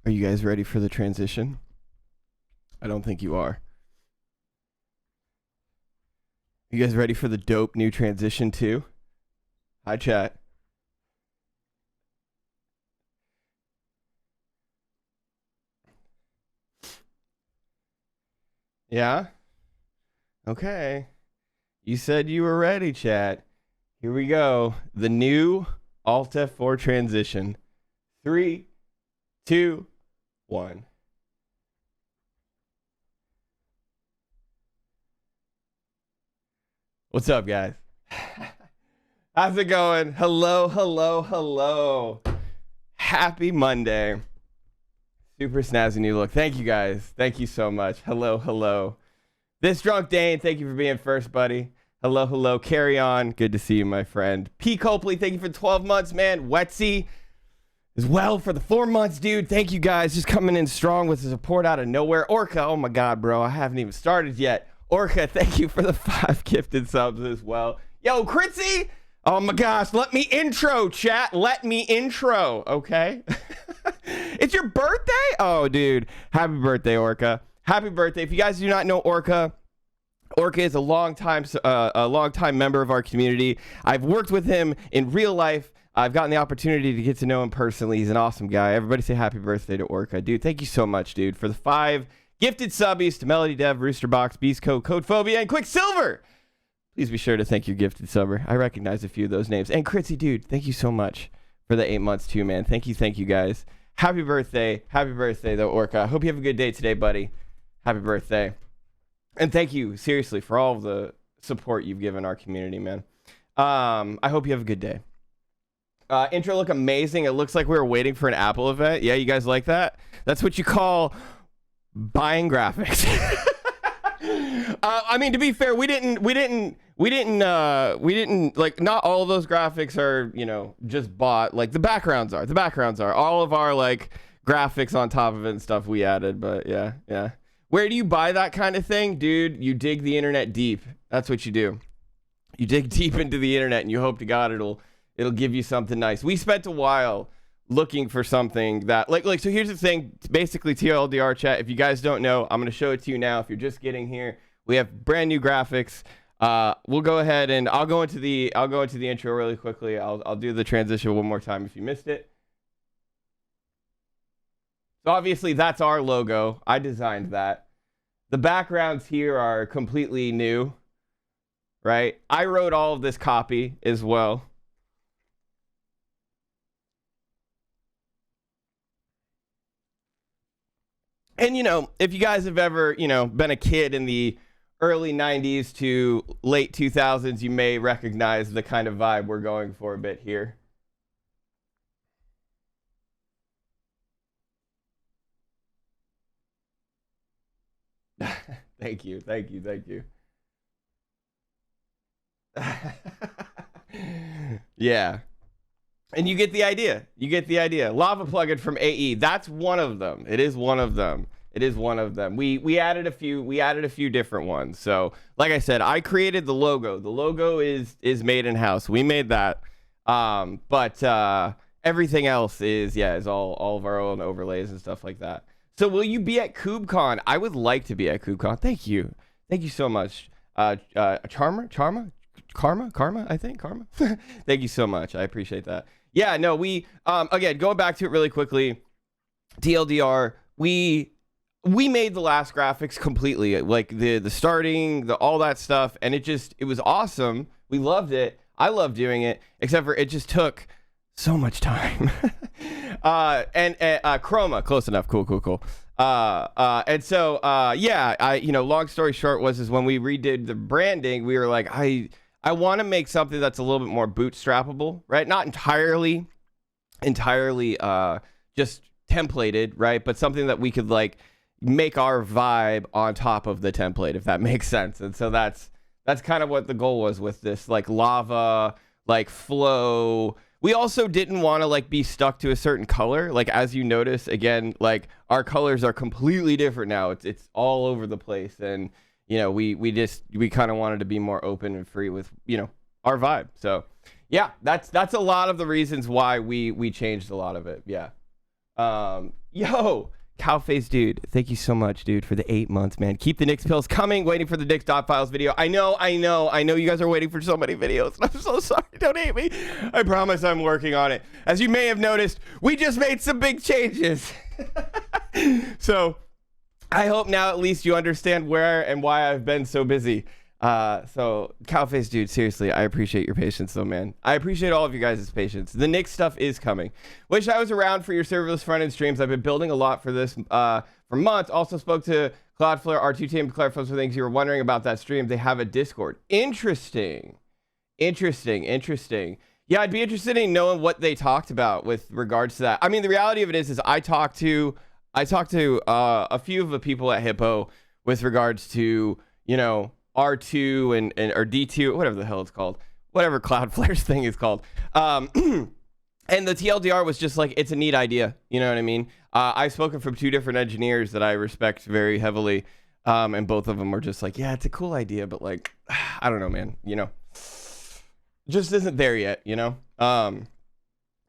Are you guys ready for the transition? I don't think you are. You guys ready for the dope new transition too? Hi, chat. Yeah? Okay. You said you were ready, chat. Here we go. The new Alt F4 transition. 3, 2, 1. What's up, guys? How's it going? Hello, hello, hello. Happy Monday. Super snazzy new look. Thank you, guys. Thank you so much. Hello, hello. This Drunk Dane, thank you for being first, buddy. Hello, hello. Carry on. Good to see you, my friend. P. Copley, thank you for 12 months, man. Wetsy as well for the 4 months, dude. Thank you, guys. Just coming in strong with the support out of nowhere. Orca, oh my God, bro. I haven't even started yet. Orca, thank you for the 5 gifted subs as well. Yo, Critzy. Oh my gosh, let me intro, chat. Let me intro, okay? It's your birthday? Oh, dude. Happy birthday, Orca. Happy birthday. If you guys do not know Orca, Orca is a longtime member of our community. I've worked with him in real life. I've gotten the opportunity to get to know him personally. He's an awesome guy. Everybody say happy birthday to Orca. Dude, thank you so much, dude, for the 5 gifted subbies to Melody Dev, Roosterbox, Beast Code, Codephobia, and Quicksilver. Please be sure to thank your gifted subber. I recognize a few of those names. And Critzy, dude, thank you so much for the 8 months too, man. Thank you guys. Happy birthday, though, Orca. I hope you have a good day today, buddy. Happy birthday. And thank you, seriously, for all of the support you've given our community, man. I hope you have a good day. Intro look amazing. It looks like we were waiting for an Apple event. Yeah, you guys like that? That's what you call buying graphics. I mean, to be fair, we didn't like, not all of those graphics are, you know, just bought. Like the backgrounds are all of our like graphics on top of it and stuff we added. But yeah. Where do you buy that kind of thing, dude? You dig the internet deep. That's what you do. You dig deep into the internet and you hope to God it'll give you something nice. We spent a while looking for something that like so here's the thing, basically, TLDR chat, if you guys don't know, I'm going to show it to you now. If you're just getting here, we have brand new graphics. We'll go ahead and I'll go into the intro really quickly. I'll do the transition one more time if you missed it. So obviously that's our logo. I designed that. The backgrounds here are completely new, right? I wrote all of this copy as well. And, you know, if you guys have ever, you know, been a kid in the early 90s to late 2000s, you may recognize the kind of vibe we're going for a bit here. Thank you. Yeah. And you get the idea. Lava plugin from AE. That's one of them. It is one of them. We added a few different ones. So, like I said, I created the logo. The logo is made in house. We made that. But everything else is all of our own overlays and stuff like that. So, will you be at KubeCon? I would like to be at KubeCon. Thank you so much. Karma, I think. Karma. Thank you so much. I appreciate that. Yeah, no, we again, going back to it really quickly, TLDR, we made the last graphics completely, like the starting, all that stuff, and it was awesome. We loved it. I loved doing it, except for it just took so much time. and Chroma, close enough. Cool. And so long story short is when we redid the branding, we were like, I want to make something that's a little bit more bootstrappable, right? Not entirely just templated, right? But something that we could like make our vibe on top of the template, if that makes sense. And so that's kind of what the goal was with this, like lava, like flow. We also didn't want to like be stuck to a certain color. Like, as you notice, again, like our colors are completely different now. It's all over the place. And you know, we kind of wanted to be more open and free with, you know, our vibe. So yeah, that's a lot of the reasons why we changed a lot of it. Yeah. Yo, Cowface dude, thank you so much, dude, for the 8 months, man. Keep the Knicks pills coming. Waiting for the Knicks dot files video. I know you guys are waiting for so many videos. I'm so sorry. Don't hate me. I promise I'm working on it. As you may have noticed, we just made some big changes. So I hope now at least you understand where and why I've been so busy. So Cowface dude, seriously, I appreciate your patience though, man. I appreciate all of you guys' patience. The Knicks stuff is coming. Wish I was around for your serverless front-end streams. I've been building a lot for this for months. Also spoke to Cloudflare R2 team to clarify some things you were wondering about that stream. They have a Discord. Interesting. Yeah, I'd be interested in knowing what they talked about with regards to that. I mean, the reality of it is I talked to a few of the people at Hippo with regards to, you know, R2 and or D2, whatever the hell it's called, whatever Cloudflare's thing is called. And the TLDR was just like, it's a neat idea. You know what I mean? I've spoken from 2 different engineers that I respect very heavily. And both of them were just like, yeah, it's a cool idea, but like, I don't know, man, you know, just isn't there yet, you know?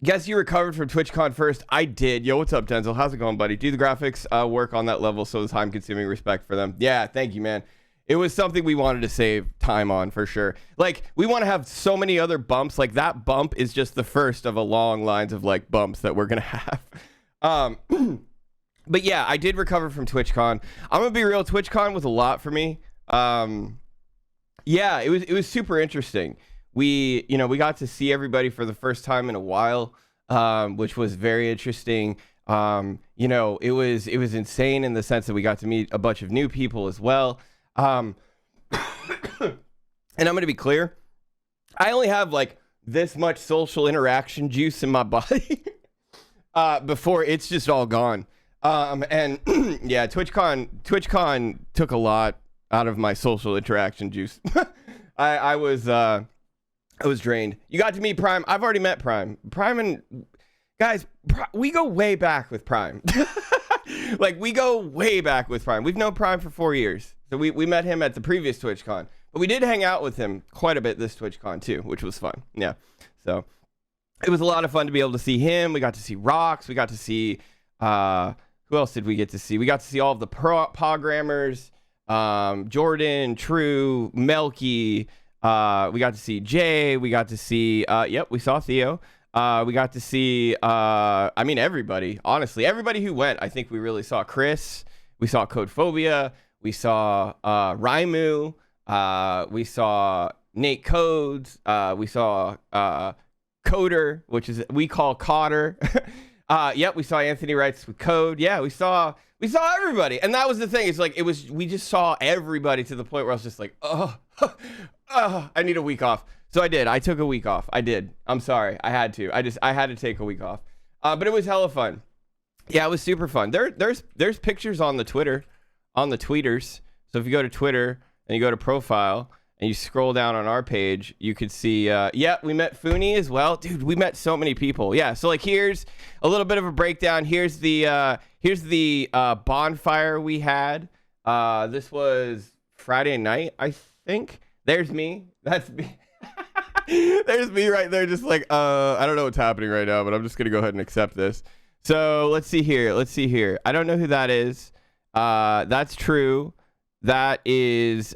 Guess you recovered from TwitchCon first. I did. Yo, what's up, Denzel? How's it going, buddy? Do the graphics work on that level so it's time-consuming? Respect for them. Yeah, thank you, man. It was something we wanted to save time on for sure. Like, we want to have so many other bumps. Like, that bump is just the first of a long lines of, like, bumps that we're going to have. But, yeah, I did recover from TwitchCon. I'm going to be real. TwitchCon was a lot for me. Yeah, it was super interesting. We got to see everybody for the first time in a while, which was very interesting. You know, it was insane in the sense that we got to meet a bunch of new people as well. And I'm going to be clear, I only have like this much social interaction juice in my body before it's just all gone. And yeah, TwitchCon took a lot out of my social interaction juice. I was drained. You got to meet Prime. I've already met Prime. Prime and guys, we go way back with Prime. Like, we go way back with Prime. We've known Prime for 4 years. So we met him at the previous TwitchCon. But we did hang out with him quite a bit this TwitchCon too, which was fun. Yeah. So it was a lot of fun to be able to see him. We got to see Rox. We got to see, who else did we get to see? We got to see all of the programmers, Jordan, True, Melky. We got to see Jay. We got to see, we saw Theo. We got to see, I mean, everybody, honestly, everybody who went. I think we really saw Chris. We saw Codephobia. We saw Raimu. We saw Nate Codes. We saw Coder, which is we call Coder. We saw Anthony Wrights with Code. Yeah, we saw everybody, and that was the thing. It's like we just saw everybody to the point where I was just like, I need a week off. So I did. I took a week off. I did. I'm sorry. I had to. I had to take a week off. But it was hella fun. Yeah, it was super fun. There's pictures on the Twitter, on the tweeters. So if you go to Twitter and you go to profile and you scroll down on our page, you could see, we met Funi as well. Dude, we met so many people. Yeah, so like here's a little bit of a breakdown. Here's the bonfire we had. This was Friday night, I think. There's me. That's me. There's me right there, just like, I don't know what's happening right now, but I'm just going to go ahead and accept this. So let's see here. I don't know who that is. That's True. That is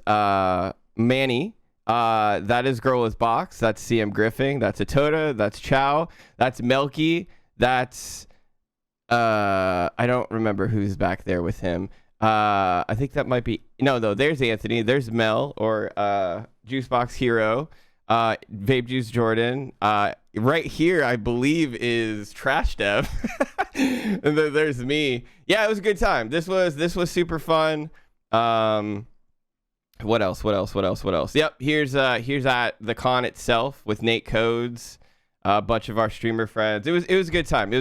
Manny. That is Girl with Box. That's CM Griffin. That's Atoda. That's Chow. That's Melky. That's I don't remember who's back there with him. I think that might be no. There's Anthony. There's Mel or Juicebox Hero. Vape Juice Jordan. Right here, I believe, is Trash Dev. And then there's me. Yeah, it was a good time. This was super fun. What else? Yep, here's at the con itself with Nate Codes, a bunch of our streamer friends. It was a good time.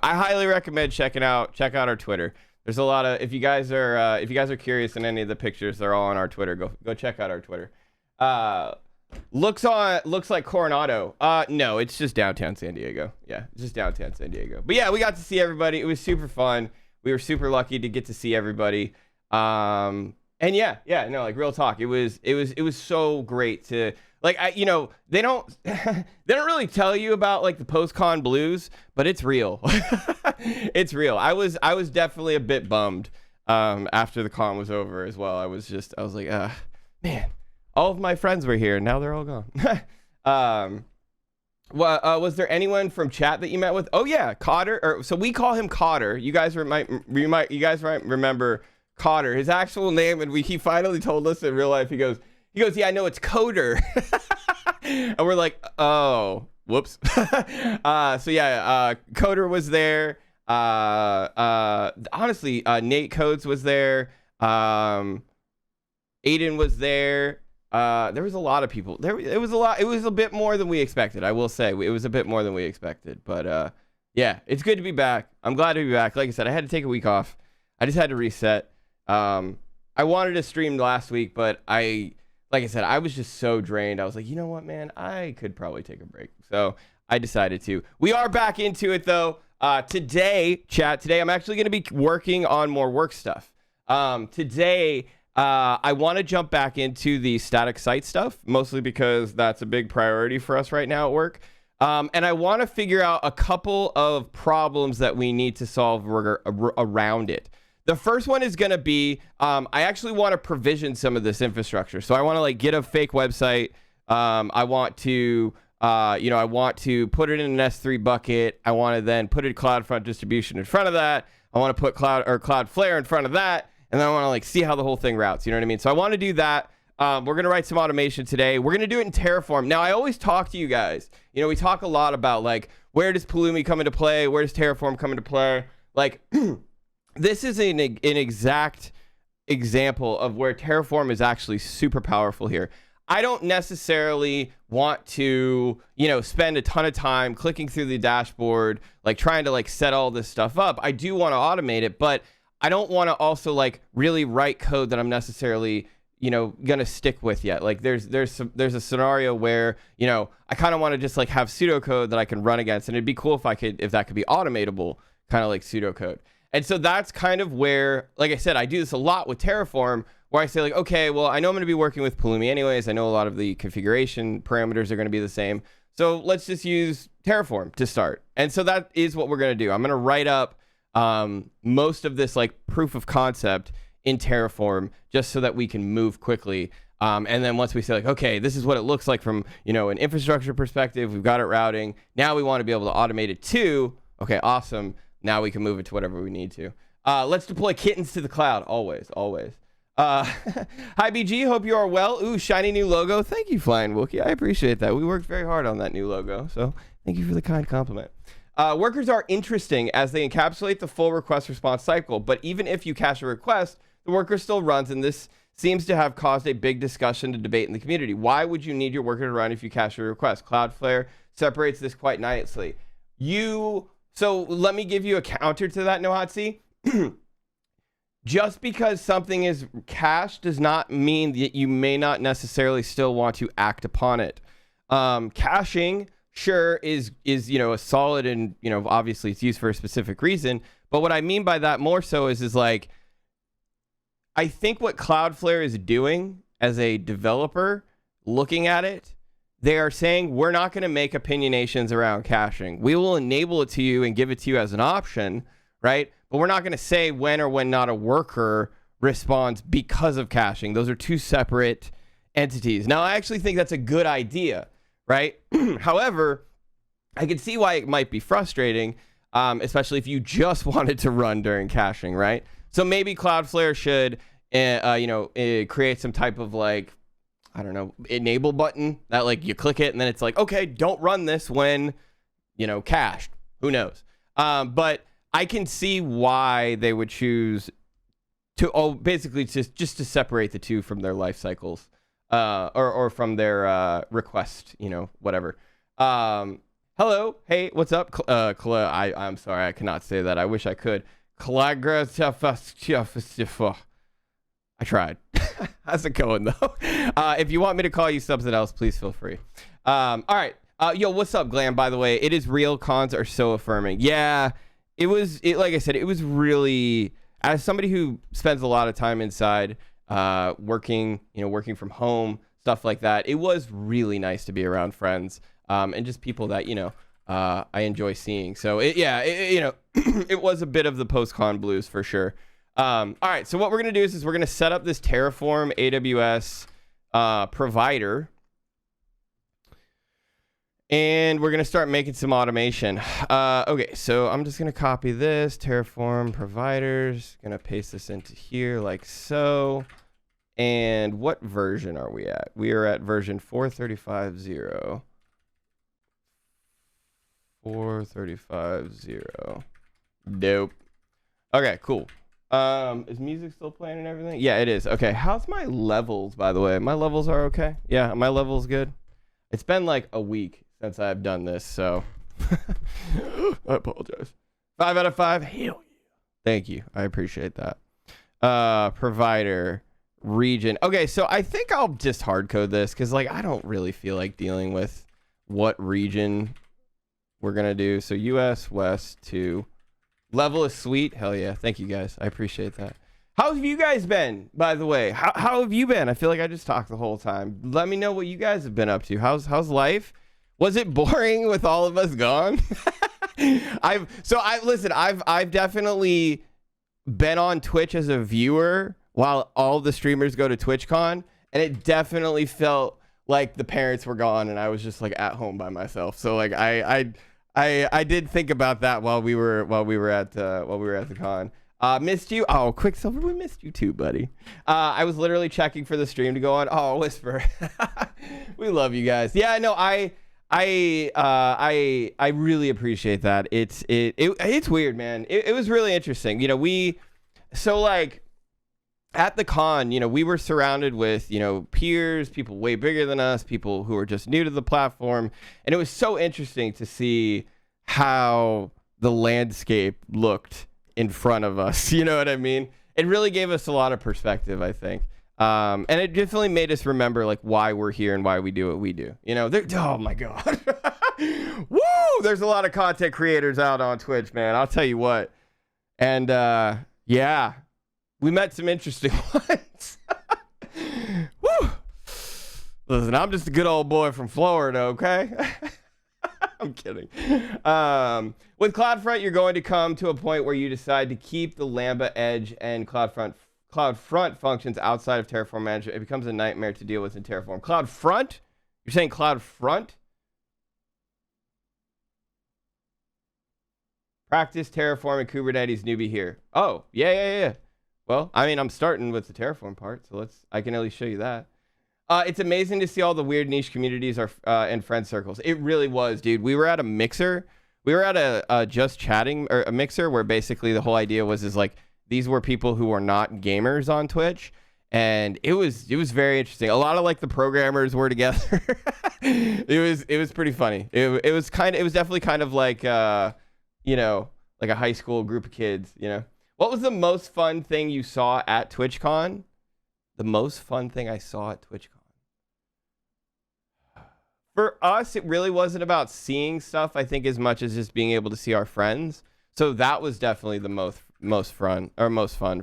I highly recommend check out our Twitter. There's a lot of if you guys are curious in any of the pictures, they're all on our Twitter. Go check out our Twitter. Looks like Coronado. No, it's just downtown San Diego. Yeah, it's just downtown San Diego. But yeah, we got to see everybody. It was super fun. We were super lucky to get to see everybody. And like real talk, it was so great to Like they don't they don't really tell you about like the post-con blues, but it's real. It's real. I was definitely a bit bummed after the con was over as well. I was like, man, all of my friends were here, now they're all gone. Was there anyone from chat that you met with? Oh yeah, Cotter. So we call him Cotter. You guys might remember Cotter. His actual name, and he finally told us in real life. He goes, yeah, I know it's Coder. And we're like, oh, whoops. So yeah, Coder was there. Honestly, Nate Codes was there. Aiden was there. There was a lot of people. It was a bit more than we expected. I will say it was a bit more than we expected. But yeah, it's good to be back. I'm glad to be back. Like I said, I had to take a week off. I just had to reset. I wanted to stream last week, but like I said, I was just so drained. I was like, you know what, man? I could probably take a break. So I decided to. We are back into it, though. Today, I'm actually going to be working on more work stuff. Today, I want to jump back into the static site stuff, mostly because that's a big priority for us right now at work. And I want to figure out a couple of problems that we need to solve around it. The first one is going to be, I actually want to provision some of this infrastructure. So I want to like get a fake website. I want to, I want to put it in an S3 bucket. I want to then put a CloudFront distribution in front of that. I want to put Cloudflare in front of that. And then I want to like see how the whole thing routes. You know what I mean? So I want to do that. We're going to write some automation today. We're going to do it in Terraform. Now, I always talk to you guys. We talk a lot about like, where does Pulumi come into play? Where does Terraform come into play? Like, this is an exact example of where Terraform is actually super powerful here. I don't necessarily want to, spend a ton of time clicking through the dashboard, like trying to like set all this stuff up. I do want to automate it, but I don't want to also like really write code that I'm necessarily, gonna stick with yet. Like there's a scenario where, I kind of want to just like have pseudocode that I can run against, and it'd be cool if that could be automatable, kind of like pseudocode. And so that's kind of where, like I said, I do this a lot with Terraform, where I say like, okay, well, I know I'm going to be working with Pulumi anyways. I know a lot of the configuration parameters are going to be the same. So let's just use Terraform to start. And so that is what we're going to do. I'm going to write up most of this like proof of concept in Terraform just so that we can move quickly. And then once we say like, okay, this is what it looks like from, an infrastructure perspective, we've got it routing. Now we want to be able to automate it too. Okay, awesome. Now we can move it to whatever we need to. Let's deploy kittens to the cloud. Always. Hi, BG. Hope you are well. Ooh, shiny new logo. Thank you, Flying Wookie. I appreciate that. We worked very hard on that new logo, so thank you for the kind compliment. Workers are interesting as they encapsulate the full request response cycle, but even if you cache a request, the worker still runs, and this seems to have caused a big discussion to debate in the community. Why would you need your worker to run if you cache a request? Cloudflare separates this quite nicely. So let me give you a counter to that, Nohatsi. Just because something is cached does not mean that you may not necessarily still want to act upon it. Caching, sure, is a solid, and obviously it's used for a specific reason. But what I mean by that more so is like, I think what Cloudflare is doing as a developer, looking at it, they are saying, we're not going to make opinionations around caching. We will enable it to you and give it to you as an option, right? But we're not going to say when or when not a worker responds because of caching. Those are two separate entities. Now, I actually think that's a good idea, right? However, I can see why it might be frustrating, especially if you just wanted to run during caching, right? So maybe Cloudflare should, create some type of like, I don't know, enable button that like you click it and then it's like, okay, don't run this when, cached. Who knows? But I can see why they would choose to basically just to separate the two from their life cycles, or from their request, whatever. Hello, hey, what's up? I'm sorry, I cannot say that. I wish I could. I tried. How's it going though? If you want me to call you something else, please feel free. All right. Yo, what's up, Glam? By the way, it is real. Cons are so affirming. Yeah, like I said, it was really, as somebody who spends a lot of time inside, working from home, stuff like that. It was really nice to be around friends and just people that, I enjoy seeing. So it was a bit of the post-con blues for sure. All right, so what we're going to do is we're going to set up this Terraform AWS provider. And we're going to start making some automation. Okay, so I'm just going to copy this, Terraform providers. Going to paste this into here like so. And what version are we at? We are at version 435.0. 435.0. Dope. Okay, cool. Is music still playing and everything? Yeah, it is. Okay, how's my levels, by the way? My levels are okay? Yeah, my levels good? It's been like a week since I've done this, so I apologize. 5 out of 5? Hell yeah. Thank you. I appreciate that. Provider, region. Okay, so I think I'll just hard code this because I don't really feel like dealing with what region we're going to do. So US West 2. Level is sweet. Hell yeah. Thank you guys. I appreciate that. How have you guys been, by the way? How have you been? I feel like I just talked the whole time. Let me know what you guys have been up to. How's life? Was it boring with all of us gone? I've definitely been on Twitch as a viewer while all the streamers go to TwitchCon, and it definitely felt like the parents were gone and I was just at home by myself. So I did think about that while we were at the con. Missed you. Oh, Quicksilver, we missed you too, buddy. I was literally checking for the stream to go on. Oh, Whisper. We love you guys. Yeah, no, I really appreciate that. It's weird, man. It was really interesting. At the con, we were surrounded with, peers, people way bigger than us, people who are just new to the platform. And it was so interesting to see how the landscape looked in front of us. You know what I mean? It really gave us a lot of perspective, I think. And it definitely made us remember why we're here and why we do what we do. Oh my God. Woo! There's a lot of content creators out on Twitch, man. I'll tell you what. And yeah, we met some interesting ones. Woo! Listen, I'm just a good old boy from Florida, okay? I'm kidding. With CloudFront, you're going to come to a point where you decide to keep the Lambda Edge and CloudFront functions outside of Terraform management. It becomes a nightmare to deal with in Terraform. CloudFront? You're saying CloudFront? Practice Terraform and Kubernetes newbie here. Oh, yeah. Well, I mean, I'm starting with the Terraform part, so I can at least show you that. It's amazing to see all the weird niche communities and friend circles. It really was, dude. We were at a mixer. We were at a just chatting or a mixer where basically the whole idea was these were people who were not gamers on Twitch, and it was very interesting. A lot of the programmers were together. It was pretty funny. It was definitely kind of like a high school group of kids. What was the most fun thing you saw at TwitchCon? The most fun thing I saw at TwitchCon. For us, it really wasn't about seeing stuff, I think, as much as just being able to see our friends. So that was definitely the most fun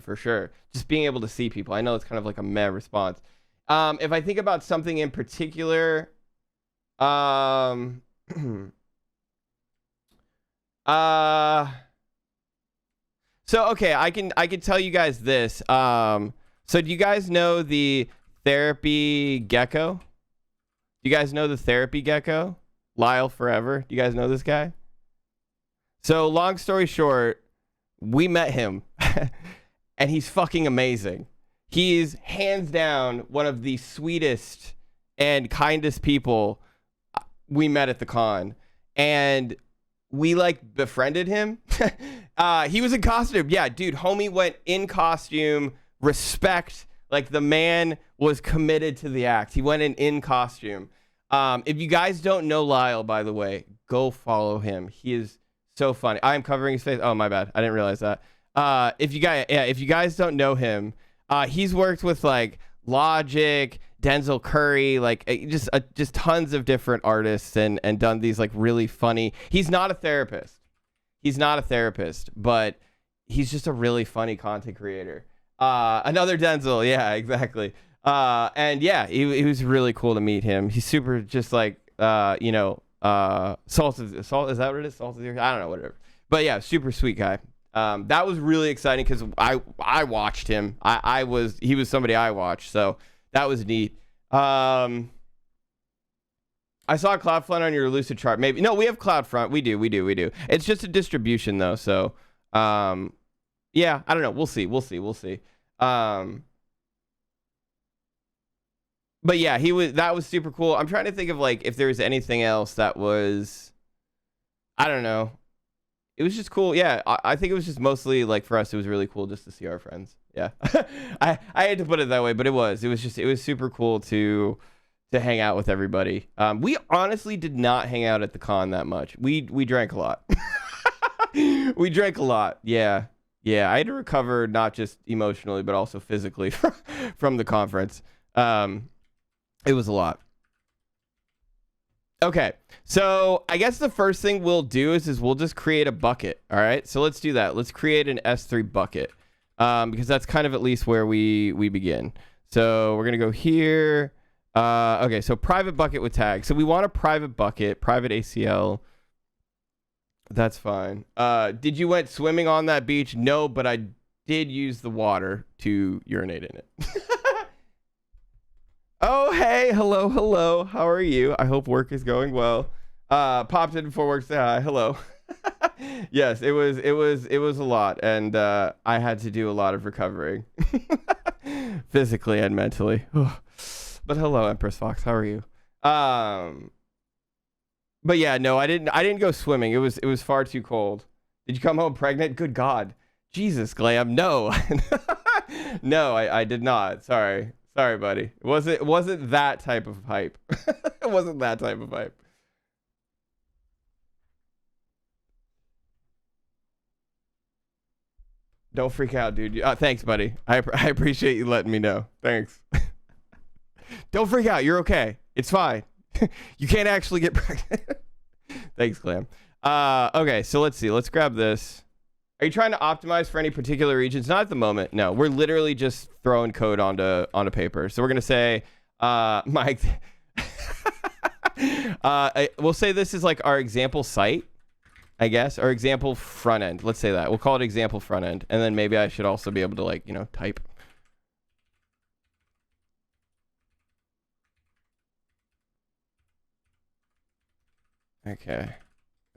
for sure. Just being able to see people. I know it's kind of like a meh response. If I think about something in particular, so okay, I can tell you guys this. So do you guys know the therapy gecko? Do you guys know the therapy gecko? Lyle Forever. Do you guys know this guy? So long story short, we met him and he's fucking amazing. He's hands down one of the sweetest and kindest people we met at the con. And we befriended him. He was in costume. Yeah, dude, homie went in costume. Respect. The man was committed to the act. He went in costume. If you guys don't know Lyle, by the way, go follow him. He is so funny. I am covering his face. Oh, my bad. I didn't realize that. If you guys don't know him, he's worked with Logic, Denzel Curry, just tons of different artists and done these really funny. He's not a therapist. But he's just a really funny content creator. Another Denzel. Yeah, exactly. And yeah, he was really cool to meet him. He's super just like, you know, salt, is that what it is? Salt of the earth? I don't know, whatever. But yeah, super sweet guy. That was really exciting because I watched him. He was somebody I watched, so that was neat. I saw CloudFront on your Lucid chart. Maybe no, we have CloudFront. We do. It's just a distribution though, so yeah, I don't know. We'll see. But yeah, that was super cool. I'm trying to think of like if there was anything else that was, I don't know. It was just cool. Yeah, I think it was just mostly like for us, it was really cool just to see our friends. Yeah, I hate to put it that way, but it was super cool to hang out with everybody. We honestly did not hang out at the con that much. We drank a lot. We drank a lot. Yeah. I had to recover not just emotionally but also physically from the conference. It was a lot. Okay, so I guess the first thing we'll do is we'll just create a bucket. All right, so let's do that. Let's create an S3 bucket because that's kind of at least where we begin. So we're gonna go here. Okay, so private bucket with tag. So we want a private bucket, private ACL. That's fine. Did you went swimming on that beach? No, but I did use the water to urinate in it. Oh, hey, hello. How are you? I hope work is going well. Popped in before work. Say hi. Hello. Yes, it was a lot, and I had to do a lot of recovering, physically and mentally. But hello, Empress Fox. How are you? But yeah, no, I didn't go swimming. It was far too cold. Did you come home pregnant? Good God, Jesus, Glam. No, no, I did not. Sorry, buddy. It wasn't that type of hype. It wasn't that type of hype. Don't freak out, dude. Thanks, buddy. I appreciate you letting me know. Thanks. Don't freak out. You're okay. It's fine. You can't actually get pregnant. Thanks, Glam. Okay, so let's see. Let's grab this. Are you trying to optimize for any particular regions? Not at the moment. No, we're literally just throwing code onto paper. So we're gonna say, Mike. We'll say this is like our example site, I guess, or example front end. Let's say that. We'll call it example front end, and then maybe I should also be able to like type.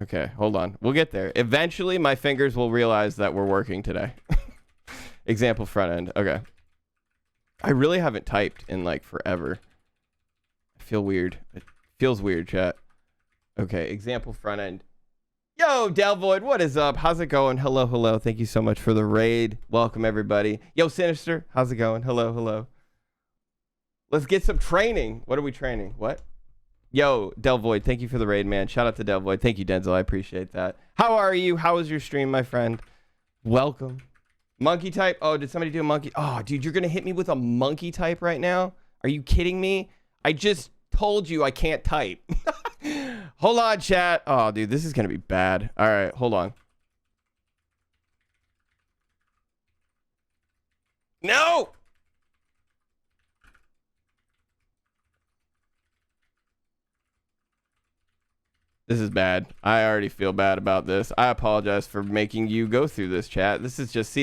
Okay, hold on. We'll get there. Eventually, my fingers will realize that we're working today. Example front end. Okay. I really haven't typed in like forever. I feel weird. It feels weird, chat. Okay, example front end. Yo, Delvoid, what is up? How's it going? Hello. Thank you so much for the raid. Welcome, everybody. Yo, Sinister, how's it going? Hello. Let's get some training. What are we training? What? Yo, Delvoid, thank you for the raid, man. Shout out to Delvoid. Thank you, Denzel. I appreciate that. How are you? How was your stream, my friend? Welcome. Monkey type? Oh, did somebody do a monkey? Oh, dude, you're going to hit me with a monkey type right now? Are you kidding me? I just told you I can't type. Hold on, chat. Oh, dude, this is going to be bad. All right, hold on. No! This is bad. I already feel bad about this. I apologize for making you go through this, chat. This is just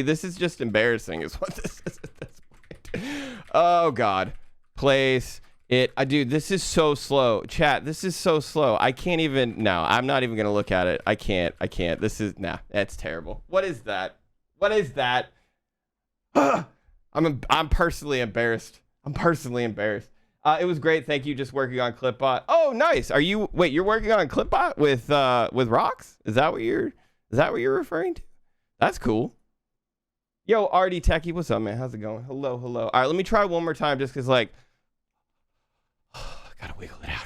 embarrassing is what this is at this point. Oh, God. Place it. Dude, this is so slow. Chat, this is so slow. I can't even. No, I'm not even going to look at it. I can't. This is. Nah, that's terrible. What is that? I'm personally embarrassed. It was great. Thank you. Just working on Clipbot. Oh, nice. You're working on Clipbot with Rocks? Is that what you're referring to? That's cool. Yo, RD Techie, what's up, man? How's it going? Hello. All right, let me try one more time just because, like, gotta wiggle it out.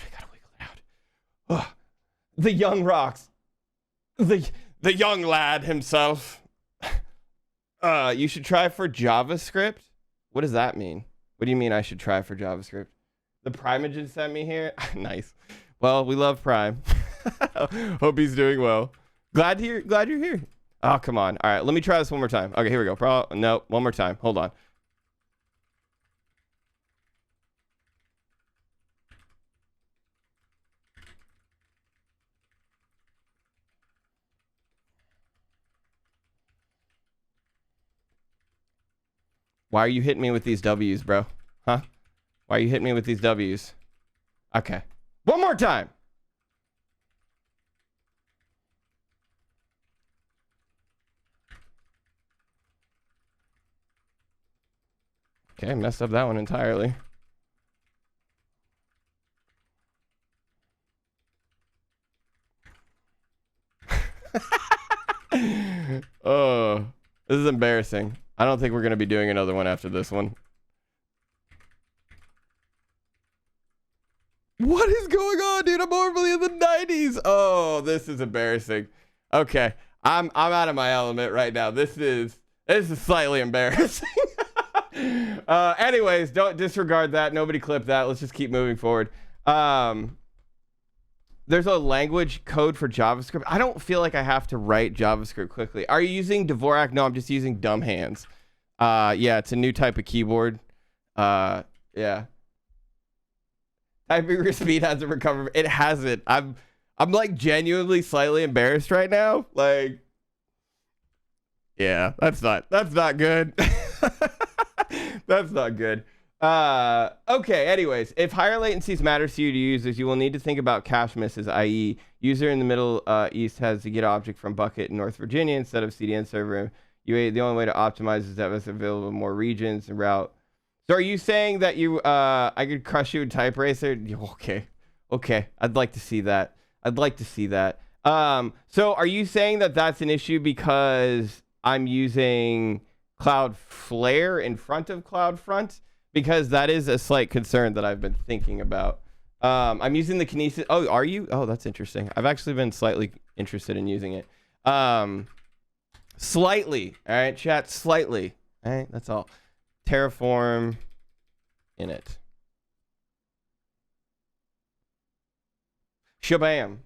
The young Rocks. The young lad himself. You should try for JavaScript. What does that mean? What do you mean I should try for JavaScript? The Primeagen sent me here. Nice. Well, we love Prime. Hope he's doing well. Glad you're here. Oh, come on. All right, let me try this one more time. Okay, here we go. No, one more time. Hold on. Why are you hitting me with these W's, bro? Huh? Why are you hitting me with these W's? Okay. One more time. Okay, messed up that one entirely. Oh, this is embarrassing. I don't think we're going to be doing another one after this one. What is going on, dude? I'm normally in the 90s. Oh, this is embarrassing. Okay, I'm out of my element right now. This is slightly embarrassing. Anyways, don't disregard that. Nobody clip that. Let's just keep moving forward. There's a language code for JavaScript. I don't feel like I have to write JavaScript quickly. Are you using Dvorak? No, I'm just using dumb hands. Yeah, it's a new type of keyboard. Yeah. Typing speed hasn't recovered. It hasn't. I'm like genuinely slightly embarrassed right now. Like, yeah, that's not good. That's not good. Okay, anyways, if higher latencies matter to you to users, you will need to think about cache misses, i.e. user in the Middle East has to get object from bucket in North Virginia instead of CDN server. The only way to optimize is that it's available in more regions and route. So are you saying that I could crush you in type racer? Okay, I'd like to see that. So are you saying that that's an issue because I'm using Cloudflare in front of CloudFront? Because that is a slight concern that I've been thinking about. I'm using the Kinesis. Oh, are you? Oh, that's interesting. I've actually been slightly interested in using it. Slightly. All right, chat, slightly. All right, that's all. Terraform in it. Shabam.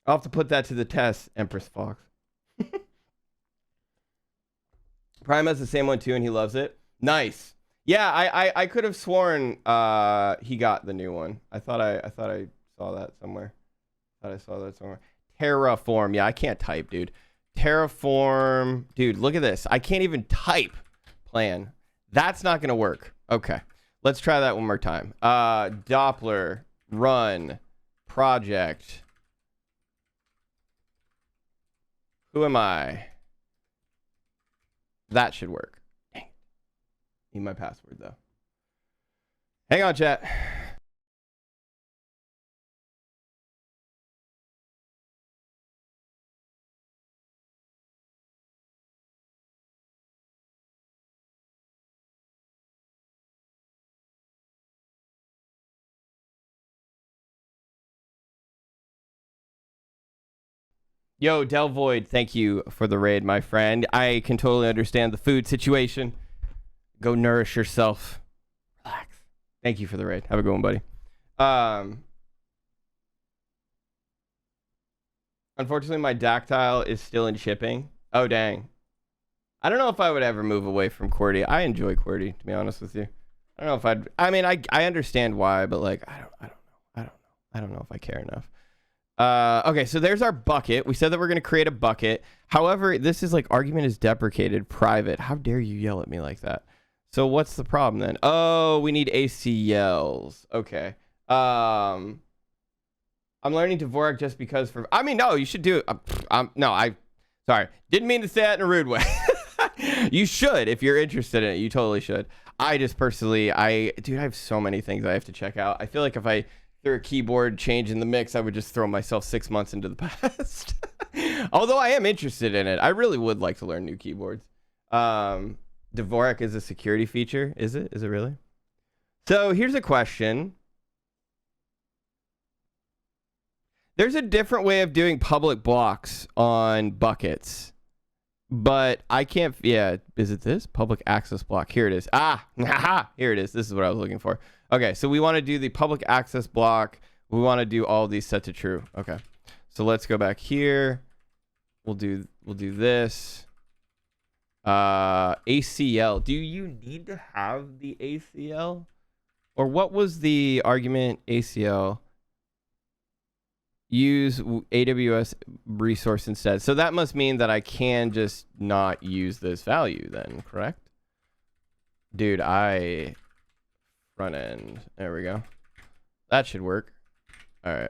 I'll have to put that to the test, Empress Fox. Prime has the same one too, and he loves it. Nice. Yeah, I could have sworn he got the new one. I thought I saw that somewhere. Terraform. Yeah, I can't type, dude. Terraform. Dude, look at this. I can't even type plan. That's not going to work. Okay. Let's try that one more time. Doppler, run, project. Who am I? That should work. Dang it. Need my password, though. Hang on, chat. Yo, Del Void, thank you for the raid, my friend. I can totally understand the food situation. Go nourish yourself. Relax. Thank you for the raid. Have a good one, buddy. Unfortunately, my Dactyl is still in shipping. Oh, dang. I don't know if I would ever move away from QWERTY. I enjoy QWERTY, to be honest with you. I don't know if I mean, I understand why, but like, I don't know if I care enough. Okay, so there's our bucket. We said that we're going to create a bucket. However, this is like argument is deprecated, private. How dare you yell at me like that? So what's the problem then? Oh, we need ACLs. Okay. I'm learning Dvorak just because I mean, no, you should do it. Sorry. Didn't mean to say that in a rude way. You should, if you're interested in it. You totally should. I just personally, dude, I have so many things I have to check out. I feel like if I threw a keyboard change in the mix, I would just throw myself 6 months into the past. Although I am interested in it. I really would like to learn new keyboards. Dvorak is a security feature. Is it? Is it really? So here's a question. There's a different way of doing public blocks on buckets. But I can't, yeah, is it this? Public access block. Here it is. Here it is. This is what I was looking for. Okay, so we want to do the public access block. We want to do all these set to true. Okay, so let's go back here. We'll do this. ACL. Do you need to have the ACL? Or what was the argument ACL? use AWS resource instead. So that must mean that I can just not use this value then, correct? Dude, front end. There we go. That should work. All right.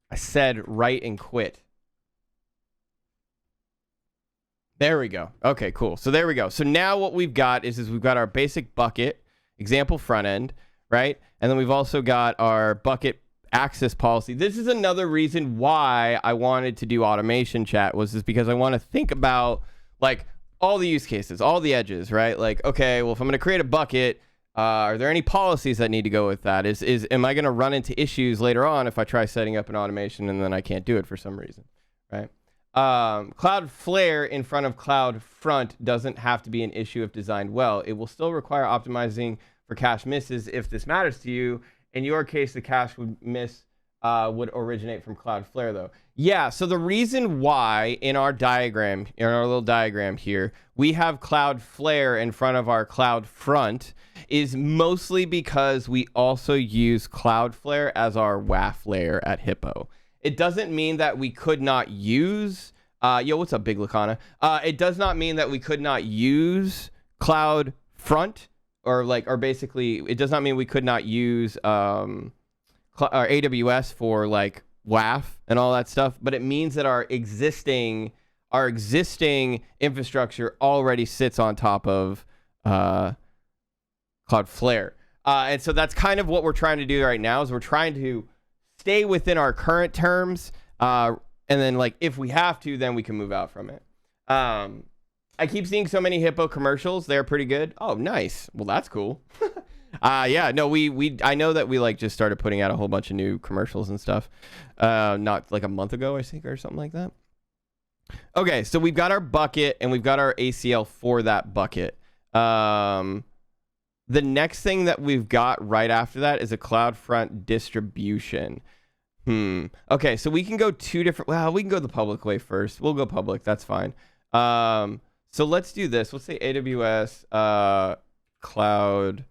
I said write and quit. There we go. Okay, cool. So there we go. So now what we've got is we've got our basic bucket, example front end, right? And then we've also got our bucket access policy. This is another reason why I wanted to do automation chat, was just because I want to think about like all the use cases, all the edges, right? Like, okay, well, if I'm going to create a bucket, are there any policies that need to go with that? Am I going to run into issues later on if I try setting up an automation and then I can't do it for some reason, right? Cloudflare in front of CloudFront doesn't have to be an issue if designed well. It will still require optimizing for cache misses if this matters to you. In your case, the cache would originate from Cloudflare, though. Yeah, so the reason why in our diagram, in our little diagram here, we have Cloudflare in front of our CloudFront is mostly because we also use Cloudflare as our WAF layer at Hippo. It doesn't mean that we could not use, yo, what's up, Big Lacana? It does not mean that we could not use CloudFront, or basically, it does not mean we could not use or AWS for like WAF and all that stuff, but it means that our existing infrastructure already sits on top of Cloudflare. And so that's kind of what we're trying to do right now, is we're trying to stay within our current terms, and then like if we have to, then we can move out from it. I keep seeing so many Hippo commercials. They're pretty good. Oh, nice. Well, that's cool. Yeah, no, I know that we like just started putting out a whole bunch of new commercials and stuff. Not like a month ago, I think, or something like that. Okay, so we've got our bucket and we've got our ACL for that bucket. The next thing that we've got right after that is a CloudFront distribution. Okay, so we can go two different. Well, we can go the public way first. We'll go public. That's fine. So let's do this. Let's say AWS CloudFront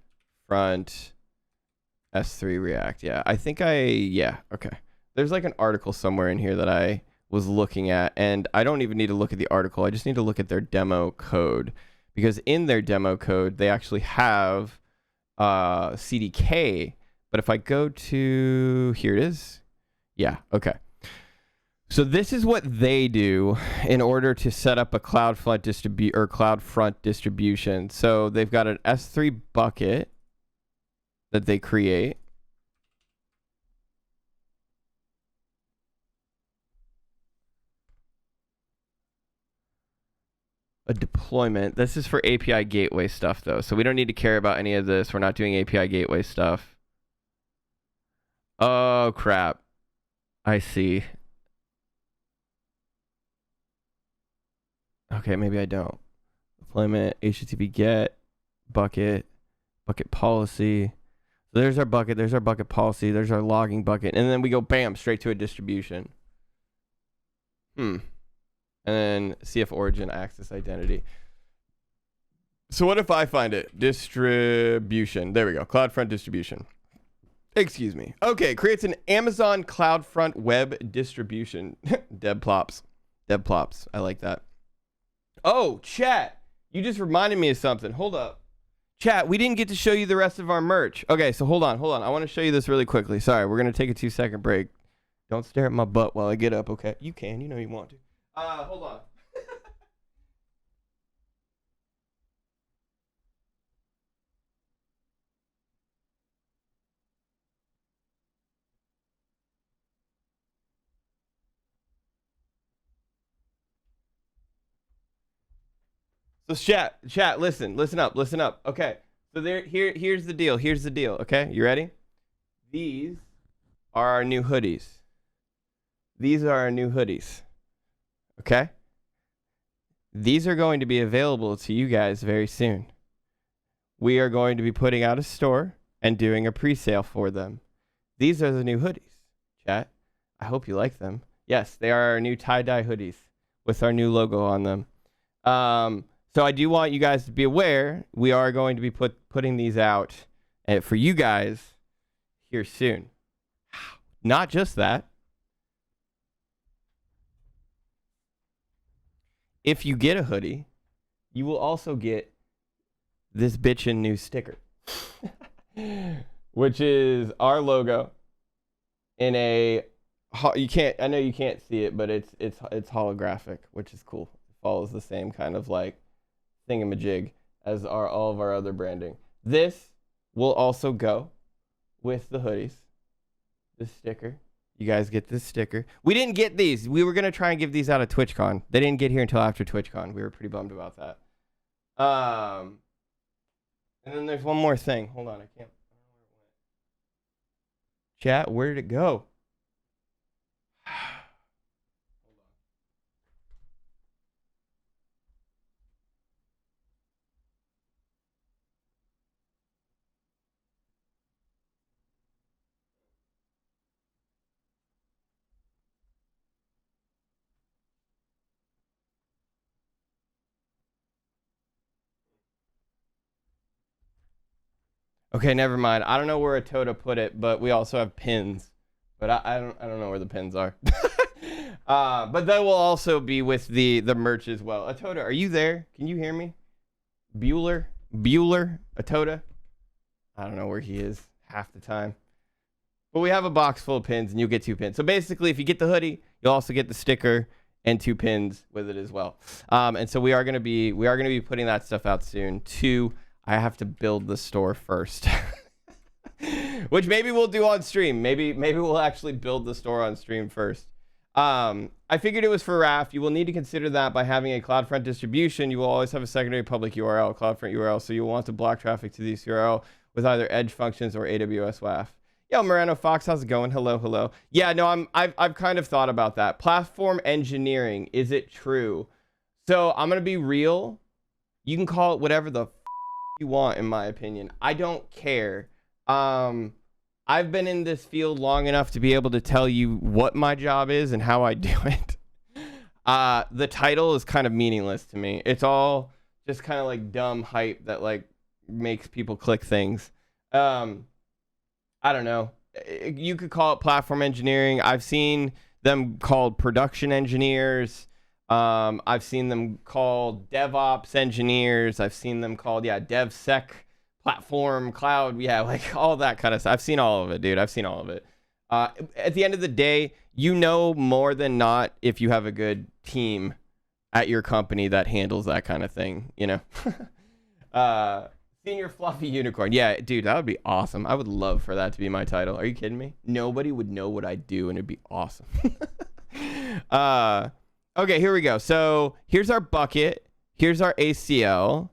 S3 React. Yeah, I think yeah, okay. There's like an article somewhere in here that I was looking at, and I don't even need to look at the article. I just need to look at their demo code, because in their demo code, they actually have CDK. But if I go to, here it is. Yeah, okay. So this is what they do in order to set up a CloudFront distribution. So they've got an S3 bucket that they create. A deployment. This is for API gateway stuff, though. So we don't need to care about any of this. We're not doing API gateway stuff. Oh, crap. I see. Okay, maybe I don't. Deployment, HTTP GET, bucket policy. So there's our bucket policy, there's our logging bucket, and then we go bam, straight to a distribution. And then CF origin access identity. So what if I find it? Distribution. There we go. CloudFront distribution. Excuse me. Okay, creates an Amazon CloudFront web distribution. Devplops. I like that. Oh, chat. You just reminded me of something. Hold up. Chat, we didn't get to show you the rest of our merch. Okay, so hold on. I want to show you this really quickly. Sorry, we're going to take a 2-second break. Don't stare at my butt while I get up, okay? You can. You know you want to. Hold on. So chat, listen up. Okay. So here's the deal. Okay, you ready? These are our new hoodies. Okay? These are going to be available to you guys very soon. We are going to be putting out a store and doing a pre-sale for them. These are the new hoodies, chat. I hope you like them. Yes, they are our new tie-dye hoodies with our new logo on them. So I do want you guys to be aware, we are going to be putting these out for you guys here soon. Not just that. if you get a hoodie, you will also get this bitchin' new sticker, which is our logo in a, I know you can't see it, but it's holographic, which is cool. It follows the same kind of like thingamajig as all of our other branding. This will also go with the hoodies. This sticker. You guys get this sticker. We didn't get these. We were going to try and give these out at TwitchCon. They didn't get here until after TwitchCon. We were pretty bummed about that. And then there's one more thing. Hold on. I can't. Chat, where did it go? Okay, never mind. I don't know where Atoda put it, but we also have pins. But I don't know where the pins are. But that will also be with the merch as well. Atoda, are you there? Can you hear me? Bueller, Atoda. I don't know where he is half the time. But we have a box full of pins, and you'll get 2 pins. So basically, if you get the hoodie, you'll also get the sticker and 2 pins with it as well. And so we are gonna be putting that stuff out soon too. I have to build the store first, which maybe we'll do on stream. Maybe we'll actually build the store on stream first. I figured it was for RAF. You will need to consider that by having a CloudFront distribution. You will always have a secondary public URL, CloudFront URL, so you will want to block traffic to this URL with either Edge Functions or AWS WAF. Yo, Moreno Fox, how's it going? Hello. Yeah, no, I've kind of thought about that. Platform engineering, is it true? So I'm gonna be real. You can call it whatever the you want, in my opinion. I don't care. I've been in this field long enough to be able to tell you what my job is and how I do it. The title is kind of meaningless to me. It's all just kind of like dumb hype that like makes people click things. I don't know. You could call it platform engineering. I've seen them called production engineers. I've seen them called DevOps engineers. I've seen them called, DevSec, platform, cloud. Yeah, like all that kind of stuff. I've seen all of it, dude. I've seen all of it. At the end of the day, you know more than not if you have a good team at your company that handles that kind of thing, you know? Senior Fluffy Unicorn. Yeah, dude, that would be awesome. I would love for that to be my title. Are you kidding me? Nobody would know what I do, and it'd be awesome. Okay, here we go. So here's our bucket. Here's our ACL,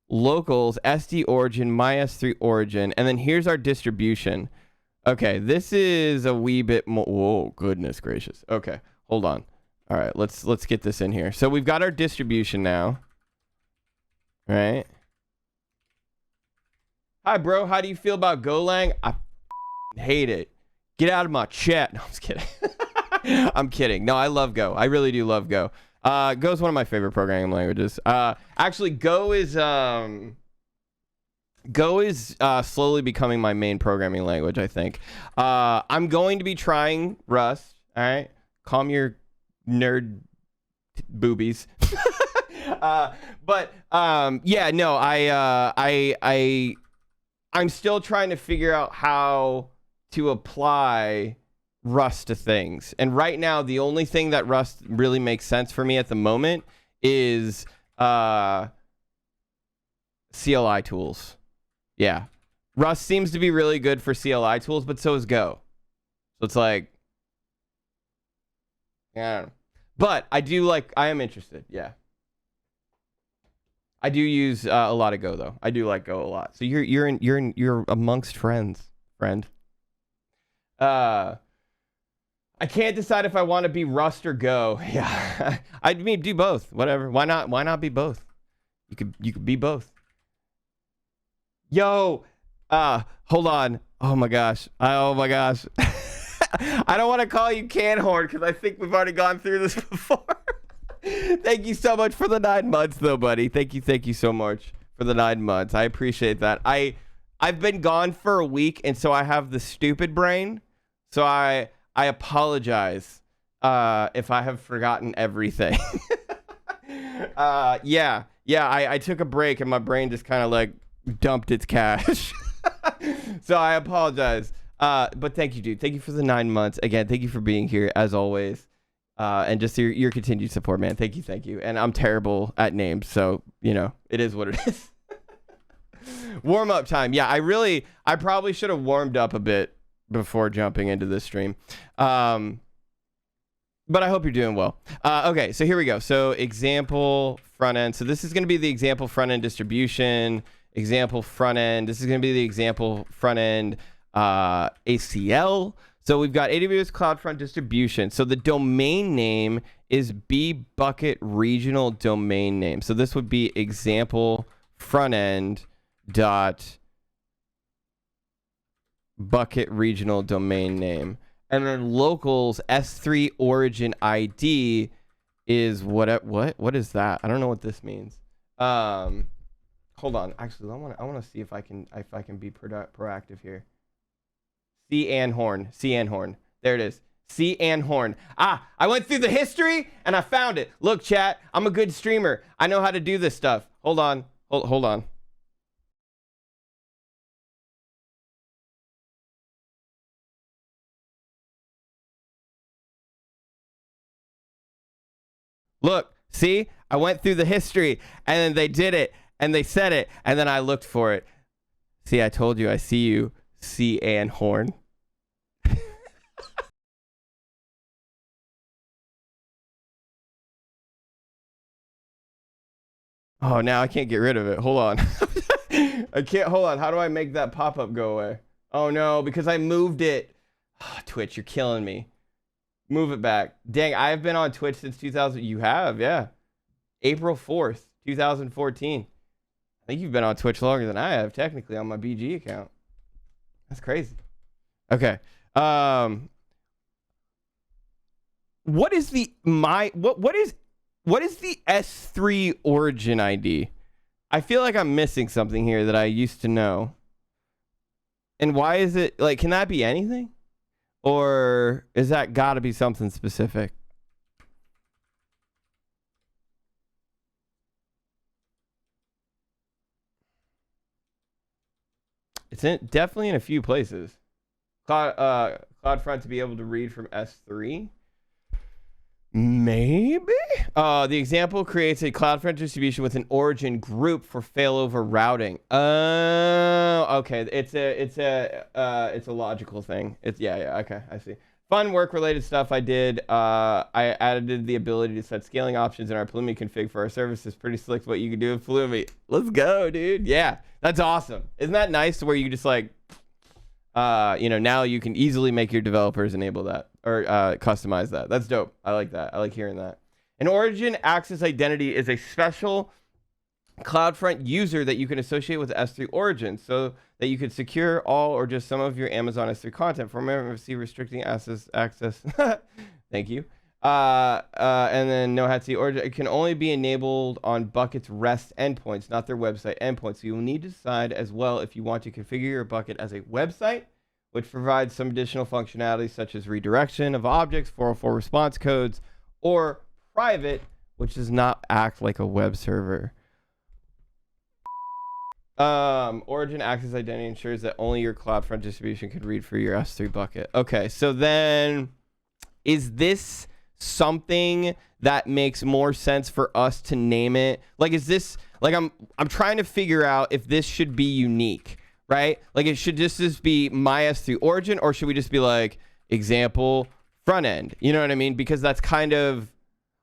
locals, SD origin, MyS3 origin, and then here's our distribution. Okay, this is a wee bit more. Whoa, goodness gracious. Okay, hold on. All right, let's get this in here. So we've got our distribution now. All right. Hi, bro. How do you feel about Golang? I hate it. Get out of my chat. No, I'm just kidding. I'm kidding. No, I love Go. I really do love Go. Go is one of my favorite programming languages. Actually, Go is slowly becoming my main programming language, I think. I'm going to be trying Rust. All right. Calm your nerd boobies. But yeah, no, I'm still trying to figure out how to apply Rust to things. And right now, the only thing that Rust really makes sense for me at the moment is CLI tools. Yeah. Rust seems to be really good for CLI tools, but so is Go. So it's like, yeah, I don't know. But I am interested. Yeah. I do use a lot of Go though. I do like Go a lot. So you're amongst friends, friend. I can't decide if I want to be Rust or Go. Yeah, I mean do both. Whatever. Why not? Why not be both? You could be both. Yo, hold on. Oh my gosh. I don't want to call you can horn because I think we've already gone through this before. Thank you so much for the 9 months, though, buddy. Thank you so much for the 9 months. I appreciate that. I've been gone for a week, and so I have the stupid brain. So I apologize if I have forgotten everything. Yeah. I took a break and my brain just kind of like dumped its cash. So I apologize. But thank you, dude. Thank you for the 9 months. Again, thank you for being here as always. And just your continued support, man. Thank you. And I'm terrible at names, so you know, it is what it is. Warm up time. Yeah, I probably should have warmed up a bit before jumping into this stream. But I hope you're doing well. Okay, so here we go. So example front end. So this is going to be the example front end distribution, example front end. This is going to be the example front end ACL. So we've got AWS CloudFront distribution. So the domain name is bbucket regional domain name. So this would be example front end dot bucket regional domain name. And then locals S3 origin ID is what is that? I don't know what this means. Hold on. Actually, I want to see if I can be proactive here. C and horn. There it is. C and horn. I went through the history and I found it. Look, chat, I'm a good streamer. I know how to do this stuff. Hold on. Hold on. Look, see? I went through the history and then they did it and they said it and then I looked for it. See, I told you, I see you, C and horn. Oh, now I can't get rid of it. Hold on. I can't. Hold on. How do I make that pop-up go away? Oh, no, because I moved it. Oh, Twitch, you're killing me. Move it back. Dang, I've been on Twitch since 2000. You have, yeah. April 4th, 2014. I think you've been on Twitch longer than I have, technically, on my BG account. That's crazy. Okay. What is the what is the S3 origin ID? I feel like I'm missing something here that I used to know. And why is it, like, can that be anything? Or is that got to be something specific? It's definitely in a few places. CloudFront to be able to read from S3? Maybe? The example creates a CloudFront distribution with an origin group for failover routing. Oh, okay. It's a logical thing. Yeah, okay, I see. Fun work-related stuff I did. I added the ability to set scaling options in our Pulumi config for our services. Pretty slick what you can do with Pulumi. Let's go, dude. Yeah, that's awesome. Isn't that nice where you just like, now you can easily make your developers enable that or customize that. That's dope. I like that. I like hearing that. An origin access identity is a special CloudFront user that you can associate with S3 origin so that you could secure all or just some of your Amazon S3 content from MFC restricting access. Thank you. And then no hat to origin. It can only be enabled on Bucket's REST endpoints, not their website endpoints. So you'll need to decide as well if you want to configure your Bucket as a website, which provides some additional functionality such as redirection of objects, 404 response codes, or private, which does not act like a web server. Origin access identity ensures that only your CloudFront distribution could read for your S3 bucket. Okay, so then is this something that makes more sense for us to name it? Like, is this like I'm trying to figure out if this should be unique, right? Like, it should just be my S3 origin, or should we just be like example front end? You know what I mean? Because that's kind of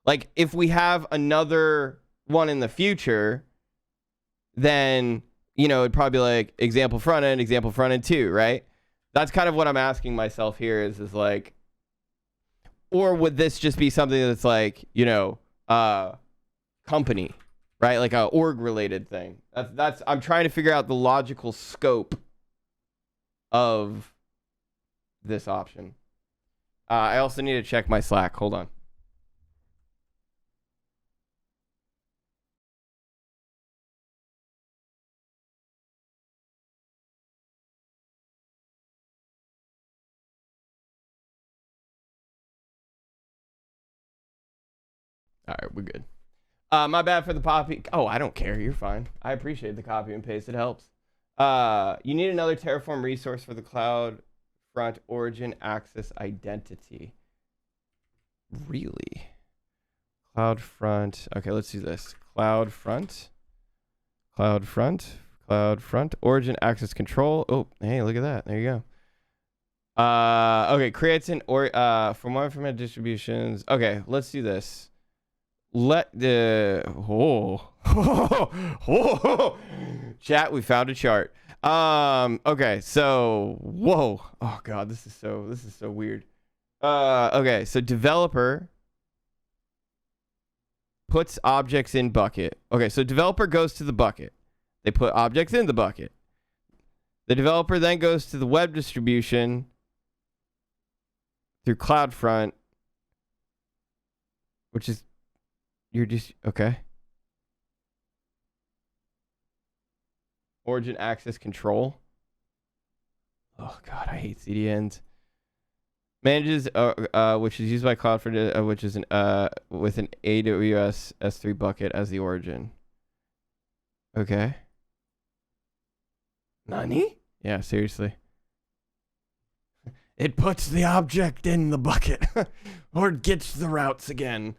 like if we have another one in the future, then it'd probably be like example front end 2, right? That's kind of what I'm asking myself here is like, or would this just be something that's like, company, right? Like a org related thing. That's I'm trying to figure out the logical scope of this option. I also need to check my Slack. Hold on. All right, we're good. My bad for the copy. Oh, I don't care. You're fine. I appreciate the copy and paste. It helps. You need another Terraform resource for the cloud front origin access identity. Really? Cloud front. Okay, let's do this. Cloud front, origin access control. Oh, hey, look at that. There you go. Okay, creates an for more information distributions. Okay, let's do this. Let the chat, we found a chart. Okay, so whoa. Oh god, this is so weird. Okay, so developer puts objects in bucket. Okay, so developer goes to the bucket. They put objects in the bucket. The developer then goes to the web distribution through CloudFront, which is okay. Origin access control. Oh god, I hate CDNs. Manages, which is used by CloudFront, which is with an AWS S3 bucket as the origin. Okay. Nani? Yeah, seriously. It puts the object in the bucket, or it gets the routes again.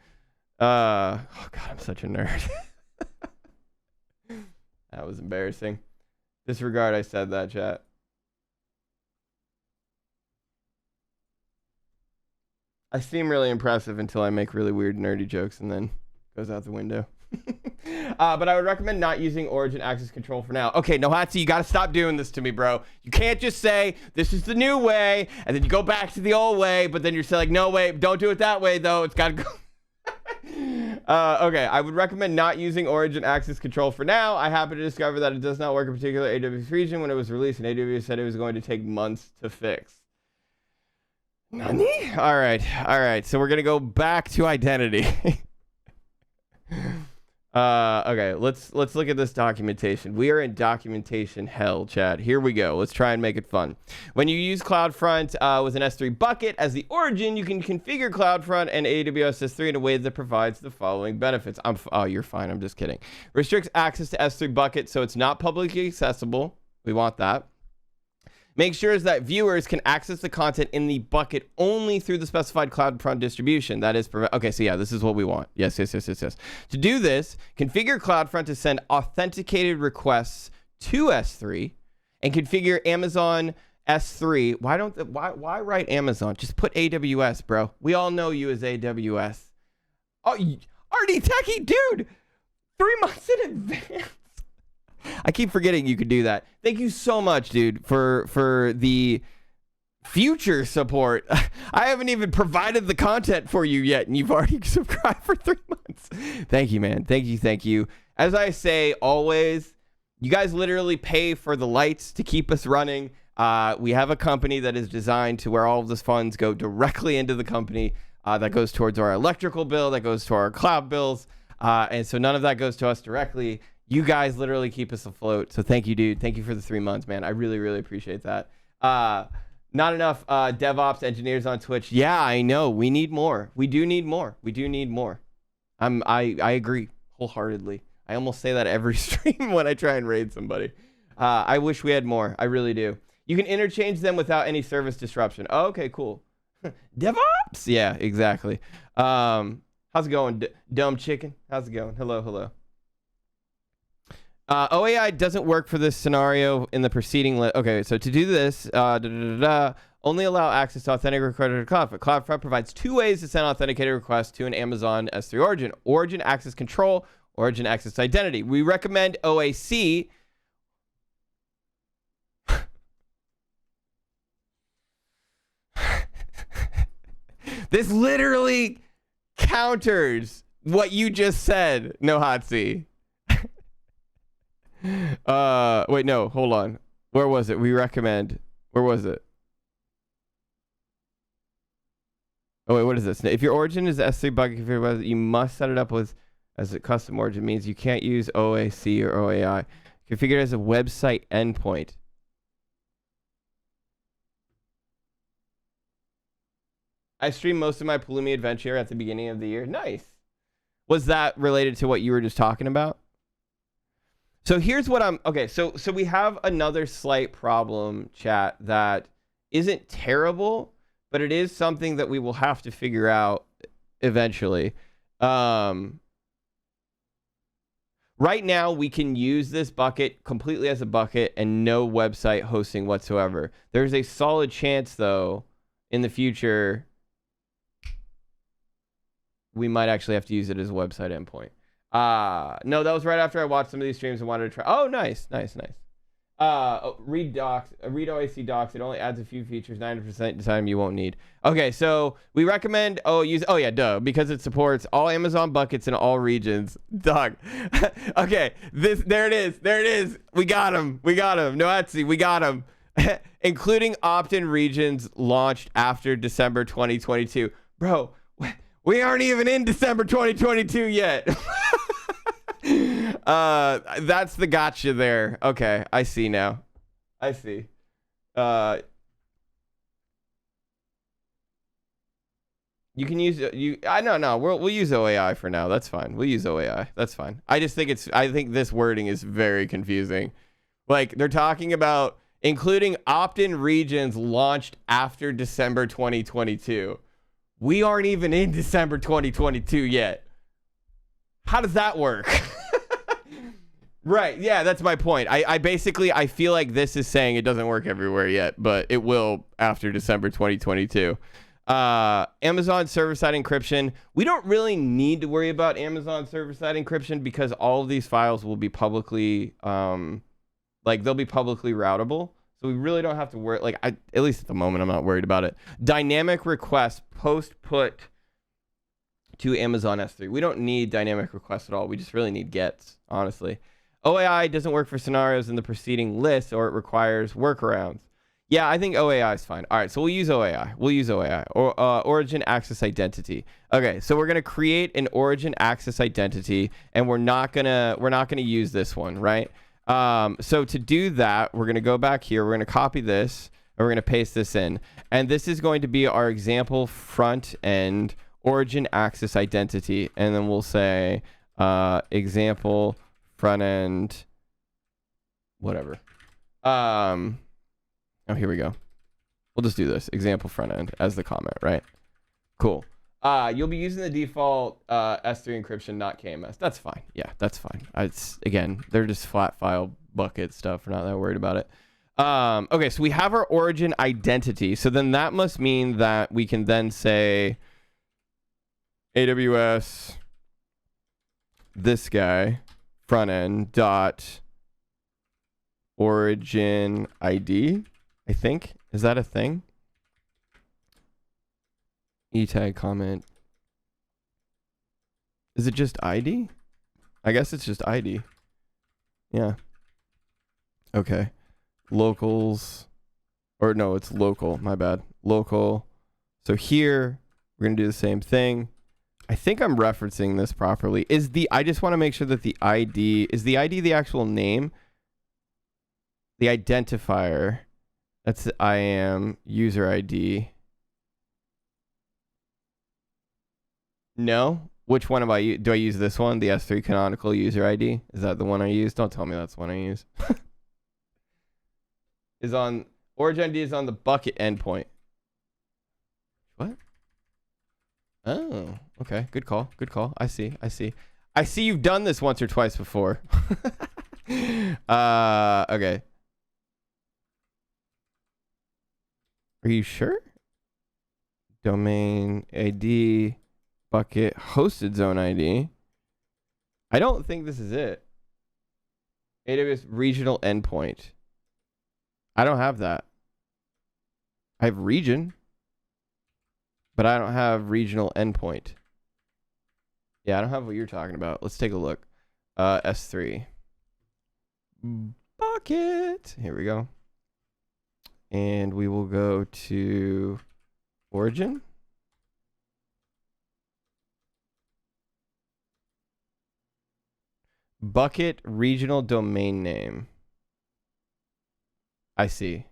Oh god, I'm such a nerd. That was embarrassing. Disregard I said that, chat. I seem really impressive until I make really weird nerdy jokes and then goes out the window. But I would recommend not using origin access control for now. Okay, Nohatsu, you got to stop doing this to me, bro. You can't just say, this is the new way, and then you go back to the old way, but then you're still like, no, wait, don't do it that way, though. It's got to go. Okay, I would recommend not using origin access control for now. I happened to discover that it does not work in a particular AWS region when it was released, and AWS said it was going to take months to fix. Nani? All right. So we're going to go back to identity. Okay, let's look at this documentation. We are in documentation hell, chat. Here we go. Let's try and make it fun. When you use CloudFront with an S3 bucket as the origin, you can configure CloudFront and AWS S3 in a way that provides the following benefits. Oh, you're fine. I'm just kidding. Restricts access to S3 bucket so it's not publicly accessible. We want that. Make sure that viewers can access the content in the bucket only through the specified CloudFront distribution. That is, okay, so yeah, this is what we want. Yes. To do this, configure CloudFront to send authenticated requests to S3 and configure Amazon S3. Why write Amazon? Just put AWS, bro. We all know you as AWS. Oh, RD Techie, dude, 3 months in advance. I keep forgetting you could do that. Thank you so much, dude, for the future support. I haven't even provided the content for you yet, and you've already subscribed for 3 months. Thank you, man. Thank you. As I say always, you guys literally pay for the lights to keep us running. We have a company that is designed to where all of those funds go directly into the company. That goes towards our electrical bill, that goes to our cloud bills, and so none of that goes to us directly. You guys literally keep us afloat. So thank you, dude. Thank you for the 3 months, man. I really, really appreciate that. Not enough DevOps engineers on Twitch. Yeah, I know. We need more. We do need more. I agree wholeheartedly. I almost say that every stream when I try and raid somebody. I wish we had more. I really do. You can interchange them without any service disruption. Oh, okay, cool. DevOps? Yeah, exactly. How's it going, dumb chicken? How's it going? Hello. OAI doesn't work for this scenario in the preceding list. Okay, so to do this, only allow access to authentic requests to CloudFront. CloudFront provides 2 ways to send authenticated requests to an Amazon S3 origin. Origin access control, origin access identity. We recommend OAC. This literally counters what you just said, Nohatsu. Wait, no, hold on. Where was it? We recommend. Where was it? Oh, wait, what is this? If your origin is S3 bucket, you must set it up as a custom origin. It means you can't use OAC or OAI. Configure it as a website endpoint. I streamed most of my Pulumi adventure at the beginning of the year. Nice. Was that related to what you were just talking about? So here's what okay. So we have another slight problem, chat, that isn't terrible, but it is something that we will have to figure out eventually. Right now, we can use this bucket completely as a bucket and no website hosting whatsoever. There's a solid chance, though, in the future, we might actually have to use it as a website endpoint. No, that was right after I watched some of these streams and wanted to try. Oh, nice. Read docs, read OAC docs. It only adds a few features, 90% of the time you won't need. Okay, so we recommend because it supports all Amazon buckets in all regions. Dog. Okay, there it is. We got him. Noetzi, we got him. Including opt-in regions launched after December 2022. Bro, we aren't even in December 2022 yet. That's the gotcha there. Okay, I see now. I see. You can use we'll use OAI for now. That's fine. We'll use OAI. That's fine. I think this wording is very confusing. Like, they're talking about including opt-in regions launched after December 2022. We aren't even in December 2022 yet. How does that work? Right. Yeah, that's my point. I feel like this is saying it doesn't work everywhere yet, but it will after December 2022. Amazon server-side encryption. We don't really need to worry about Amazon server-side encryption because all of these files will be publicly, they'll be publicly routable. So we really don't have to worry. At least at the moment, I'm not worried about it. Dynamic request post-put to Amazon S3. We don't need dynamic requests at all. We just really need gets, honestly. OAI doesn't work for scenarios in the preceding list, or it requires workarounds. Yeah, I think OAI is fine. All right, so we'll use OAI. Or origin access identity. Okay, so we're gonna create an origin access identity, and we're not gonna use this one, right? So to do that, we're gonna go back here. We're gonna copy this, and we're gonna paste this in, and this is going to be our example front end origin access identity, and then we'll say example front end whatever. Here we go. We'll just do this example front end as the comment, right? Cool. You'll be using the default S3 encryption, not KMS. That's fine. Yeah, that's fine. Again, they're just flat file bucket stuff. We're not that worried about it. Okay, so we have our origin identity. So then that must mean that we can then say AWS this guy front end dot origin ID, I think. Is that a thing? E-tag comment. Is it just ID? I guess it's just ID. Yeah. Okay. Locals. Or no, it's local. My bad. Local. So here, we're going to do the same thing. I think I'm referencing this properly. I just want to make sure that the ID, is the ID the actual name? The identifier. That's the IAM user ID. No? Which one do I use this one? The S3 canonical user ID? Is that the one I use? Don't tell me that's the one I use. Origin ID is on the bucket endpoint. What? Oh, okay. Good call. I see you've done this once or twice before. Okay. Are you sure? Domain ID, bucket, hosted zone ID. I don't think this is it. AWS regional endpoint. I don't have that. I have region, but I don't have regional endpoint. Yeah, I don't have what you're talking about. Let's take a look. S3. Bucket. Here we go. And we will go to origin. Bucket regional domain name. I see.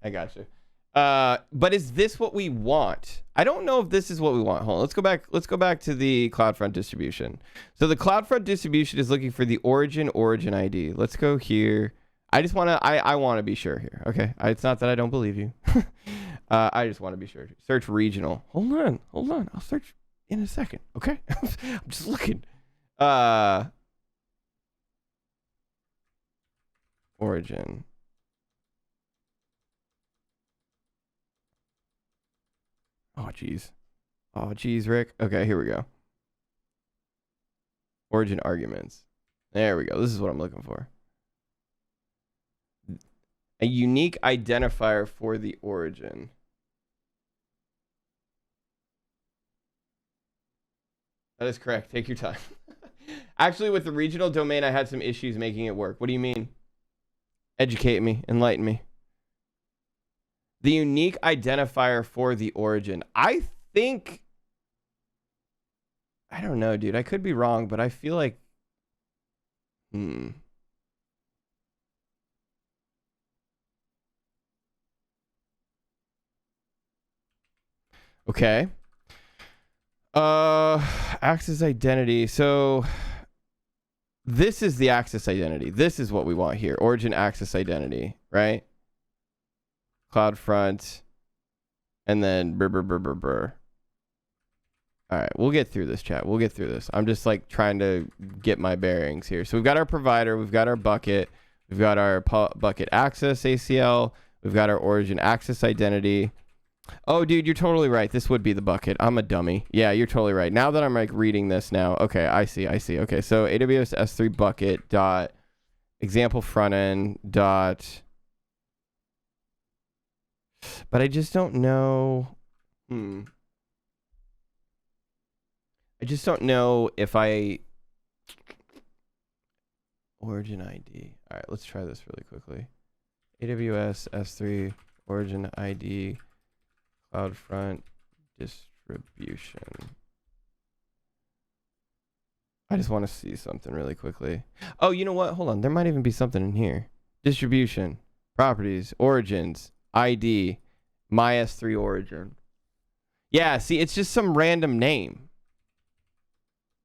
I got you. But is this what we want? I don't know if this is what we want. Hold on. Let's go back to the CloudFront distribution. So the CloudFront distribution is looking for the origin ID. Let's go here. I just want to, I want to be sure here. Okay. It's not that I don't believe you. I just want to be sure. Search regional. Hold on. I'll search in a second. Okay. I'm just looking. Origin. Oh, geez, Rick. Okay, here we go. Origin arguments. There we go. This is what I'm looking for. A unique identifier for the origin. That is correct. Take your time. Actually, with the regional domain, I had some issues making it work. What do you mean? Educate me. Enlighten me. The unique identifier for the origin. I think... I don't know, dude. I could be wrong, but I feel like... Okay. Access identity. So... This is the access identity. This is what we want here. Origin access identity, right? CloudFront, and then brr. All right, we'll get through this, chat. We'll get through this. I'm just like trying to get my bearings here. So we've got our provider, we've got our bucket, we've got our bucket access ACL, we've got our origin access identity. Oh, dude, you're totally right. This would be the bucket. I'm a dummy. Yeah, you're totally right. Now that I'm like reading this now, okay, I see. Okay, so AWS S3 bucket dot example front end dot. But I just don't know. I just don't know if I... Origin ID. All right, let's try this really quickly. AWS S3 origin ID CloudFront distribution. I just want to see something really quickly. Oh, you know what? Hold on. There might even be something in here. Distribution, properties, origins, ID, my S3 origin. Yeah, see, it's just some random name.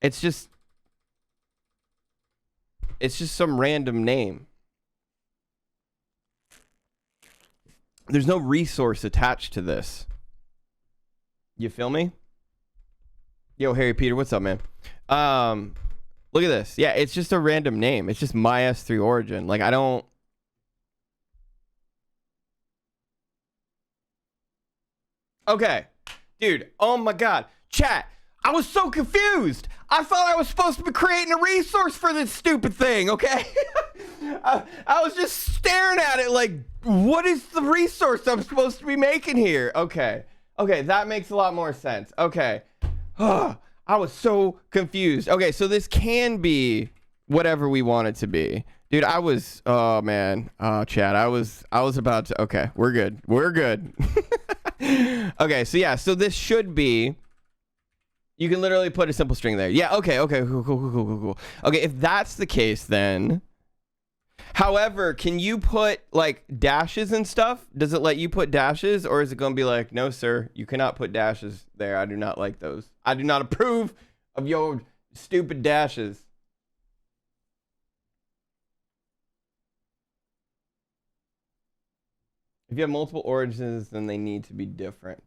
It's just some random name. There's no resource attached to this. You feel me? Yo, Harry Peter, what's up, man? Look at this. Yeah, it's just a random name. It's just my S3 origin. Like, I don't... Okay. Dude, oh my God. Chat, I was so confused. I thought I was supposed to be creating a resource for this stupid thing, okay? I was just staring at it like, what is the resource I'm supposed to be making here? Okay, that makes a lot more sense. Okay, I was so confused. Okay, so this can be whatever we want it to be. Dude, I was, oh man, chat, I was about to, okay, we're good. Okay, so yeah, so this should be, you can literally put a simple string there. Yeah, okay, cool. Okay, if that's the case then, however, can you put like dashes and stuff? Does it let you put dashes, or is it going to be like, no, sir, you cannot put dashes there. I do not like those. I do not approve of your stupid dashes. If you have multiple origins, then they need to be different.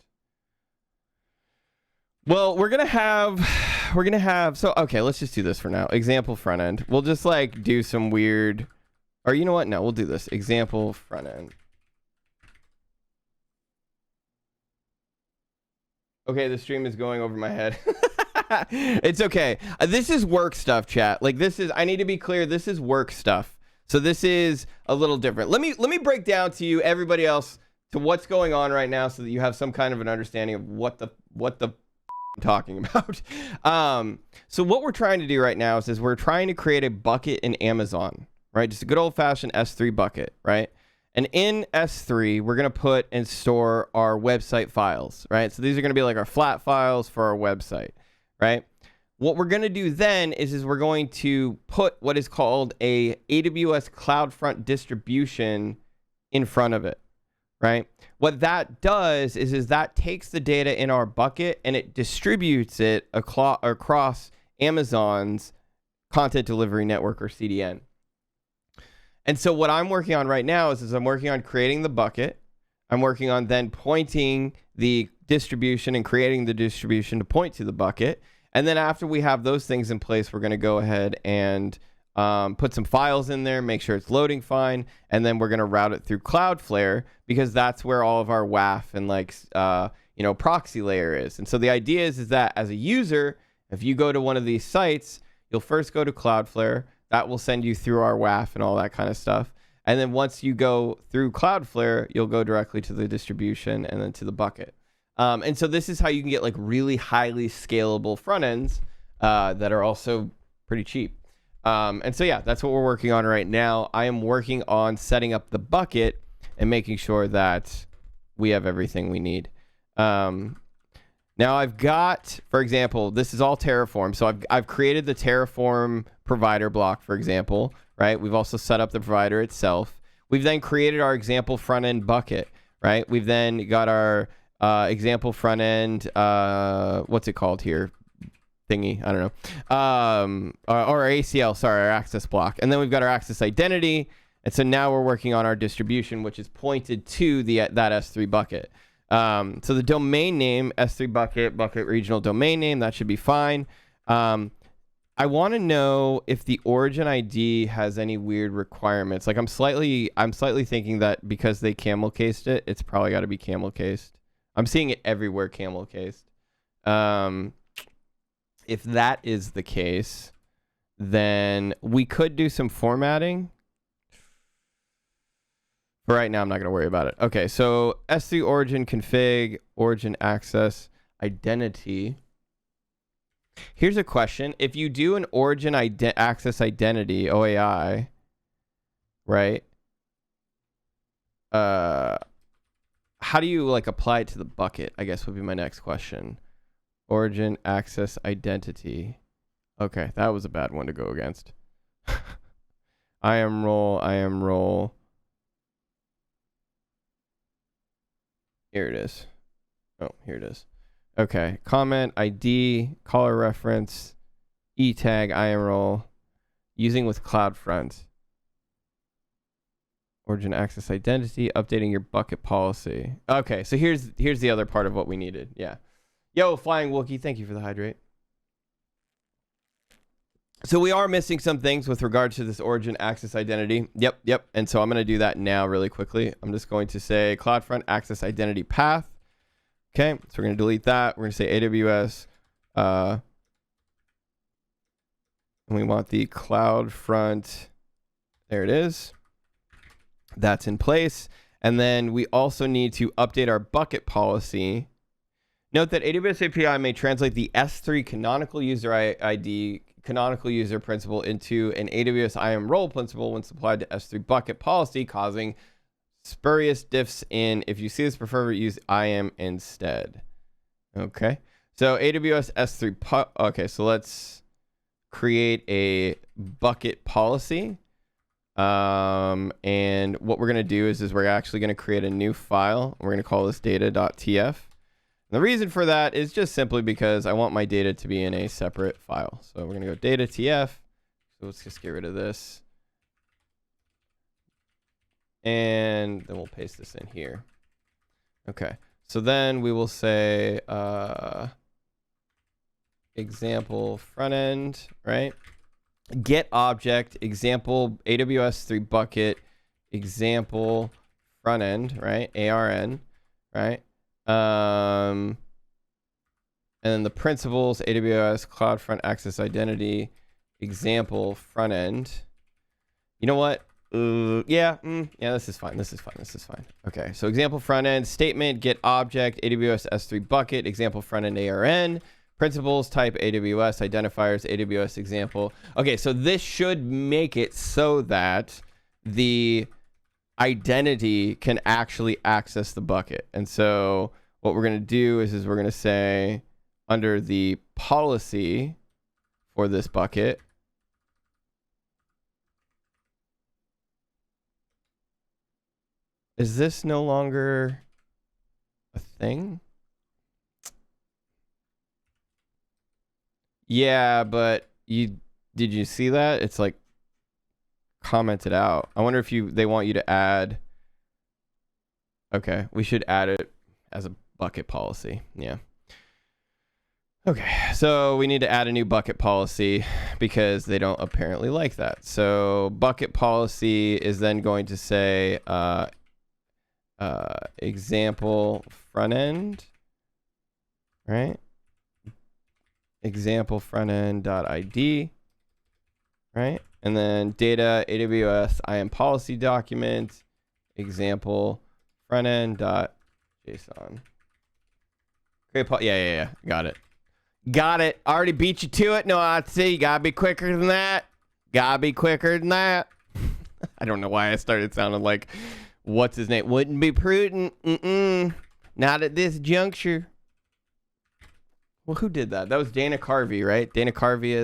Well, we're going to have, so, okay, let's just do this for now. Example front end. We'll just like do some weird, or you know what? No, we'll do this. Example front end. Okay, the stream is going over my head. It's okay. This is work stuff, chat. Like this is, I need to be clear, this is work stuff. So this is a little different. Let me break down to you, everybody else, to what's going on right now so that you have some kind of an understanding of what the I'm talking about. So what we're trying to do right now is we're trying to create a bucket in Amazon, right? Just a good old-fashioned S3 bucket, right? And in S3, we're going to put and store our website files, right? So these are going to be like our flat files for our website, right? What we're going to do then is we're going to put what is called a AWS CloudFront distribution in front of it. right? What that does is that takes the data in our bucket and it distributes it across Amazon's content delivery network, or CDN. And so what I'm working on right now is I'm working on creating the bucket. I'm working on then pointing the distribution and creating the distribution to point to the bucket. And then after we have those things in place, we're going to go ahead and put some files in there, make sure it's loading fine, and then we're going to route it through Cloudflare, because that's where all of our WAF and proxy layer is. And so the idea is that as a user, if you go to one of these sites, you'll first go to Cloudflare. That will send you through our WAF and all that kind of stuff. And then once you go through Cloudflare, you'll go directly to the distribution and then to the bucket. And so this is how you can get like really highly scalable front ends that are also pretty cheap. And so, yeah, that's what we're working on right now. I am working on setting up the bucket and making sure that we have everything we need. Now I've got, for example, this is all Terraform. So I've created the Terraform provider block, for example, right? We've also set up the provider itself. We've then created our example front end bucket, right? We've then got our example front end, what's it called here? Thingy, I don't know. Or ACL, sorry, our access block. And then we've got our access identity. And so now we're working on our distribution, which is pointed to that S3 bucket. So the domain name, S3 bucket regional domain name, that should be fine. I want to know if the origin ID has any weird requirements. Like I'm slightly thinking that because they camel cased it, it's probably got to be camel cased. I'm seeing it everywhere camel cased. If that is the case, then we could do some formatting. But right now, I'm not going to worry about it. Okay, so S3 origin config, origin access identity. Here's a question. If you do an origin access identity, OAI, right? How do you like apply it to the bucket? I guess would be my next question. Origin access identity. Okay, that was a bad one to go against. I am role. Here it is. Oh, here it is. Okay, comment, ID, caller reference, e-tag, I am role, using with CloudFront. Origin access identity, updating your bucket policy. Okay, so here's the other part of what we needed. Yeah. Yo, Flying Wookie, thank you for the hydrate. So we are missing some things with regard to this origin access identity. Yep. And so I'm going to do that now really quickly. I'm just going to say CloudFront access identity path. Okay, so we're going to delete that. We're going to say AWS. And we want the CloudFront. There it is. That's in place. And then we also need to update our bucket policy. Note that AWS API may translate the S3 canonical user ID, canonical user principal into an AWS IAM role principal when supplied to S3 bucket policy, causing spurious diffs in. If you see this, prefer to use IAM instead. Okay. So AWS S3. Okay, so let's create a bucket policy. And what we're going to do is we're actually going to create a new file. We're going to call this data.tf. The reason for that is just simply because I want my data to be in a separate file. So we're going to go data.tf. So let's just get rid of this. And then we'll paste this in here. Okay. So then we will say example front end, right? Get object, example AWS 3 bucket, example front end, right? ARN, right? And then the principles, AWS CloudFront access identity, example front end. You know what? Yeah, this is fine. Okay, so example front end, statement, get object, AWS S3 bucket, example front end ARN, principles, type AWS, identifiers, AWS example. Okay, so this should make it so that the identity can actually access the bucket. And so what we're going to do is we're going to say under the policy for this bucket, Is this no longer a thing? Yeah, but did you see that? It's like commented out. I wonder if they want you to add. Okay, we should add it as a bucket policy. Yeah. Okay, so we need to add a new bucket policy because they don't apparently like that. So bucket policy is then going to say example front end, right? Example front end .id, right? And then data AWS IAM policy document example front end .json. Yeah. Got it. Already beat you to it. No, I see. You gotta be quicker than that. I don't know why I started sounding like what's his name. Wouldn't be prudent. Not at this juncture. Well, who did that? That was Dana Carvey, right? Dana Carvey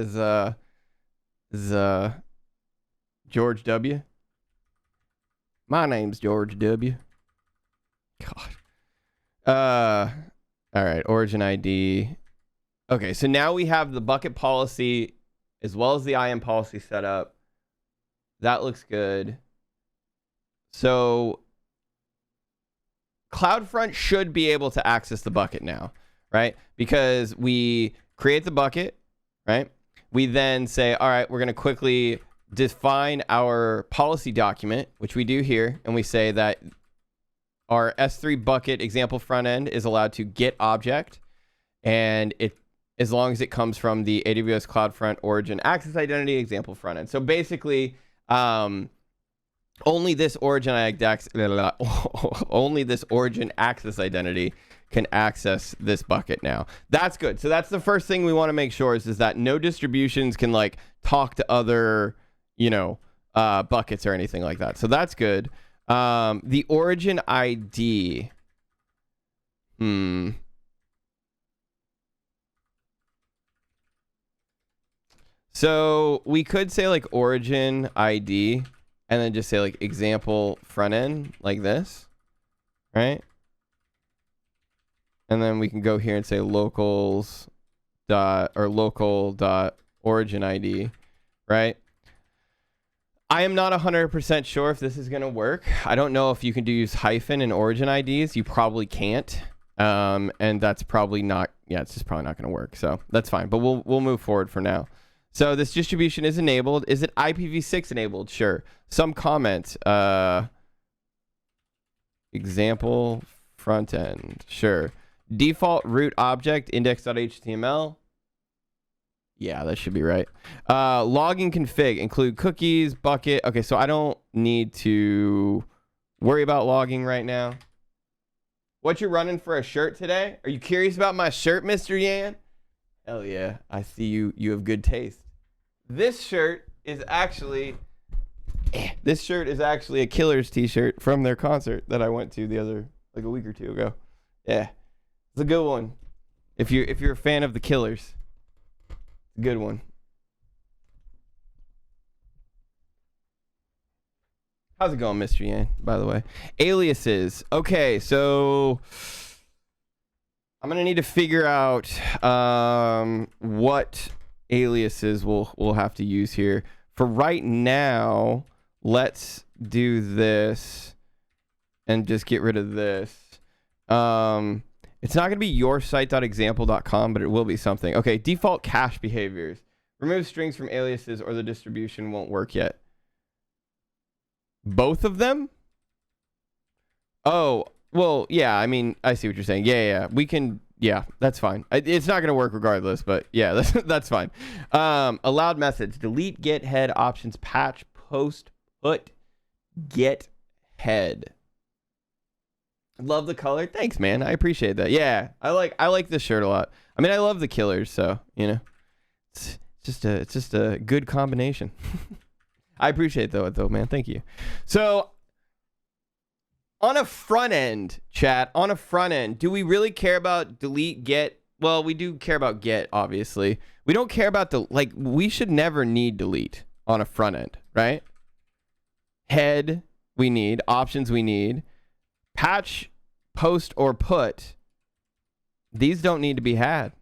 is George W. My name's George W. God. All right. Origin ID. Okay, so now we have the bucket policy as well as the IAM policy set up. That looks good. So CloudFront should be able to access the bucket now, right? Because we create the bucket, right? We then say, all right, we're going to quickly define our policy document, which we do here, and we say that our S3 bucket example front end is allowed to get object, and it as long as it comes from the AWS CloudFront origin access identity example front end. So basically, only this origin access identity can access this bucket now. That's good. So that's the first thing we want to make sure is that no distributions can like talk to other, buckets or anything like that. So that's good. The origin ID. So we could say like origin ID and then just say like example front end like this, right? And then we can go here and say locals local origin ID, right? I am not 100% sure if this is going to work. I don't know if you can use hyphen in origin IDs. You probably can't. And that's probably not, it's just probably not going to work. So that's fine, but we'll move forward for now. So this distribution is enabled. Is it IPv6 enabled? Sure. Some comment. Example front end. Sure. Default root object index.html. Yeah, that should be right. Logging config include cookies, bucket. Okay, so I don't need to worry about logging right now. What you running for a shirt today? Are you curious about my shirt, Mr. Yan? Hell yeah. I see you have good taste. This shirt is actually a Killers t-shirt from their concert that I went to a week or two ago. Yeah. It's a good one. If you're a fan of the Killers. It's a good one. How's it going, Mr. Yan, by the way? Aliases. Okay, so I'm going to need to figure out what aliases we'll have to use here. For right now, let's do this and just get rid of this. It's not going to be yoursite.example.com, but it will be something. Okay, default cache behaviors. Remove strings from aliases or the distribution won't work yet. Both of them? Oh, well, yeah, I mean, I see what you're saying. Yeah, we can, yeah, that's fine. It's not going to work regardless, but yeah, that's fine. Allowed methods, delete, get, head, options, patch, post, put, get, head. Love the color. Thanks, man. I appreciate that. Yeah, I like this shirt a lot. I mean, I love the Killers, so, it's just a good combination. I appreciate though, man. Thank you. So on a front end, chat, do we really care about delete, get? Well, we do care about get, obviously. We don't care about we should never need delete on a front end, right? Head, we need. Options, we need. patch, post, or put, these don't need to be had,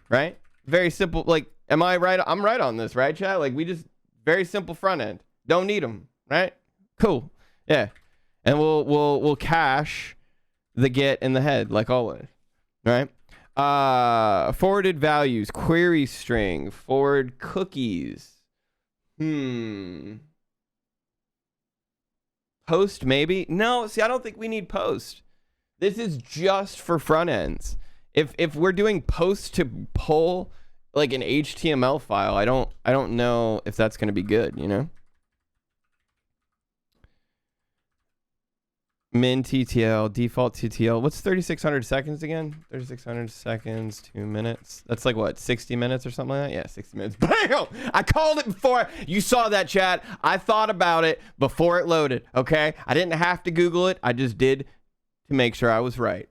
right? Very simple. Like, am I right? I'm right on this, right, chat? Like, we just, very simple front end. Don't need them, right? Cool. Yeah. And we'll cache the get and the head, like always, right? Forwarded values, query string, forward cookies. Post, maybe? No, see, I don't think we need post. This is just for front ends. If we're doing post to pull like an HTML file, I don't know if that's going to be good, you know? Min TTL, default TTL. What's 3600 seconds again? 3600 seconds, 2 minutes. That's like what, 60 minutes or something like that? Yeah, 60 minutes. Bam! I called it before you saw that, chat. I thought about it before it loaded, okay? I didn't have to Google it. I just did to make sure I was right.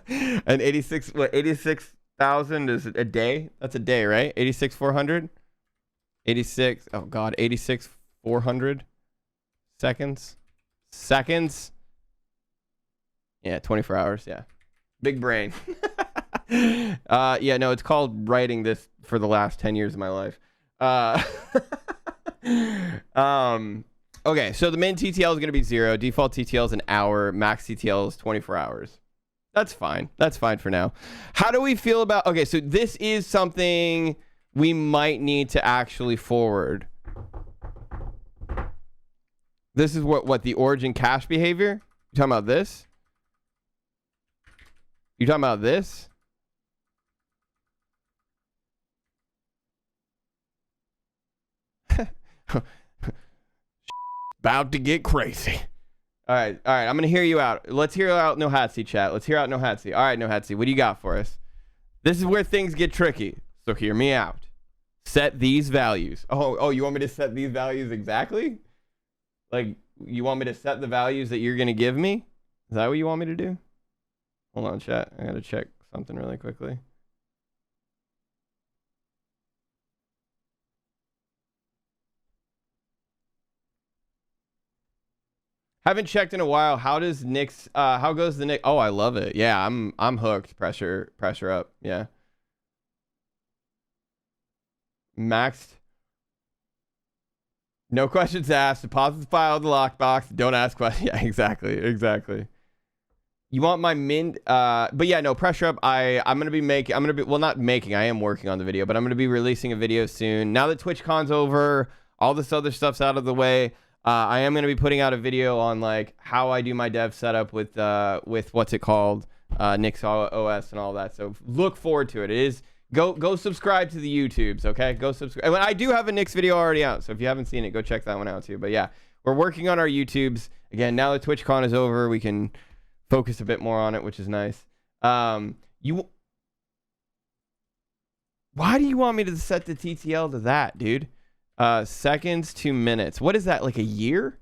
And 86,000 is a day? That's a day, right? 86,400? 86, oh God, 86,400 seconds. Yeah, 24 hours. Yeah, big brain. Yeah, no, it's called writing this for the last 10 years of my life. Okay, so the min TTL is going to be 0. Default TTL is an hour. Max TTL is 24 hours. That's fine. That's fine for now. How do we feel about, okay, so this is something we might need to actually forward. This is what the origin cache behavior? You talking about this? You talking about this? About to get crazy. All right. I'm going to hear you out. Let's hear out Nohatsi, chat. Let's hear out Nohatsi. All right, Nohatsi, what do you got for us? This is where things get tricky. So hear me out. Set these values. Oh, you want me to set these values exactly? Like, you want me to set the values that you're going to give me? Is that what you want me to do? Hold on, chat. I got to check something really quickly. Haven't checked in a while. How does Nick's, how goes the Nick? Oh, I love it. Yeah, I'm hooked. Pressure up. Yeah. Maxed. No questions asked. Deposit the file in the lockbox. Don't ask questions. Yeah, exactly. You want my min? But yeah, no, pressure up. I'm gonna be well, not making. I am working on the video, but I'm gonna be releasing a video soon. Now that TwitchCon's over, all this other stuff's out of the way. I am gonna be putting out a video on like how I do my dev setup with what's it called, Nix OS and all that. So look forward to it. It is. Go subscribe to the YouTubes, okay? Go subscribe. I do have a Nix video already out, so if you haven't seen it, go check that one out too. But yeah, we're working on our YouTubes. Again, now that TwitchCon is over, we can focus a bit more on it, which is nice. Why do you want me to set the TTL to that, dude? Seconds to minutes. What is that, like a year?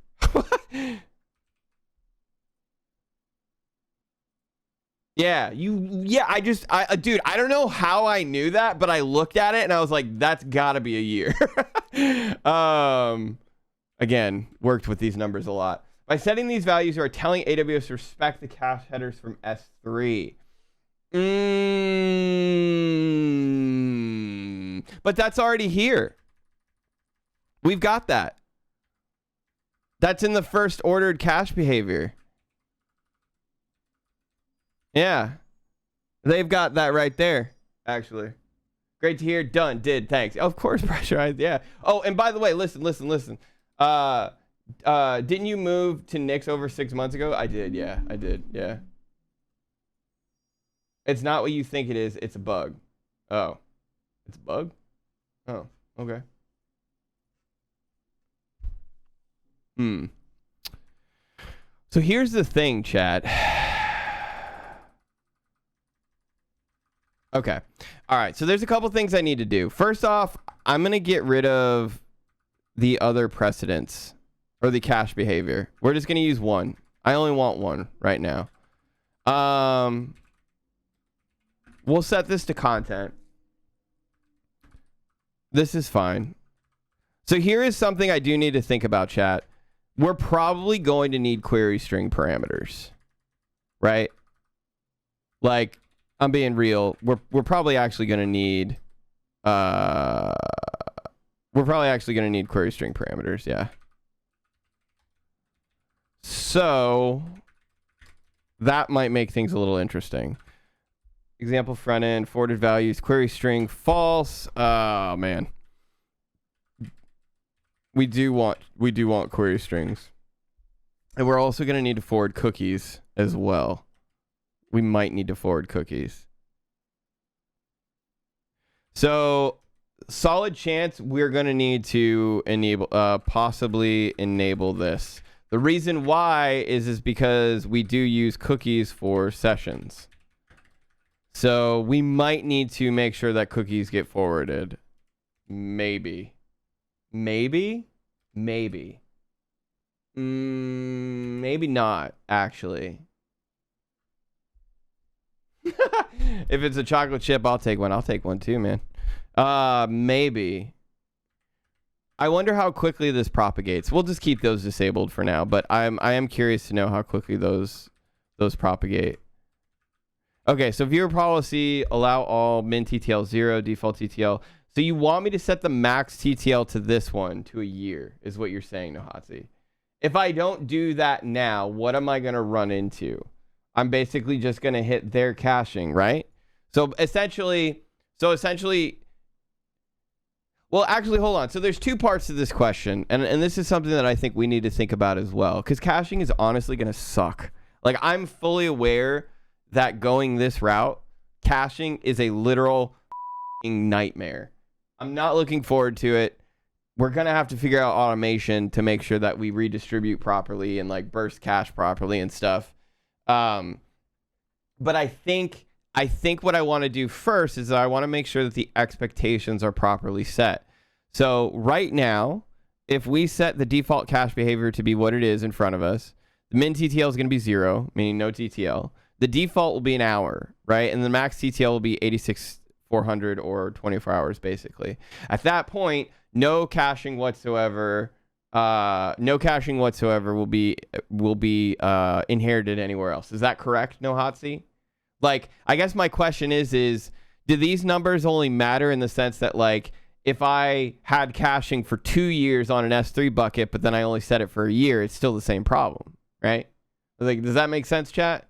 Yeah, dude, I don't know how I knew that, but I looked at it and I was like, that's gotta be a year. Again, worked with these numbers a lot. By setting these values, you are telling AWS to respect the cache headers from S3. But that's already here. We've got that. That's in the first ordered cache behavior. Yeah, they've got that right there, actually. Great to hear. Done. Did. Thanks. Of course, pressurized. Yeah. Oh, and by the way, listen. Didn't you move to Nix over 6 months ago? I did. Yeah, I did. Yeah. It's not what you think it is. It's a bug. Oh, it's a bug? Oh, okay. So here's the thing, chat. Okay. All right. So there's a couple things I need to do. First off, I'm going to get rid of the other precedents or the cache behavior. We're just going to use one. I only want one right now. We'll set this to content. This is fine. So here is something I do need to think about, chat. we're probably going to need query string parameters, right? Like, I'm being real. We're probably actually going to need query string parameters, yeah. So that might make things a little interesting. Example front end, forwarded values, query string false. Oh man. We do want query strings. And we're also going to need to forward cookies as well. We might need to forward cookies. So, solid chance we're going to need to enable, possibly enable this. The reason why is because we do use cookies for sessions. So, we might need to make sure that cookies get forwarded. Maybe. Maybe not, actually. If it's a chocolate chip, I'll take one. I'll take one too, man. Maybe. I wonder how quickly this propagates. We'll just keep those disabled for now, but I am curious to know how quickly those propagate. Okay, so viewer policy, allow all, min TTL 0, default TTL. So you want me to set the max TTL to this one to a year, is what you're saying, Nohatsi. If I don't do that now, what am I going to run into? I'm basically just going to hit their caching, right? So essentially, well, actually, hold on. So there's two parts to this question, and this is something that I think we need to think about as well, because caching is honestly going to suck. Like, I'm fully aware that going this route, caching is a literal nightmare. I'm not looking forward to it. We're going to have to figure out automation to make sure that we redistribute properly and like burst cache properly and stuff. But I think what I want to do first is that I want to make sure that the expectations are properly set. So right now, if we set the default cache behavior to be what it is in front of us, the min TTL is going to be 0, meaning no TTL. The default will be an hour, right? And the max TTL will be 86,400 or 24 hours, basically. At that point, no caching whatsoever. No caching whatsoever will be inherited anywhere else. Is that correct, Nohatsi? Like, I guess my question is do these numbers only matter in the sense that, like, if I had caching for 2 years on an S3 bucket, but then I only set it for a year, it's still the same problem, right? Like, does that make sense, chat?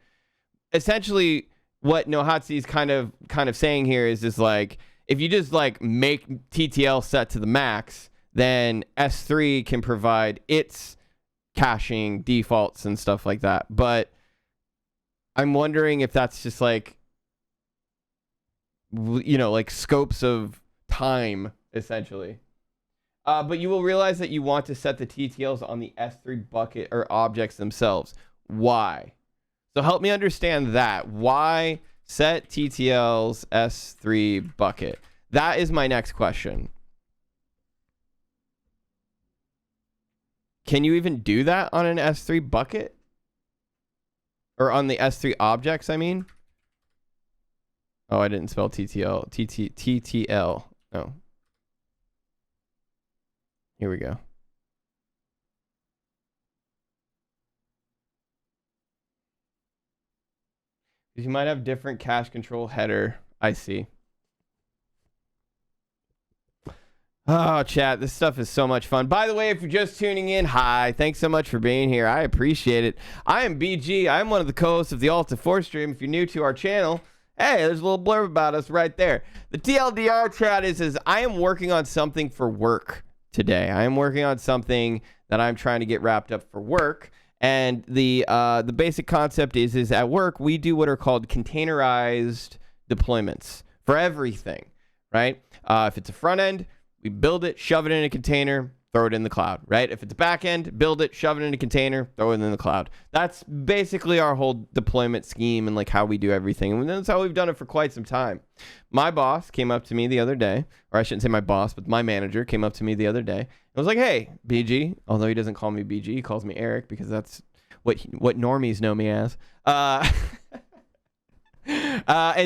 Essentially, what Nohatsi is kind of saying here is like, if you just like make TTL set to the max, then S3 can provide its caching defaults and stuff like that. But I'm wondering if that's just like, you know, like scopes of time, essentially. But you will realize that you want to set the TTLs on the S3 bucket or objects themselves. Why? So help me understand that. Why set TTLs S3 bucket? That is my next question. Can you even do that on an S3 bucket? Or on the S3 objects, I mean? Oh, I didn't spell TTL. TTL. Oh. Here we go. You might have different cache control header. I see. Oh, chat, this stuff is so much fun. By the way, if you're just tuning in, hi. Thanks so much for being here. I appreciate it. I am BG. I'm one of the co-hosts of the Alta 4 stream. If you're new to our channel, hey, there's a little blurb about us right there. The TLDR, chat, is I am working on something for work today. I am working on something that I'm trying to get wrapped up for work. And the basic concept is at work, we do what are called containerized deployments for everything, right? If it's a front end, we build it, shove it in a container, throw it in the cloud, right? If it's a back end, build it, shove it in a container, throw it in the cloud. That's basically our whole deployment scheme and like how we do everything. And that's how we've done it for quite some time. My boss came up to me the other day, or I shouldn't say my boss, but my manager came up to me the other day and was like, hey, BG, although he doesn't call me BG, he calls me Eric because that's what normies know me as. And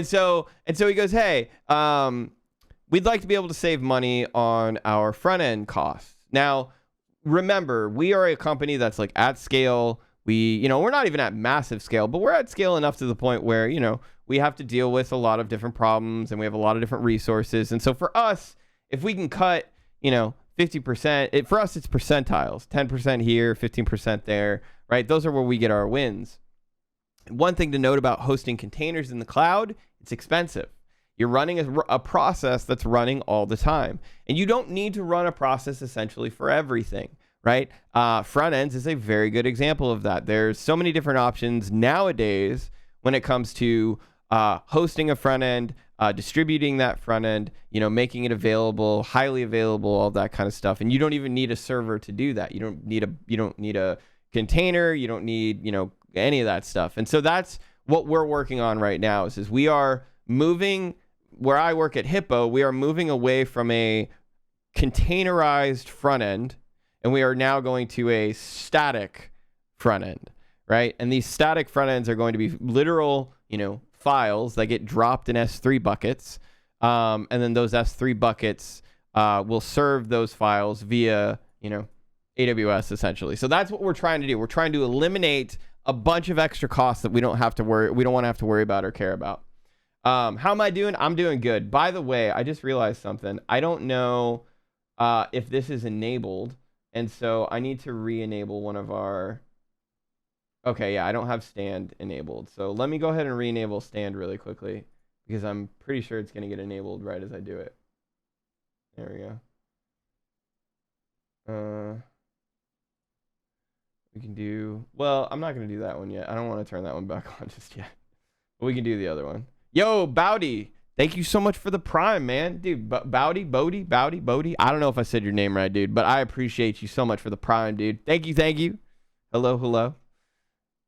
so he goes, hey, we'd like to be able to save money on our front end costs. Now, remember, we are a company that's like at scale. We're not even at massive scale, but we're at scale enough to the point where, we have to deal with a lot of different problems and we have a lot of different resources. And so for us, if we can cut, 50%, for us, it's percentiles, 10% here, 15% there, right? Those are where we get our wins. One thing to note about hosting containers in the cloud, it's expensive. You're running a process that's running all the time. And you don't need to run a process essentially for everything, right? Front ends is a very good example of that. There's so many different options nowadays when it comes to hosting a front end, distributing that front end, making it available, highly available, all that kind of stuff. And you don't even need a server to do that. You don't need a container. You don't need, any of that stuff. And so that's what we're working on right now is we are moving, where I work at Hippo, we are moving away from a containerized front end, and we are now going to a static front end, right? And these static front ends are going to be literal, files that get dropped in S3 buckets. And then those S3 buckets will serve those files via, AWS essentially. So that's what we're trying to do. We're trying to eliminate a bunch of extra costs that we don't want to have to worry about or care about. How am I doing? I'm doing good. By the way, I just realized something. I don't know if this is enabled. And so I need to re-enable one of our... Okay, yeah, I don't have stand enabled. So let me go ahead and re-enable stand really quickly because I'm pretty sure it's going to get enabled right as I do it. There we go. We can do... Well, I'm not going to do that one yet. I don't want to turn that one back on just yet. But we can do the other one. Yo, Bowdy, thank you so much for the prime, man. Dude, Bowdy. I don't know if I said your name right, dude, but I appreciate you so much for the prime, dude. Thank you. Hello.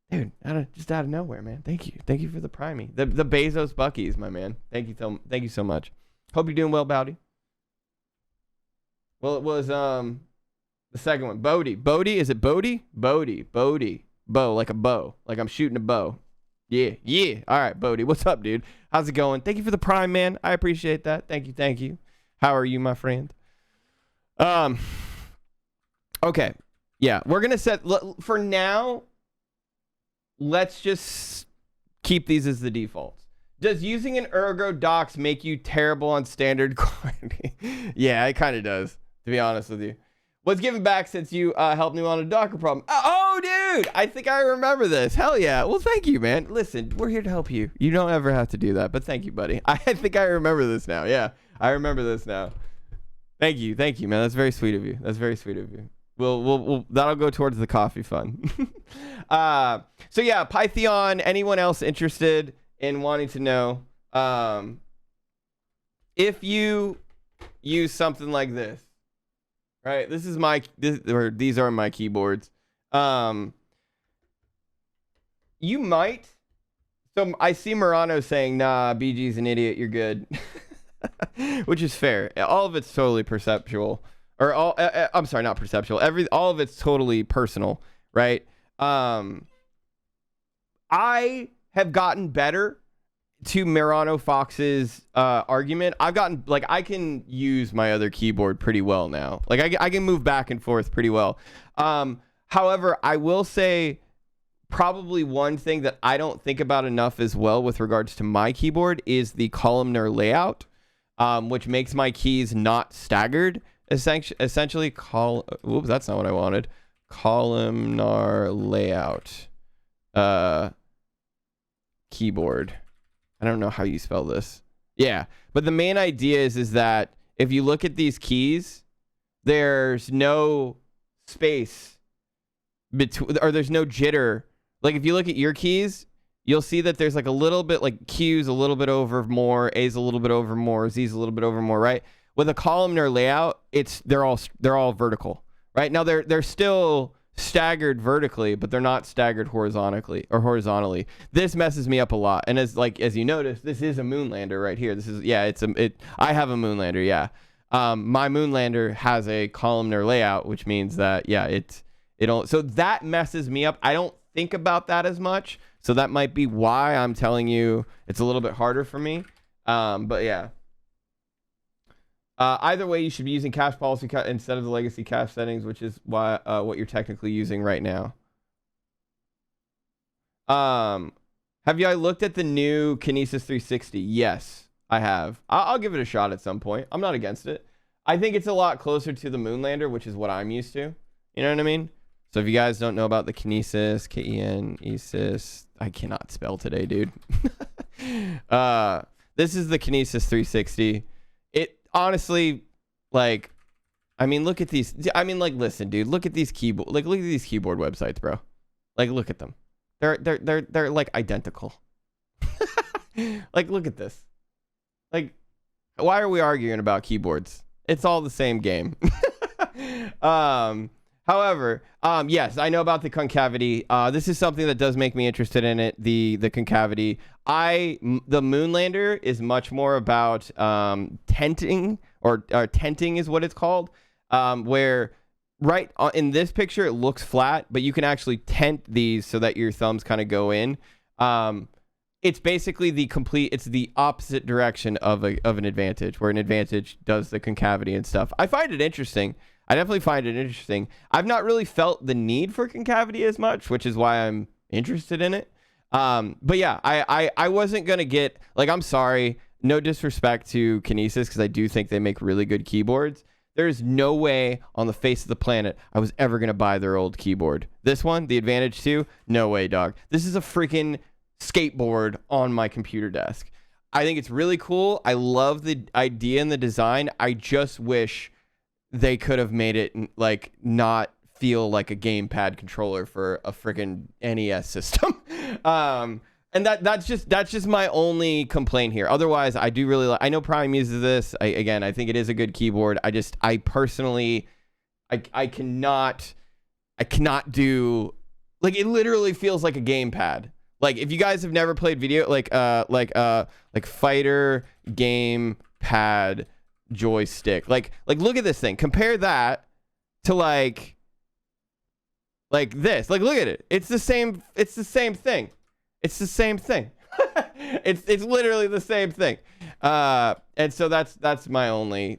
Dude, just out of nowhere, man. Thank you for the priming. The Bezos Buckies, my man. Thank you so much. Hope you're doing well, Bowdy. Well, it was the second one. Bodie, is it Bodie? Bodie. Bow, like a bow. Like I'm shooting a bow. Yeah. All right, Bodie. What's up, dude? How's it going? Thank you for the prime, man. I appreciate that. Thank you. How are you, my friend? Okay. Yeah, we're going to set... For now... Let's just keep these as the defaults. Does using an Ergo docs make you terrible on standard quantity? Yeah, it kind of does, to be honest with you. What's given back since you helped me on a Docker problem? Oh, dude, I think I remember this. Hell yeah. Well, thank you, man. Listen, we're here to help you. You don't ever have to do that, but thank you, buddy. I think I remember this now. Yeah, I remember this now. Thank you, man. That's very sweet of you. We'll that'll go towards the coffee fund. So yeah, Python, anyone else interested in wanting to know if you use something like this, right? These are my keyboards. You might. So I see Murano saying, nah, BG's an idiot, you're good. Which is fair. All of it's totally perceptual. Or I'm sorry, not perceptual. All of it's totally personal, right? I have gotten better to Murano Fox's argument. I can use my other keyboard pretty well now. Like I can move back and forth pretty well. However, I will say probably one thing that I don't think about enough as well with regards to my keyboard is the columnar layout, which makes my keys not staggered. Essentially, whoops, that's not what I wanted. Columnar layout keyboard. I don't know how you spell this. Yeah, but the main idea is that if you look at these keys, there's no space between, or there's no jitter. Like if you look at your keys, you'll see that there's like a little bit, like Q's a little bit over more, A's a little bit over more, Z's a little bit over more, right? With a columnar layout, they're all vertical, right? Now they're still staggered vertically, but they're not staggered horizontally. This messes me up a lot. And as you notice, this is a Moonlander right here. I have a Moonlander, yeah. My Moonlander has a columnar layout, which means that so that messes me up. I don't think about that as much, so that might be why I'm telling you it's a little bit harder for me. But yeah. Either way, you should be using cache policy instead of the legacy cache settings, which is why what you're technically using right now. Have you looked at the new Kinesis 360? Yes, I have. I'll give it a shot at some point. I'm not against it. I think it's a lot closer to the Moonlander, which is what I'm used to. You know what I mean? So if you guys don't know about the Kinesis, K-E-N-E-S-I-S, I cannot spell today, dude. This is the Kinesis 360. It honestly, like, I mean, look at these. I mean, like, listen, dude, look at these keyboard. Like, look at these keyboard websites, bro. Like, look at them. They're like identical. Like, look at this. Like, why are we arguing about keyboards? It's all the same game. However, yes, I know about the concavity. This is something that does make me interested in it. The concavity. The Moonlander is much more about tenting, or tenting is what it's called. Where right in this picture it looks flat, but you can actually tent these so that your thumbs kind of go in. It's basically it's the opposite direction of an advantage, where an advantage does the concavity and stuff. I find it interesting. I definitely find it interesting. I've not really felt the need for concavity as much, which is why I'm interested in it. But yeah, I wasn't going to get, like, I'm sorry, no disrespect to Kinesis, because I do think they make really good keyboards. There's no way on the face of the planet I was ever going to buy their old keyboard. This one, the Advantage 2, no way, dog. This is a freaking skateboard on my computer desk. I think it's really cool. I love the idea and the design. I just wish they could have made it like not feel like a gamepad controller for a freaking NES system. And that's just my only complaint here. Otherwise, I do really like, I know Prime uses this. I think it is a good keyboard. I personally cannot do, like, it literally feels like a gamepad. Like, if you guys have never played video, like fighter game pad joystick, like look at this thing. Compare that to like this. Like, look at it. It's the same thing. It's the same thing. it's literally the same thing. And so that's my only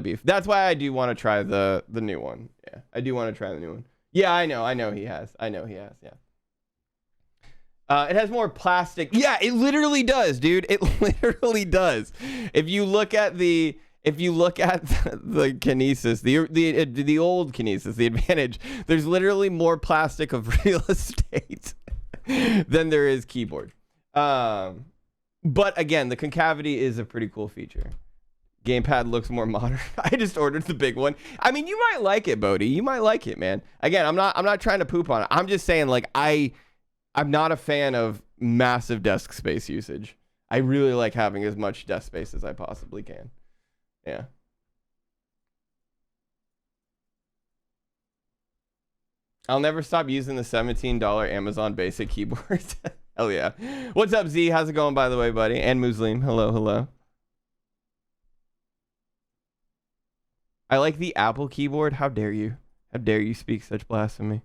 beef. That's why I do want to try the new one. Yeah, I do want to try the new one. Yeah, I know he has. Yeah. It has more plastic. Yeah, it literally does, dude. It literally does. If you look at the Kinesis, the old Kinesis, the Advantage, there's literally more plastic of real estate than there is keyboard. But again, the concavity is a pretty cool feature. Gamepad looks more modern. I just ordered the big one. I mean, you might like it, Bodhi. You might like it, man. Again, I'm not trying to poop on it. I'm just saying, like, I'm not a fan of massive desk space usage. I really like having as much desk space as I possibly can. Yeah. I'll never stop using the $17 Amazon Basic keyboards. Hell yeah. What's up, Z? How's it going, by the way, buddy? And Muslim. Hello. I like the Apple keyboard. How dare you? How dare you speak such blasphemy?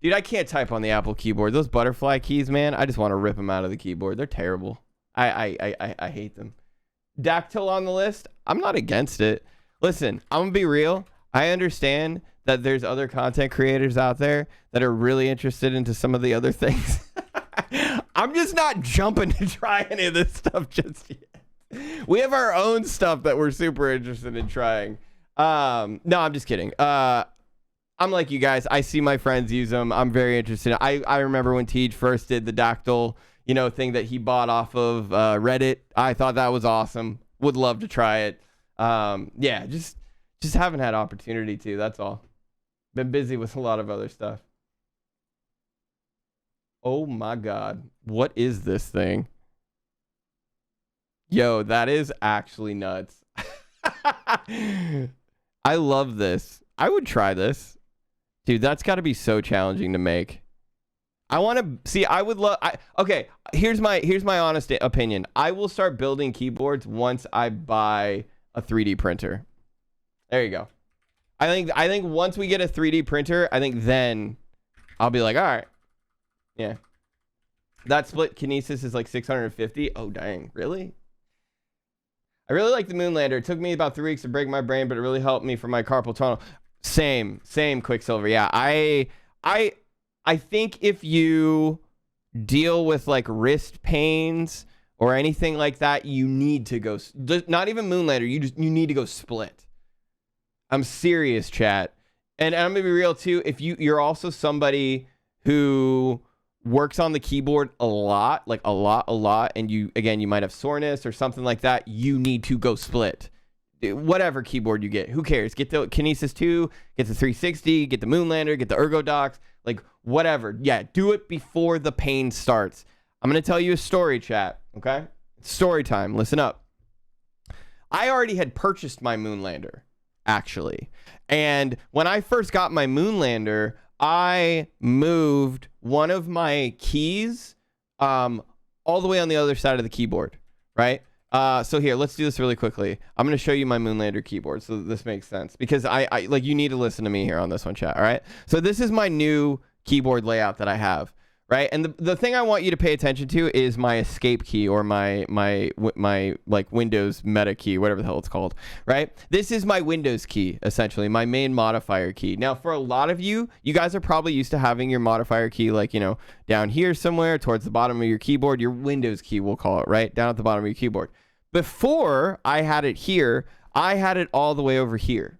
Dude, I can't type on the Apple keyboard. Those butterfly keys, man, I just want to rip them out of the keyboard. They're terrible. I hate them. Dactyl on the list? I'm not against it. Listen, I'm going to be real. I understand that there's other content creators out there that are really interested into some of the other things. I'm just not jumping to try any of this stuff just yet. We have our own stuff that we're super interested in trying. No, I'm just kidding. I'm like you guys. I see my friends use them. I'm very interested. I remember when Tej first did the Dactyl, thing that he bought off of Reddit. I thought that was awesome. Would love to try it. Yeah, just haven't had opportunity to. That's all. Been busy with a lot of other stuff. Oh my God. What is this thing? Yo, that is actually nuts. I love this. I would try this. Dude, that's got to be so challenging to make. I want to see. I would love. Okay, here's my honest opinion. I will start building keyboards once I buy a 3D printer. There you go. I think once we get a 3D printer, I think then I'll be like, all right, yeah. That split Kinesis is like 650. Oh dang, really? I really like the Moonlander. It took me about 3 weeks to break my brain, but it really helped me for my carpal tunnel. Same, Quicksilver. Yeah, I think if you deal with like wrist pains or anything like that, you need to go. Not even Moonlander. You need to go split. I'm serious, chat. And I'm gonna be real too. If you're also somebody who works on the keyboard a lot, like a lot, and you might have soreness or something like that, you need to go split. Whatever keyboard you get, who cares? Get the Kinesis 2, get the 360, get the Moonlander, get the ErgoDox, like whatever. Yeah, do it before the pain starts. I'm gonna tell you a story, chat. Okay, story time. Listen up. I already had purchased my Moonlander, actually, and when I first got my Moonlander, I moved one of my keys all the way on the other side of the keyboard, right? So here, let's do this really quickly. I'm going to show you my Moonlander keyboard so that this makes sense, because I like, you need to listen to me here on this one, chat, all right? So this is my new keyboard layout that I have, right? And the thing I want you to pay attention to is my escape key, or my like Windows meta key, whatever the hell it's called, right? This is my Windows key, essentially, my main modifier key. Now, for a lot of you guys are probably used to having your modifier key, like, you know, down here somewhere towards the bottom of your keyboard, your Windows key, we'll call it, right? Down at the bottom of your keyboard. Before I had it here, I had it all the way over here,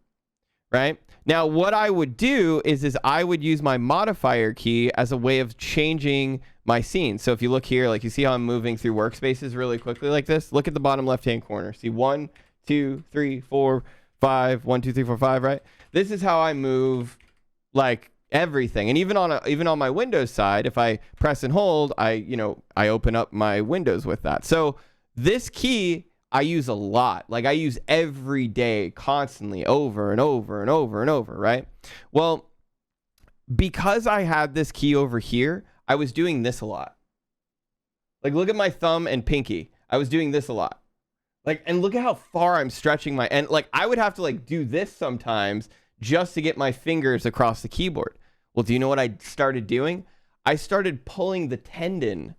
right? Now, what I would do is I would use my modifier key as a way of changing my scene. So if you look here, like, you see how I'm moving through workspaces really quickly like this? Look at the bottom left-hand corner. See 1, 2, 3, 4, 5, 1, 2, 3, 4, 5, right? This is how I move, like, everything. And even on my Windows side, if I press and hold, I open up my Windows with that. So this key I use a lot. Like, I use every day, constantly, over and over and over and over, right? Well, because I had this key over here, I was doing this a lot. Like, look at my thumb and pinky. I was doing this a lot. Like, and look at how far I'm stretching my, and like, I would have to like do this sometimes just to get my fingers across the keyboard. Well, do you know what I started doing? I started pulling the tendon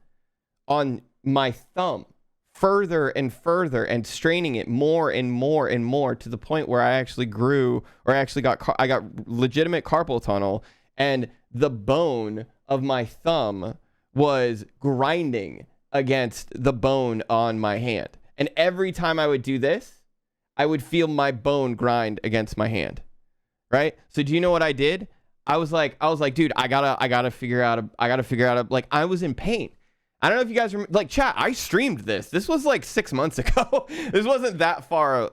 on my thumb further and further and straining it more and more and more, to the point where I actually I got legitimate carpal tunnel, and the bone of my thumb was grinding against the bone on my hand. And every time I would do this, I would feel my bone grind against my hand, right? So do you know what I did? I was like, dude, I gotta figure out like, I was in pain. I don't know if you guys remember, like, chat, I streamed this. This was like 6 months ago. This wasn't that far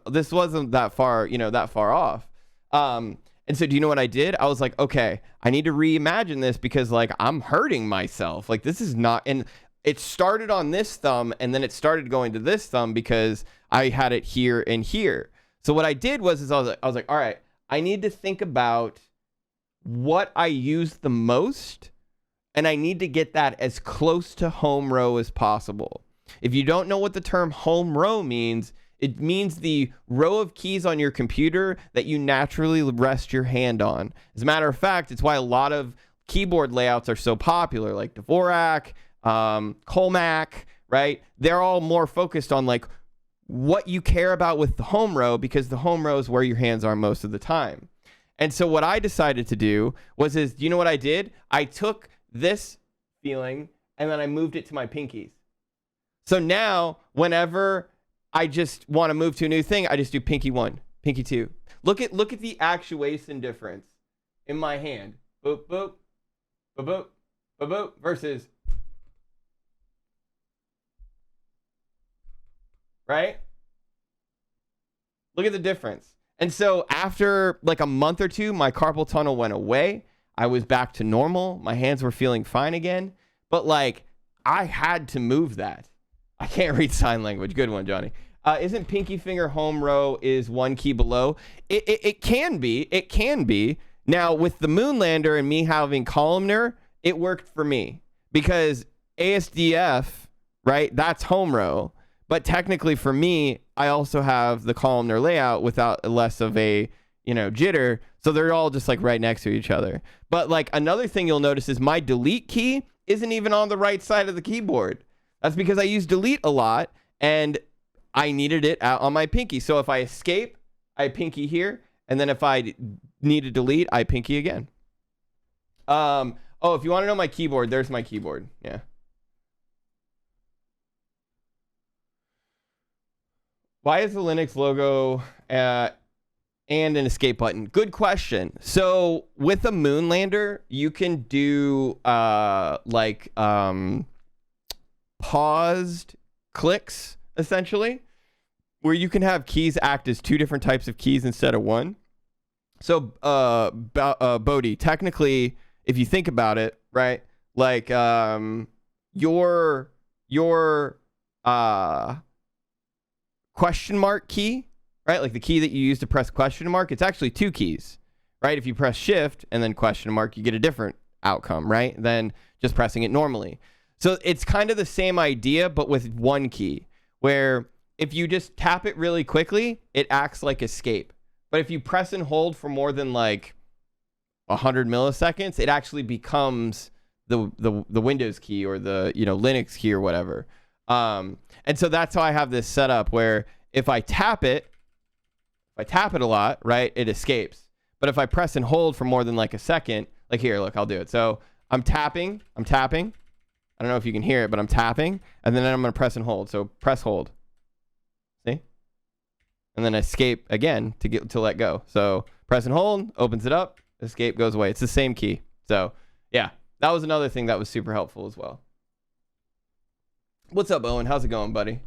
off. And so do you know what I did? I was like, okay, I need to reimagine this, because like, I'm hurting myself. Like, this is not, and it started on this thumb, and then it started going to this thumb because I had it here and here. So what I did was I was like, all right, I need to think about what I use the most, and I need to get that as close to home row as possible. If you don't know what the term home row means, it means the row of keys on your computer that you naturally rest your hand on. As a matter of fact, it's why a lot of keyboard layouts are so popular, like Dvorak, Colmac, right? They're all more focused on like what you care about with the home row, because the home row is where your hands are most of the time. And so what I decided to do was, do you know what I did? I took this feeling and then I moved it to my pinkies. So now whenever I just want to move to a new thing, I just do pinky 1, pinky 2. Look at the actuation difference in my hand. Boop, boop, boop, boop, boop, boop, versus, right? Look at the difference. And so after like a month or two, my carpal tunnel went away. I was back to normal. My hands were feeling fine again. But like, I had to move that. I can't read sign language. Good one, Johnny. Isn't pinky finger home row is 1 key below? It can be. It can be. Now, with the Moonlander and me having columnar, it worked for me. Because ASDF, right, that's home row. But technically for me, I also have the columnar layout without less of a, jitter. So they're all just like right next to each other. But like, another thing you'll notice is my delete key isn't even on the right side of the keyboard. That's because I use delete a lot. And I needed it out on my pinky. So if I escape, I pinky here. And then if I need to delete, I pinky again. Oh, if you want to know my keyboard, there's my keyboard. Yeah. Why is the Linux logo and an escape button? Good question. So with a moon lander, you can do paused clicks, essentially, where you can have keys act as two different types of keys instead of one. So Bodhi, technically, if you think about it, right, like your question mark key, right, like the key that you use to press question mark, it's actually two keys, right? If you press shift and then question mark, you get a different outcome, right, than just pressing it normally. So it's kind of the same idea, but with one key, where if you just tap it really quickly, it acts like escape. But if you press and hold for more than like 100 milliseconds, it actually becomes the Windows key or the Linux key or whatever. And so that's how I have this set up, where if I tap it a lot, right, it escapes. But if I press and hold for more than like a second, like here, look, I'll do it. So I'm tapping. I don't know if you can hear it, but I'm tapping, and then I'm going to press and hold. So press hold. See? And then escape again to let go. So press and hold, opens it up, escape goes away. It's the same key. So yeah, that was another thing that was super helpful as well. What's up, Owen? How's it going, buddy?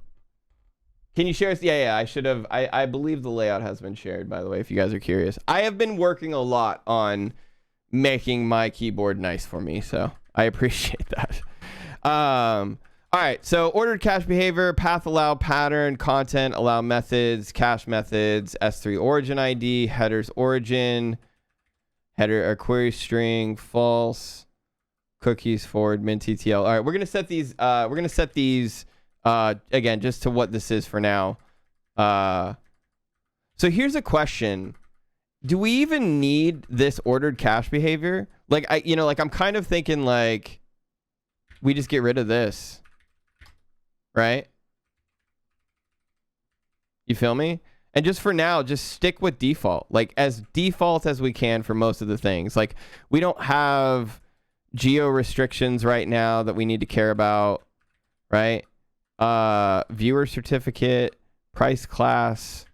Can you share? Yeah, I should have. I believe the layout has been shared, by the way, if you guys are curious. I have been working a lot on making my keyboard nice for me, so I appreciate that. All right, so ordered cache behavior, path allow pattern, content allow methods, cache methods, S3 origin ID, headers origin, header or query string, false, cookies forward, min TTL. All right, we're gonna set these. Again, just to what this is for now. So here's a question: do we even need this ordered cache behavior? Like I'm kind of thinking like we just get rid of this, right? You feel me? And just for now, just stick with default, like as default as we can for most of the things. Like we don't have geo restrictions right now that we need to care about, right? Viewer certificate, price class.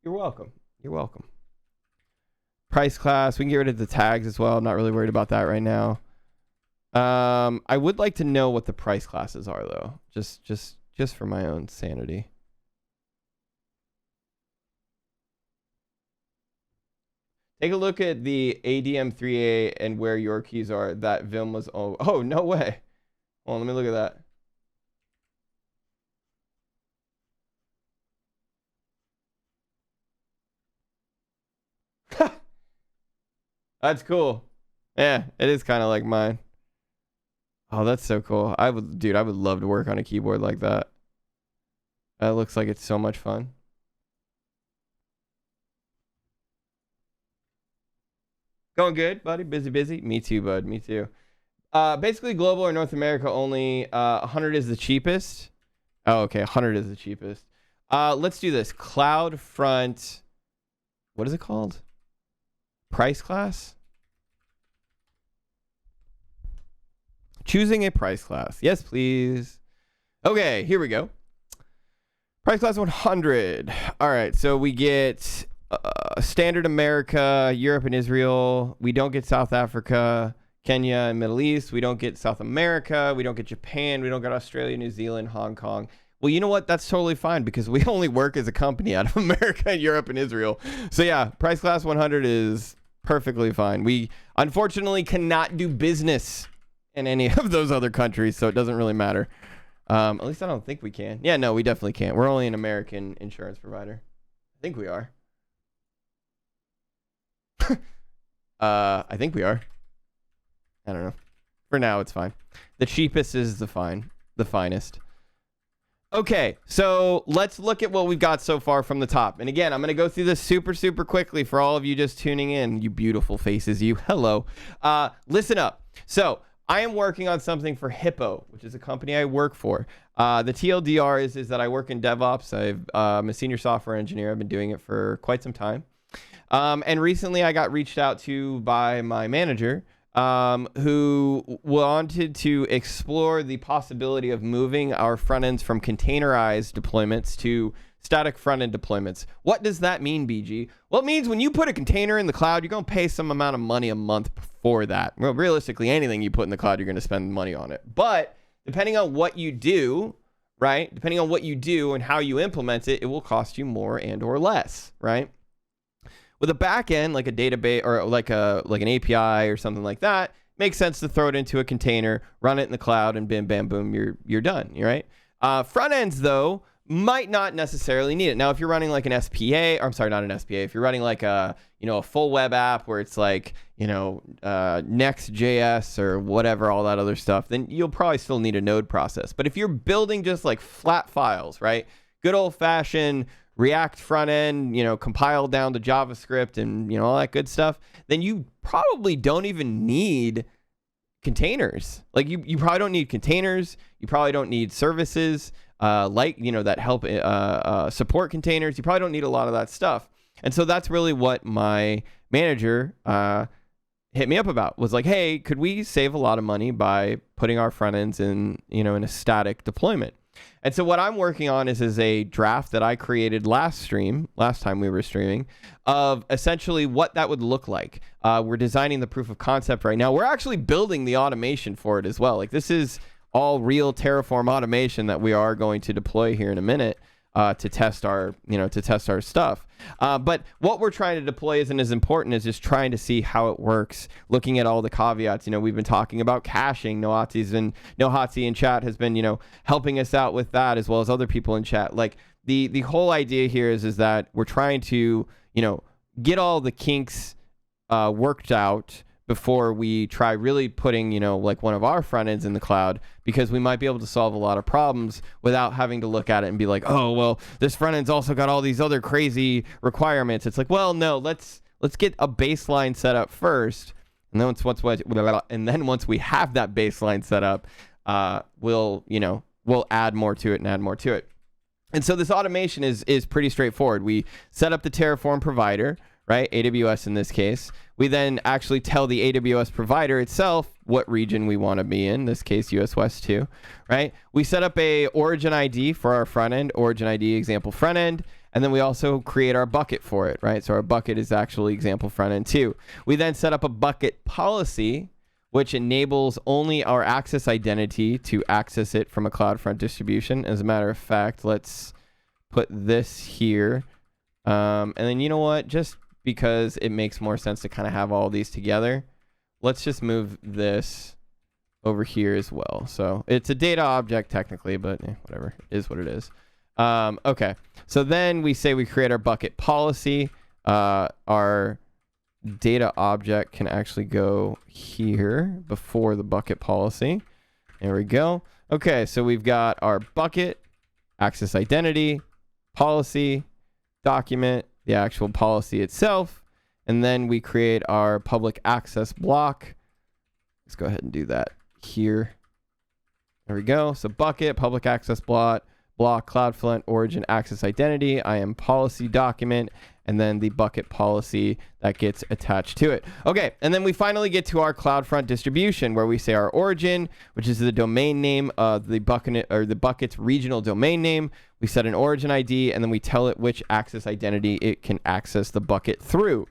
You're welcome. Price class. We can get rid of the tags as well. I'm not really worried about that right now. I would like to know what the price classes are though, just for my own sanity. Take a look at the ADM3A and where your keys are. That Vim was. Oh, no way. Hold on, let me look at that. That's cool. Yeah, it is kind of like mine. Oh, that's so cool. I would love to work on a keyboard like that. That looks like it's so much fun. Going good, buddy? Busy? Me too, bud. Me too. Basically, global or North America only. 100 is the cheapest. Oh, okay. 100 is the cheapest. Let's do this. CloudFront. What is it called? Price class? Choosing a price class. Yes, please. Okay, here we go. Price class 100. All right, so we get standard America, Europe and Israel. We don't get South Africa, Kenya and Middle East. We don't get South America. We don't get Japan. We don't get Australia, New Zealand, Hong Kong. Well, you know what? That's totally fine because we only work as a company out of America and Europe and Israel. So yeah, price class 100 is perfectly fine. We unfortunately cannot do business in any of those other countries, so it doesn't really matter. At least I don't think we can. Yeah, no, we definitely can't. We're only an American insurance provider. I think we are. I think we are. I don't know. For now, it's fine. The cheapest is the finest. Okay, so let's look at what we've got so far from the top. And again, I'm going to go through this super quickly for all of you just tuning in. You beautiful faces, you. Hello. Listen up. So I am working on something for Hippo, which is a company I work for. The TLDR is that I work in DevOps. I'm a senior software engineer. I've been doing it for quite some time. And recently I got reached out to by my manager, who wanted to explore the possibility of moving our front ends from containerized deployments to static front-end deployments. What does that mean, BG? Well, it means when you put a container in the cloud, you're going to pay some amount of money a month for that. Well, realistically, anything you put in the cloud, you're going to spend money on it. But depending on what you do, right? Depending on what you do and how you implement it, it will cost you more and or less, right? With a backend, like a database or like an API or something like that, makes sense to throw it into a container, run it in the cloud, and bam, bam, boom, you're done, right? Front ends, though, might not necessarily need it. Now, if you're running like an SPA, or I'm sorry, not an SPA, if you're running like a full web app where it's like, Next.js or whatever, all that other stuff, then you'll probably still need a node process. But if you're building just like flat files, right? Good old fashioned React front end, compiled down to JavaScript and, all that good stuff, then you probably don't even need containers. Like you probably don't need containers. You probably don't need services. That help support containers. You probably don't need a lot of that stuff. And so that's really what my manager hit me up about, was like, hey, could we save a lot of money by putting our front ends in a static deployment? And so what I'm working on is a draft that I created last time we were streaming, of essentially what that would look like. We're designing the proof of concept right now. We're actually building the automation for it as well. Like, this is all real Terraform automation that we are going to deploy here in a minute to test our stuff. But what we're trying to deploy isn't as important as just trying to see how it works, looking at all the caveats. We've been talking about caching. Nohatsi in chat has been, helping us out with that, as well as other people in chat. Like, the whole idea here is that we're trying to, get all the kinks worked out before we try really putting, like one of our front ends in the cloud, because we might be able to solve a lot of problems without having to look at it and be like, oh, well, this front end's also got all these other crazy requirements. It's like, well, no, let's get a baseline set up first. And then once we have that baseline set up, we'll add more to it and add more to it. And so this automation is pretty straightforward. We set up the Terraform provider, right? AWS in this case. We then actually tell the AWS provider itself what region we want to be in this case, US West 2, right? We set up a origin ID for our front end, origin ID example front end, and then we also create our bucket for it, right? So our bucket is actually example front end 2. We then set up a bucket policy, which enables only our access identity to access it from a CloudFront distribution. As a matter of fact, let's put this here. And then you know what? Just because it makes more sense to kind of have all these together, let's just move this over here as well. So it's a data object technically, but whatever, it is what it is. Okay, so then we say we create our bucket policy. Our data object can actually go here before the bucket policy. There we go. Okay, so we've got our bucket, access identity, policy, document, the actual policy itself, and then we create our public access block. Let's go ahead and do that here. There we go. So bucket, public access block, CloudFront origin access identity, IAM policy document, and then the bucket policy that gets attached to it. Okay, and then we finally get to our CloudFront distribution, where we say our origin, which is the domain name of the bucket, or the bucket's regional domain name. We set an origin ID, and then we tell it which access identity it can access the bucket through.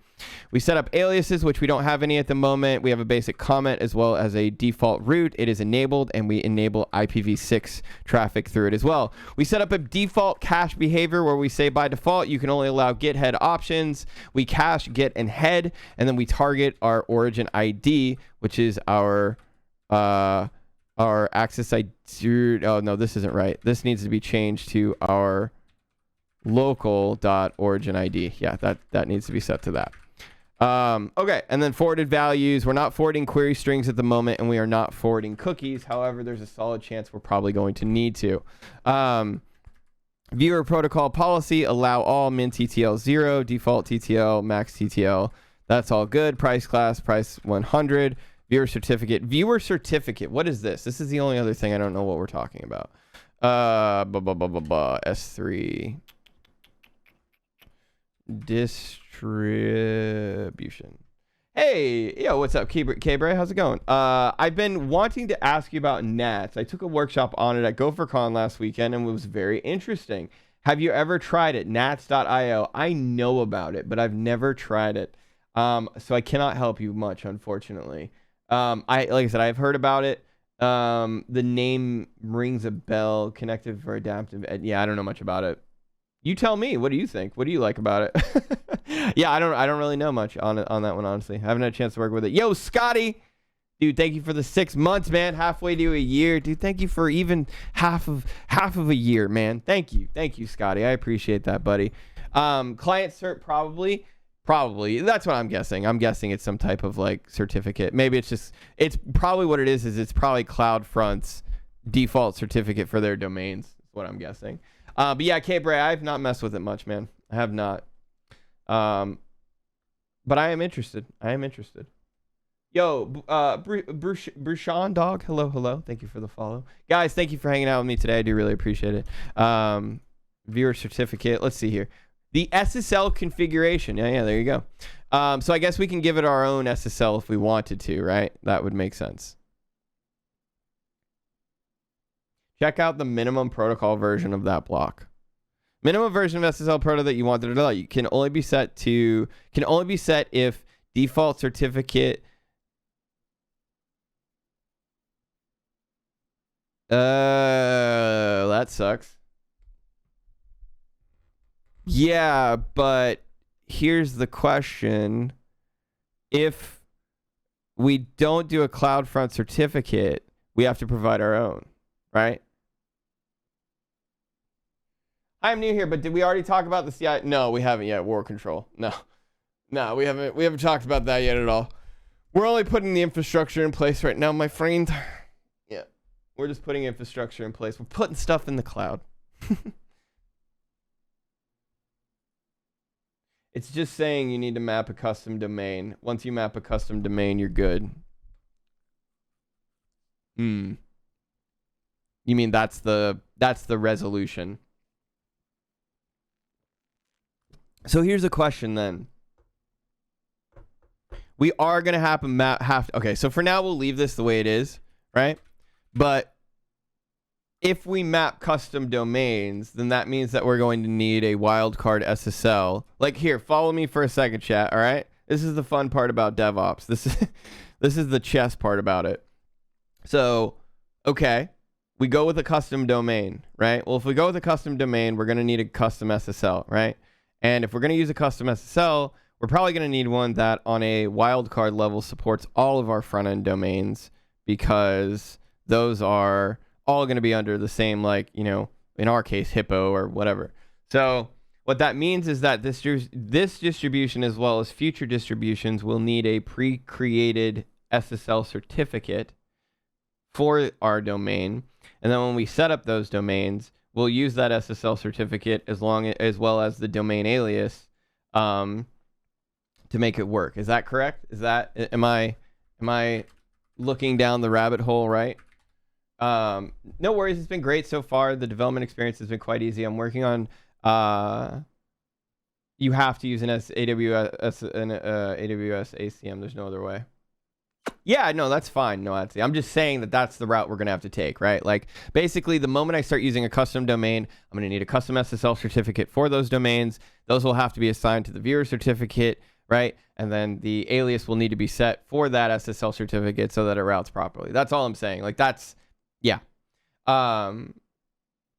We set up aliases, which we don't have any at the moment. We have a basic comment as well as a default route. It is enabled, and we enable IPv6 traffic through it as well. We set up a default cache behavior where we say by default you can only allow get head options. We cache get and head, and then we target our origin ID, which is our access ID. Oh no, this isn't right. This needs to be changed to our local.origin ID. Yeah, that needs to be set to that. Okay, and then forwarded values. We're not forwarding query strings at the moment, and we are not forwarding cookies. However, there's a solid chance we're probably going to need to. Viewer protocol policy, allow all min TTL 0, default TTL, max TTL. That's all good. Price class, price 100. Viewer certificate. Viewer certificate. What is this? This is the only other thing I don't know what we're talking about. S3. Distribution. Hey, yo, what's up, K-Bray? How's it going? I've been wanting to ask you about Nats. I took a workshop on it at GopherCon last weekend and it was very interesting. Have you ever tried it? Nats.io. I know about it, but I've never tried it. So I cannot help you much, unfortunately. Like I said, I've heard about it. The name rings a bell. Connected for adaptive. Yeah, I don't know much about it. You tell me. What do you think? What do you like about it? Yeah, I don't really know much on that one, honestly. I haven't had a chance to work with it. Yo, Scotty, dude, thank you for the 6 months, man. Halfway to a year, dude. Thank you for even half of a year, man. Thank you, Scotty. I appreciate that, buddy. Client cert, probably. That's what I'm guessing. I'm guessing it's some type of like certificate. Maybe it's probably what it is it's probably CloudFront's default certificate for their domains. Is what I'm guessing. But yeah, K-Bray, I've not messed with it much, man. I have not. But I am interested. Yo, Brushan dog. Hello. Thank you for the follow. Guys, thank you for hanging out with me today. I do really appreciate it. Viewer certificate. Let's see here. The SSL configuration. Yeah, there you go. So I guess we can give it our own SSL if we wanted to, right? That would make sense. Check out the minimum protocol version of that block. Minimum version of SSL proto that you want to know. You can only be set if default certificate. That sucks. Yeah, but here's the question. If we don't do a CloudFront certificate, we have to provide our own, right? I'm new here, but did we already talk about the CI? No, we haven't yet. War control. No, we haven't talked about that yet at all. We're only putting the infrastructure in place right now, my friend. Yeah, we're just putting infrastructure in place. We're putting stuff in the cloud. It's just saying you need to map a custom domain. Once you map a custom domain, you're good. You mean that's the resolution? So here's a question then. We are going to okay, so for now we'll leave this the way it is, right? But if we map custom domains, then that means that we're going to need a wildcard SSL. Like here, follow me for a second, chat, all right? This is the fun part about DevOps. This is the chess part about it. So, okay, we go with a custom domain, right? Well, if we go with a custom domain, we're going to need a custom SSL, right? And if we're going to use a custom SSL, we're probably going to need one that on a wildcard level supports all of our front-end domains, because those are all going to be under the same, like, you know, in our case, Hippo or whatever. So what that means is that this distribution, as well as future distributions, will need a pre-created SSL certificate for our domain. And then when we set up those domains, we'll use that SSL certificate as well as the domain alias to make it work. Is that correct? Am I looking down the rabbit hole right? No worries. It's been great so far. The development experience has been quite easy. I'm working on you have to use an AWS ACM. There's no other way. Yeah, no, that's fine. No, I'm just saying that's the route we're going to have to take, right? Like, basically, the moment I start using a custom domain, I'm going to need a custom SSL certificate for those domains. Those will have to be assigned to the viewer certificate, right? And then the alias will need to be set for that SSL certificate so that it routes properly. That's all I'm saying. Like, yeah.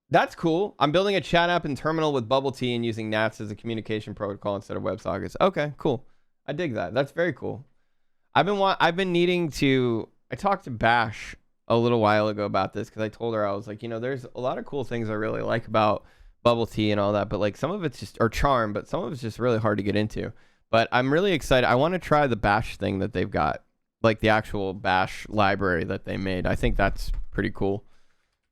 That's cool. I'm building a chat app in terminal with Bubble Tea and using NATS as a communication protocol instead of WebSockets. Okay, cool. I dig that. That's very cool. I've been needing to. I talked to Bash a little while ago about this because I told her, I was like, you know, there's a lot of cool things I really like about Bubble Tea and all that, but like some of it's just, or Charm, but some of it's just really hard to get into. But I'm really excited. I want to try the Bash thing that they've got, like the actual Bash library that they made. I think that's pretty cool.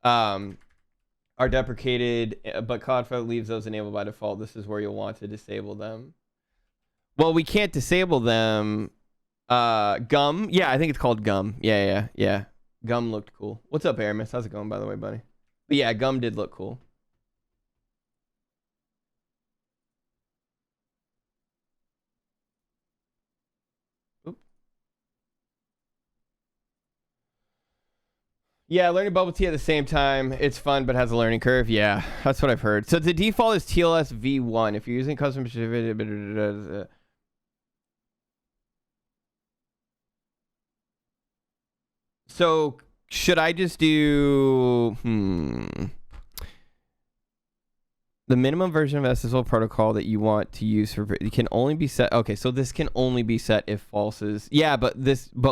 Are deprecated, but Codeflow leaves those enabled by default. This is where you'll want to disable them. Well, we can't disable them Gum. Yeah, I think it's called Gum. Yeah. Gum looked cool. What's up, Aramis? How's it going, by the way, buddy? But yeah, Gum did look cool. Yeah, learning bubble tea at the same time. It's fun, but has a learning curve. Yeah, that's what I've heard. So the default is TLS V1. If you're using custom... So should I just do... The minimum version of SSL protocol that you want to use for... It can only be set... Okay, so this can only be set if false is... Yeah, but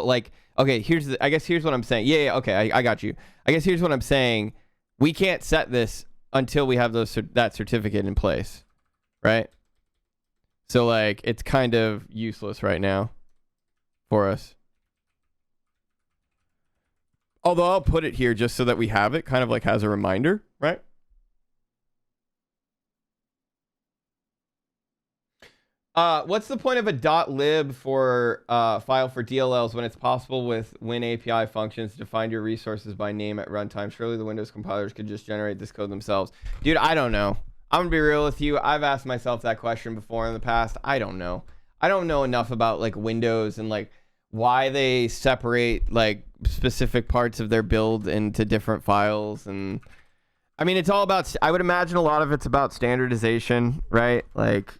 like... Okay, I guess here's what I'm saying. Yeah, okay, I got you. I guess here's what I'm saying. We can't set this until we have that certificate in place, right? So, like, it's kind of useless right now for us. Although I'll put it here just so that we have it, kind of like as a reminder, right? What's the point of a .lib for file for DLLs when it's possible with Win API functions to find your resources by name at runtime? Surely the Windows compilers could just generate this code themselves. Dude, I don't know. I'm gonna be real with you. I've asked myself that question before in the past. I don't know. I don't know enough about like Windows and like why they separate like specific parts of their build into different files. And I mean, it's all about, I would imagine a lot of it's about standardization, right? Like,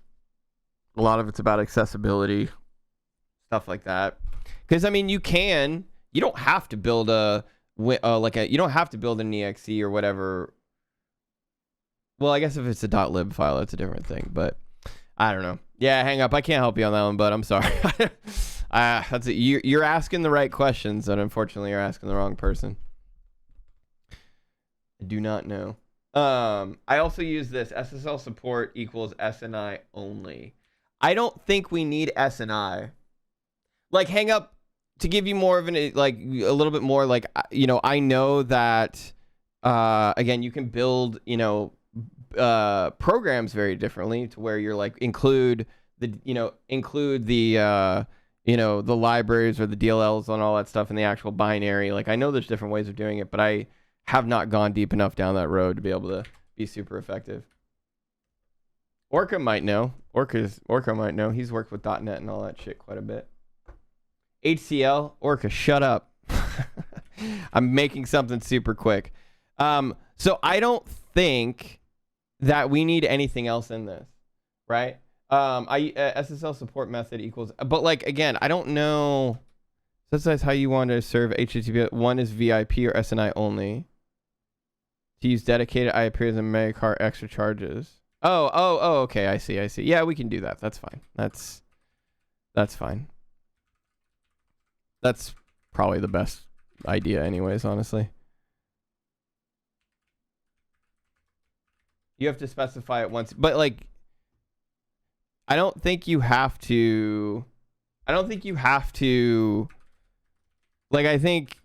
a lot of it's about accessibility, stuff like that. Because I mean, you don't have to build you don't have to build an exe or whatever. Well, I guess if it's a .lib file, it's a different thing. But I don't know. Yeah, hang up. I can't help you on that one, but I'm sorry. That's it. You're asking the right questions, and unfortunately, you're asking the wrong person. I do not know. I also use this SSL support equals SNI only. I don't think we need SNI. Like, hang up to give you more of a little bit more, like, you know, I know that, again, you can build, you know, programs very differently to where you're like, include the libraries or the DLLs and all that stuff in the actual binary. Like, I know there's different ways of doing it, but I have not gone deep enough down that road to be able to be super effective. Orca might know. Orca might know. He's worked with .NET and all that shit quite a bit. HCL, Orca, shut up. I'm making something super quick. So I don't think that we need anything else in this, right? SSL support method equals, but like, again, I don't know. That's how you want to serve HTTP. One is VIP or SNI only. To use dedicated IP as a mega car extra charges. Oh, okay, I see. Yeah, we can do that. That's fine. That's fine. That's probably the best idea anyways, honestly. You have to specify it once, but like, I don't think you have to, like, I think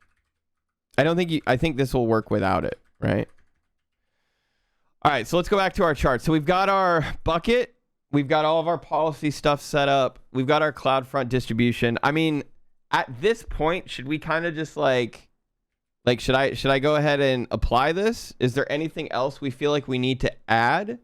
this will work without it, right? All right, so let's go back to our chart. So we've got our bucket. We've got all of our policy stuff set up. We've got our CloudFront distribution. I mean, at this point, should we kind of just like should I go ahead and apply this? Is there anything else we feel like we need to add?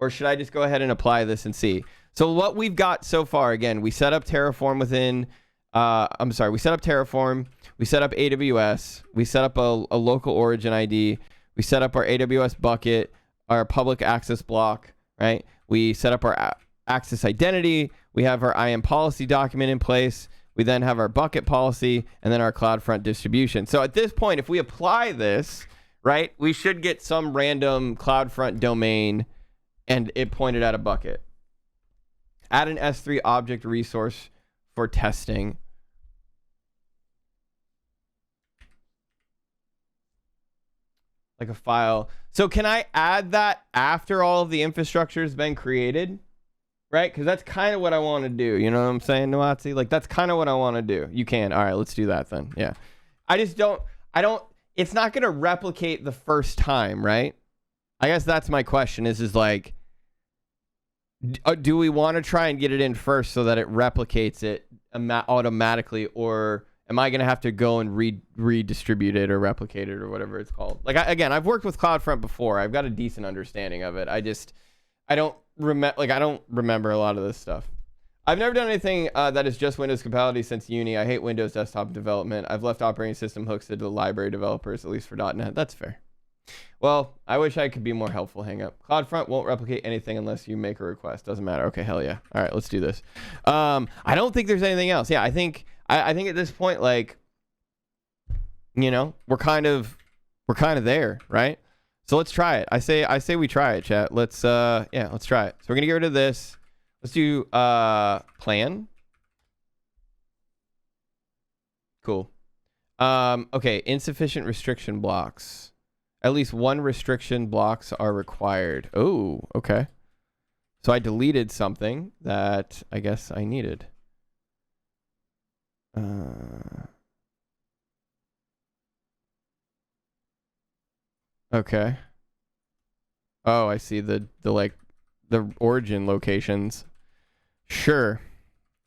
Or should I just go ahead and apply this and see? So what we've got so far, again, we set up Terraform within, we set up Terraform. We set up AWS. We set up a local origin ID. We set up our AWS bucket, our public access block, right? We set up our access identity. We have our IAM policy document in place. We then have our bucket policy and then our CloudFront distribution. So at this point, if we apply this, right, we should get some random CloudFront domain and it pointed at a bucket. Add an S3 object resource for testing. Like a file. So can I add that after all of the infrastructure has been created? Right? Because that's kind of what I want to do. You know what I'm saying, Nuatzi? Like, that's kind of what I want to do. You can. All right, let's do that then. Yeah. It's not going to replicate the first time, right? I guess that's my question is like, do we want to try and get it in first so that it replicates it automatically, or am I going to have to go and redistribute it or replicate it or whatever it's called? Like, again, I've worked with CloudFront before. I've got a decent understanding of it. I don't remember a lot of this stuff. I've never done anything that is just Windows compatibility since uni. I hate Windows desktop development. I've left operating system hooks to the library developers, at least for .NET. That's fair. Well, I wish I could be more helpful. Hang up. CloudFront won't replicate anything unless you make a request. Doesn't matter. Okay, hell yeah. All right, let's do this. I don't think there's anything else. Yeah, I think at this point, like, you know, we're kind of there, right? So let's try it. I say we try it, chat. Let's try it. So we're gonna get rid of this. Let's do plan. Cool. Okay, insufficient restriction blocks. At least one restriction blocks are required. Oh, okay. So I deleted something that I guess I needed. Okay. Oh, I see the origin locations. Sure.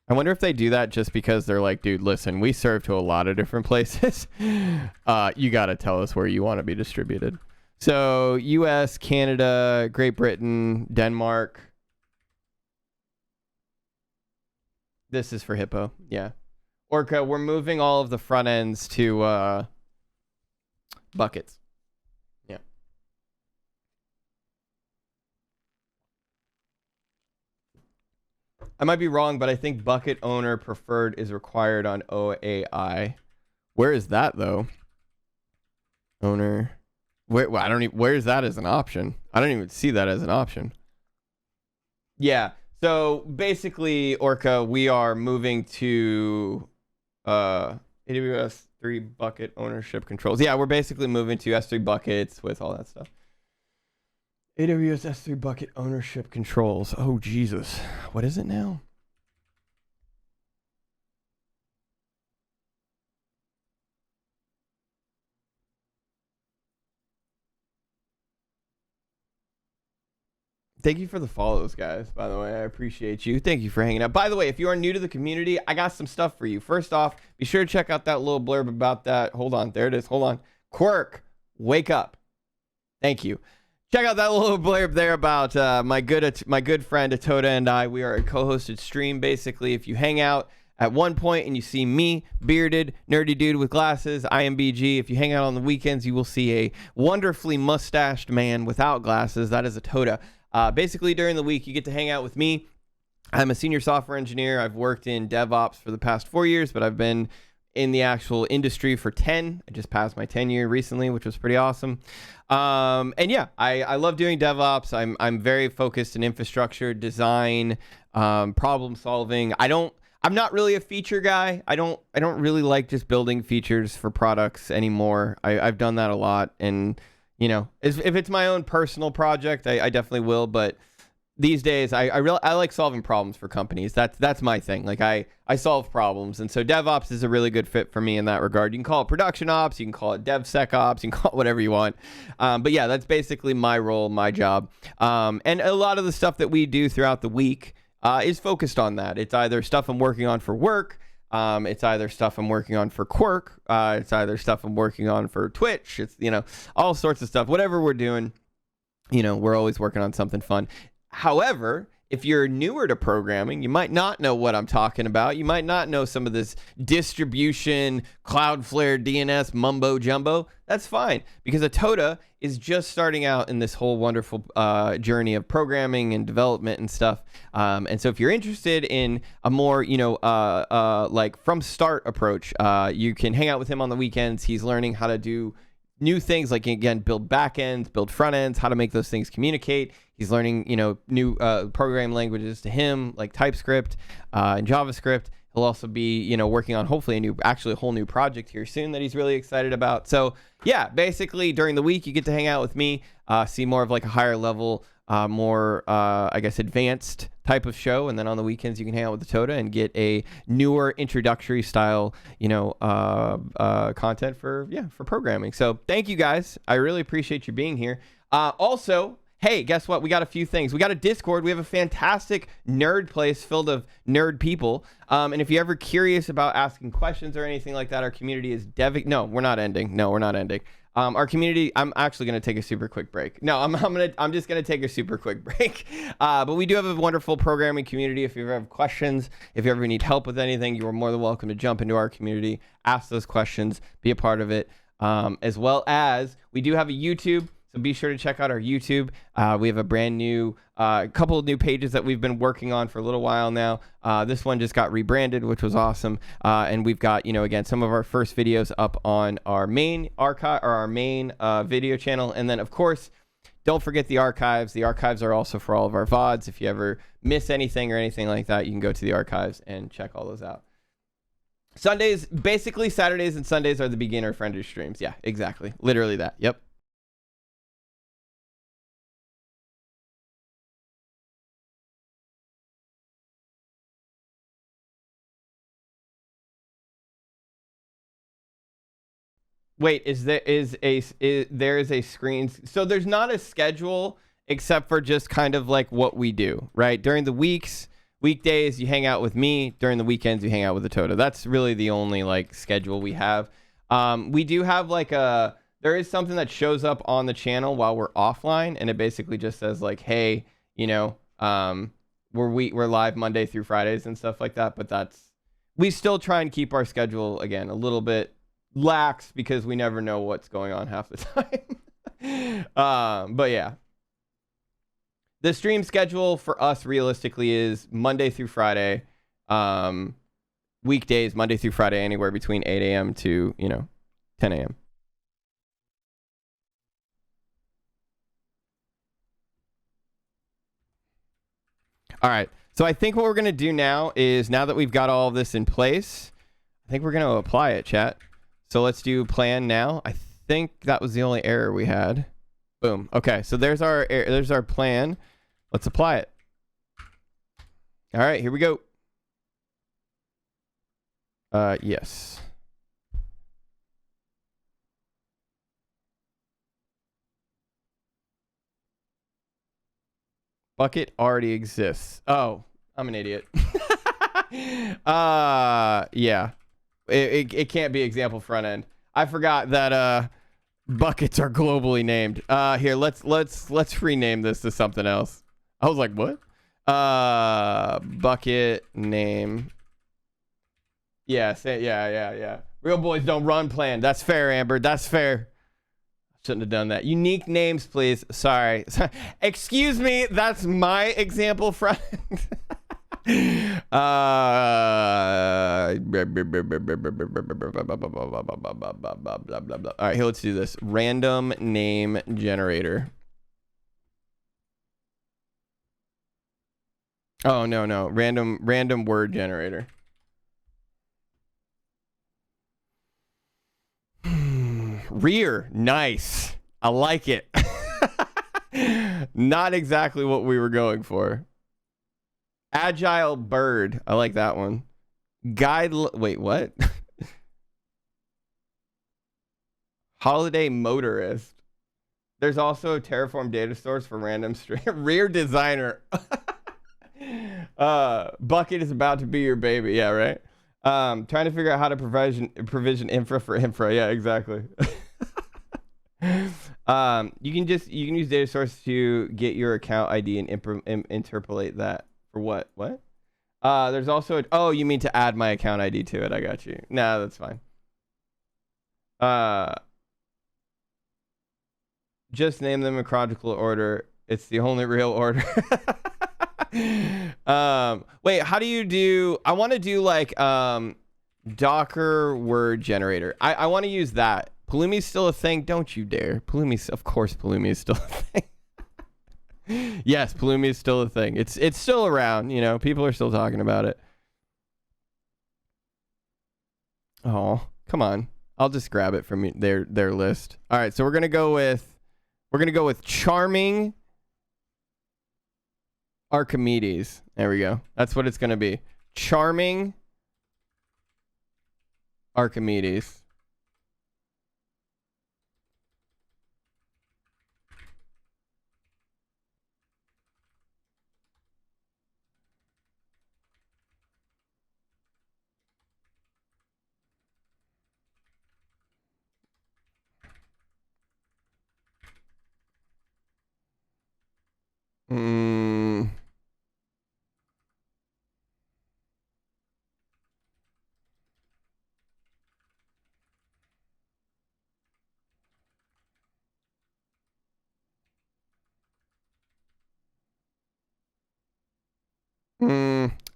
I wonder if they do that just because they're like, dude, listen, we serve to a lot of different places. You got to tell us where you want to be distributed. So US, Canada, Great Britain, Denmark. This is for Hippo. Yeah. Orca, we're moving all of the front ends to buckets. Yeah. I might be wrong, but I think bucket owner preferred is required on OAI. Where is that though? Owner. Where? Well, I don't even. Where is that as an option? I don't even see that as an option. Yeah. So basically, Orca, we are moving to AWS 3 bucket ownership controls. Yeah, we're basically moving to S3 buckets with all that stuff. AWS S3 bucket ownership controls. Oh, Jesus. What is it now? Thank you for the follows, guys. By the way, I appreciate you. Thank you for hanging out. By the way, if you are new to the community, I got some stuff for you. First off, be sure to check out that little blurb about that. Hold on. There it is. Hold on. Quirk, wake up. Thank you. Check out that little blurb there about my good friend Atoda and I. We are a co-hosted stream. Basically, if you hang out at one point and you see me, bearded, nerdy dude with glasses, IMBG. If you hang out on the weekends, you will see a wonderfully mustached man without glasses. That is Atoda. Basically, during the week, you get to hang out with me. I'm a senior software engineer. I've worked in DevOps for the past 4 years, but I've been in the actual industry for 10. I just passed my 10 year recently, which was pretty awesome. And yeah, I love doing DevOps. I'm very focused in infrastructure, design, problem solving. I'm not really a feature guy. I don't really like just building features for products anymore. I've done that a lot, and you know, if it's my own personal project, I definitely will. But these days, I like solving problems for companies. That's my thing. Like I solve problems, and so DevOps is a really good fit for me in that regard. You can call it production ops, you can call it DevSecOps, you can call it whatever you want. But yeah, that's basically my role, my job. And a lot of the stuff that we do throughout the week is focused on that. It's either stuff I'm working on for work. It's either stuff I'm working on for Quirk. It's either stuff I'm working on for Twitch. It's, you know, all sorts of stuff. Whatever we're doing, you know, we're always working on something fun. However, if you're newer to programming, you might not know what I'm talking about. You might not know some of this distribution, Cloudflare, DNS, mumbo jumbo. That's fine, because Atoda is just starting out in this whole wonderful journey of programming and development and stuff. And so if you're interested in a more, you know, like from start approach, you can hang out with him on the weekends. He's learning how to do new things, like, again, build backends, build front ends, how to make those things communicate. He's learning, you know, new programming languages to him, like TypeScript and JavaScript. He'll also be, you know, working on hopefully a whole new project here soon that he's really excited about. So yeah, basically during the week you get to hang out with me, see more of like a higher level, more I guess advanced type of show, and then on the weekends you can hang out with Atoda and get a newer introductory style, you know, content for programming. So thank you guys. I really appreciate you being here. Also, hey, guess what? We got a few things. We got a Discord. We have a fantastic nerd place filled of nerd people. And if you're ever curious about asking questions or anything like that, our community is No, we're not ending. No, we're not ending. Our community, I'm actually going to take a super quick break. No, I'm just going to take a super quick break. But we do have a wonderful programming community. If you ever have questions, if you ever need help with anything, you are more than welcome to jump into our community, ask those questions, be a part of it. As well as we do have a YouTube. So be sure to check out our YouTube. We have a brand new, couple of new pages that we've been working on for a little while now. This one just got rebranded, which was awesome. And we've got, again, some of our first videos up on our main archive or our main video channel. And then, of course, don't forget the archives. The archives are also for all of our VODs. If you ever miss anything or anything like that, you can go to the archives and check all those out. Sundays, basically Saturdays and Sundays are the beginner friendly streams. Yeah, exactly. Literally that. Yep. Wait, there is a screen? So there's not a schedule except for just kind of like what we do, right? During the weekdays, you hang out with me. During the weekends, you hang out with the Toto. That's really the only like schedule we have. We do have like there is something that shows up on the channel while we're offline, and it basically just says like, hey, we're live Monday through Fridays and stuff like that. But we still try and keep our schedule again a little bit lax because we never know what's going on half the time. But yeah, the stream schedule for us realistically is Monday through Friday, weekdays Monday through Friday, anywhere between 8 a.m. to 10 a.m. All right, so I think what we're gonna do now is, now that we've got all of this in place, I think we're gonna apply it, chat. So let's do plan now. I think that was the only error we had. Boom. Okay, so there's our plan. Let's apply it. All right, here we go. Yes. Bucket already exists. Oh, I'm an idiot. Yeah. It can't be example front end. I forgot that buckets are globally named. Here, let's rename this to something else. I was like, what? Bucket name. Yeah, yeah. Real boys don't run plan. That's fair, Amber. That's fair. Shouldn't have done that. Unique names, please. Sorry. Excuse me. That's my example front end. All right, here, let's do this. Random name generator. Oh, no. Random word generator. Rear. Nice. I like it. Not exactly what we were going for. Agile bird. I like that one. Wait, what? Holiday motorist. There's also a Terraform data source for random stream. Rear designer. Bucket is about to be your baby. Yeah, right. Trying to figure out how to provision infra for infra. Yeah, exactly. You can use data source to get your account ID and interpolate that. For what? There's also oh, you mean to add my account ID to it? I got you. Nah, that's fine. Just name them in chronological order. It's the only real order. Wait, how do you do? I want to do like Docker word generator. I want to use that. Pulumi's still a thing. Don't you dare. Of course Pulumi is still a thing. Yes, Pulumi is still a thing. It's still around, people are still talking about it. Oh, come on. I'll just grab it from their list. All right, so we're going to go with charming Archimedes. There we go. That's what it's going to be. Charming Archimedes. Mm.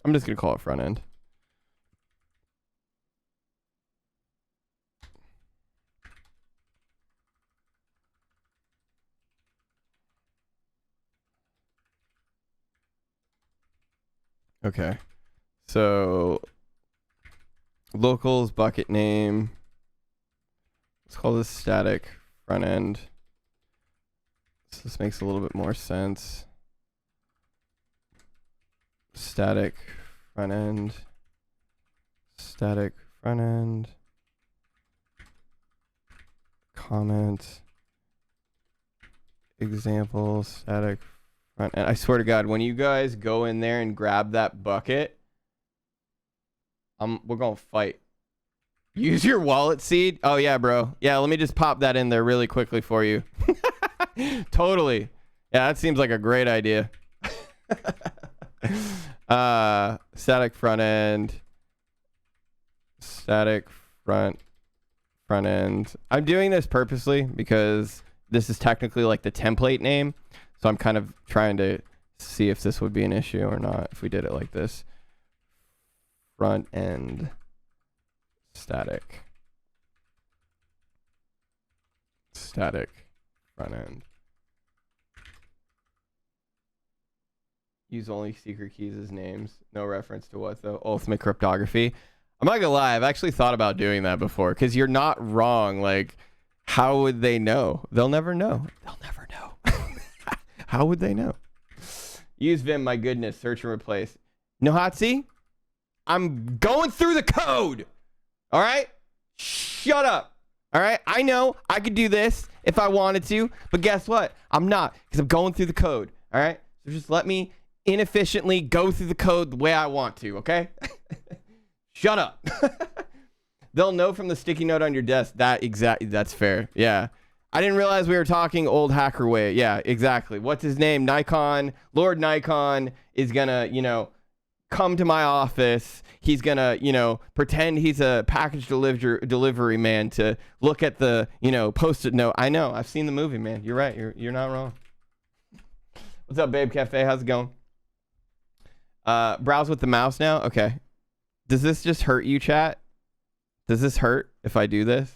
I'm just gonna call it front end. Okay. So locals bucket name. Let's call this static front end. So this makes a little bit more sense. Static front end. Static front end. Comment. Example static front end. I swear to God, when you guys go in there and grab that bucket, we're gonna fight. Use your wallet seed. Oh yeah, bro. Yeah, let me just pop that in there really quickly for you. Totally. Yeah, that seems like a great idea. Static front end. Static front end. I'm doing this purposely because this is technically like the template name. So I'm kind of trying to see if this would be an issue or not if we did it like this. Front end static front end. Use only secret keys as names. No reference to what though? Ultimate cryptography. I'm not gonna lie, I've actually thought about doing that before because you're not wrong. Like, how would they know? They'll never know. They'll never know. How would they know? Use Vim, my goodness. Search and replace. Nohatsi, I'm going through the code. All right? Shut up. All right? I know I could do this if I wanted to, but guess what? I'm not because I'm going through the code. All right? So just let me inefficiently go through the code the way I want to, okay? Shut up. They'll know from the sticky note on your desk. That's fair. Yeah. I didn't realize we were talking old hacker way. Yeah, exactly. What's his name? Nikon. Lord Nikon is gonna, come to my office. He's gonna, pretend he's a package delivery man to look at the, post-it note. I know. I've seen the movie, man. You're right. You're not wrong. What's up, Babe Cafe? How's it going? Browse with the mouse now. Okay. Does this just hurt you, chat? Does this hurt if I do this?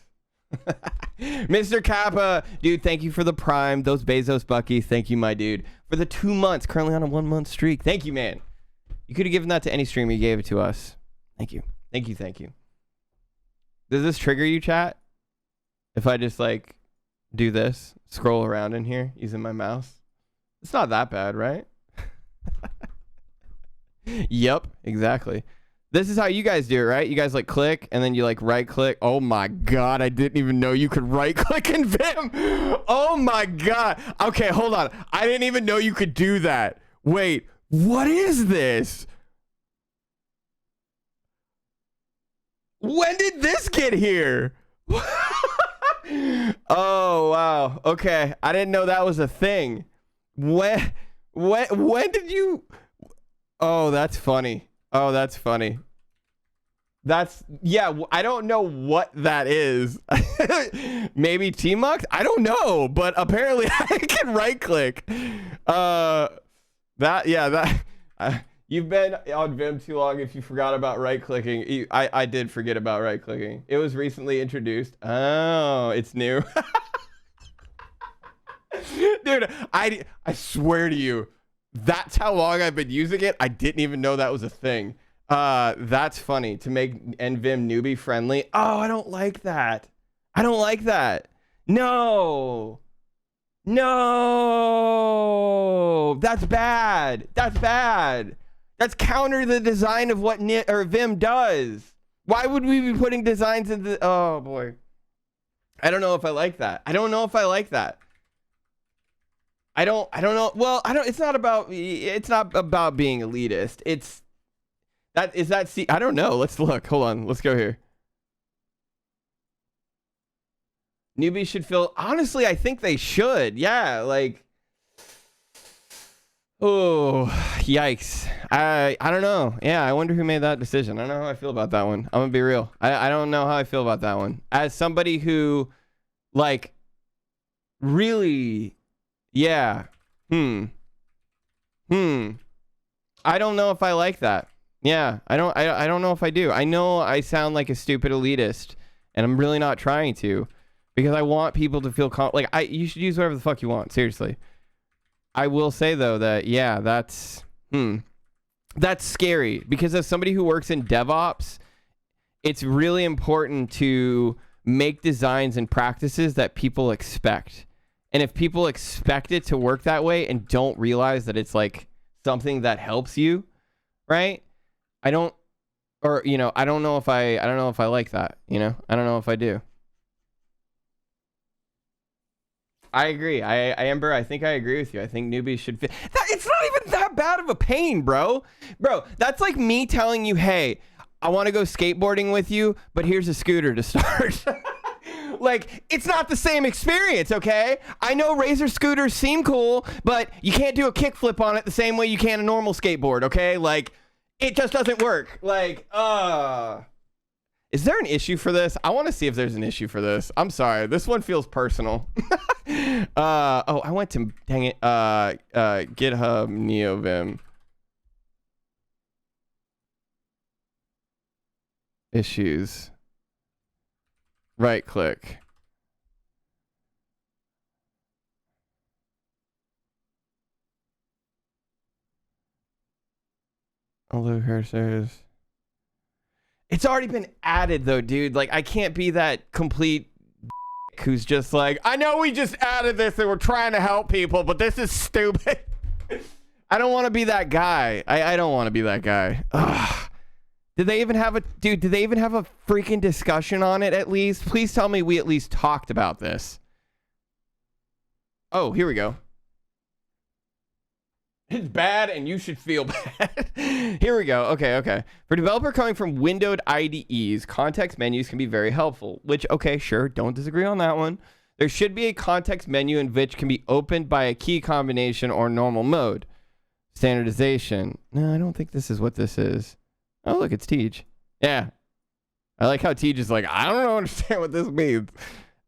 Mr. Kappa, dude, thank you for the prime. Those Bezos Buckies, thank you, my dude. For the 2 months, currently on a 1 month streak. Thank you, man. You could have given that to any streamer. You gave it to us. Thank you. Thank you, thank you. Does this trigger you, chat? If I just, do this, scroll around in here using my mouse? It's not that bad, right? Yep, exactly. This is how you guys do it, right? You guys click and then you right click. Oh my God, I didn't even know you could right click in Vim. Oh my God. Okay, hold on. I didn't even know you could do that. Wait, what is this? When did this get here? Oh, wow. Okay, I didn't know that was a thing. When did you? Oh, that's funny. Oh, that's funny. Yeah, I don't know what that is. Maybe T-Mux? I don't know, but apparently I can right click. You've been on Vim too long if you forgot about right clicking. I did forget about right clicking. It was recently introduced. Oh, it's new. Dude, I swear to you, that's how long I've been using it. I didn't even know that was a thing. That's funny to make NVim newbie friendly. Oh, I don't like that. I don't like that. No, that's bad. That's bad. That's counter the design of what Vim does. Why would we be putting designs in the? Oh boy, I don't know if I like that. I don't know. It's not about being elitist. I don't know. Let's look. Hold on. Let's go here. Newbies should feel, honestly, I think they should. Yeah, Oh, yikes. I don't know. Yeah, I wonder who made that decision. I don't know how I feel about that one. I'm gonna be real. I don't know how I feel about that one. As somebody who, like, really, yeah. I don't know if I like that. Yeah, I don't know if I do. I know I sound like a stupid elitist, and I'm really not trying to, because I want people to feel you should use whatever the fuck you want. Seriously. I will say though that yeah, that's scary, because as somebody who works in DevOps, it's really important to make designs and practices that people expect. And if people expect it to work that way and don't realize that it's like something that helps you, right? I don't know if I like that, I don't know if I do. I agree. Amber, I think I agree with you. I think newbies should fit. It's not even that bad of a pain, bro. Bro, that's like me telling you, hey, I want to go skateboarding with you, but here's a scooter to start. Like, it's not the same experience, okay? I know Razor scooters seem cool, but you can't do a kickflip on it the same way you can a normal skateboard, okay? Like, it just doesn't work. Like, is there an issue for this? I want to see if there's an issue for this. I'm sorry. This one feels personal. I went to, dang it, GitHub NeoVim. Issues. Right click. Although here says, it's already been added though, dude. Like, I can't be that complete who's just like, I know we just added this and we're trying to help people, but this is stupid. I don't want to be that guy. I don't want to be that guy. Ugh. Did they even have a freaking discussion on it at least? Please tell me we at least talked about this. Oh, here we go. It's bad and you should feel bad. Here we go. Okay. For developer coming from windowed IDEs, context menus can be very helpful, which, okay, sure, don't disagree on that one. There should be a context menu in which can be opened by a key combination or normal mode. Standardization. No, I don't think this is what this is. Oh, look, it's Tej. Yeah. I like how Tej is like, I don't understand what this means.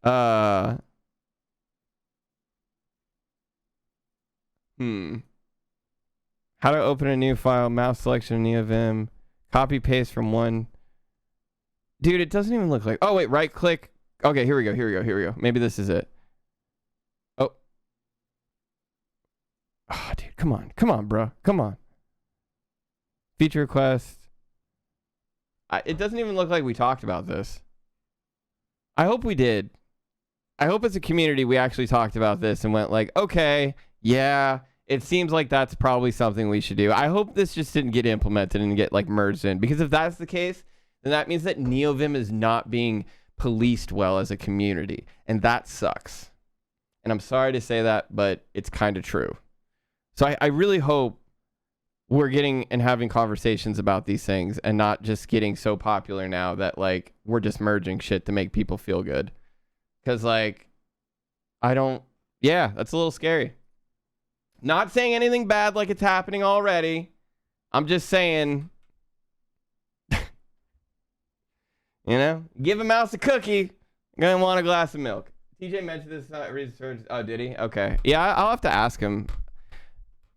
How to open a new file, mouse selection, NeoVim, copy paste from one. Dude, it doesn't even look like. Oh, wait, right click. Okay, here we go. Maybe this is it. Oh, dude, come on, bro. Come on. Feature request. It doesn't even look like we talked about this. I hope we did. I hope as a community we actually talked about this and went like, okay, yeah, it seems like that's probably something we should do. I hope this just didn't get implemented and get like merged in, because if that's the case, then that means that NeoVim is not being policed well as a community, and that sucks. And I'm sorry to say that, but it's kind of true. So I really hope we're getting and having conversations about these things and not just getting so popular now that like we're just merging shit to make people feel good. Because like, that's a little scary. Not saying anything bad like it's happening already. I'm just saying, give a mouse a cookie, gonna want a glass of milk. TJ mentioned this research. Oh, did he? Okay. Yeah, I'll have to ask him.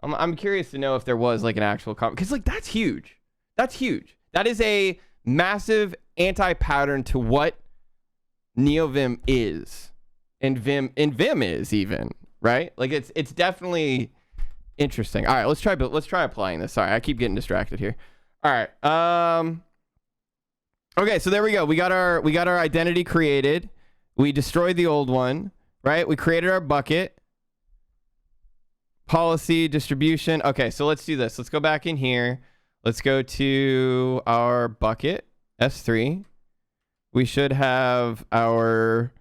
I'm curious to know if there was like an actual because like that's huge. That's huge. That is a massive anti-pattern to what NeoVim is, and Vim is even, right? Like it's definitely interesting. All right, let's try applying this. Sorry, I keep getting distracted here. All right. Okay, so there we go. We got our identity created. We destroyed the old one, right? We created our bucket. Policy, distribution. Okay, so let's do this. Let's go back in here. Let's go to our bucket, S3. We should have our,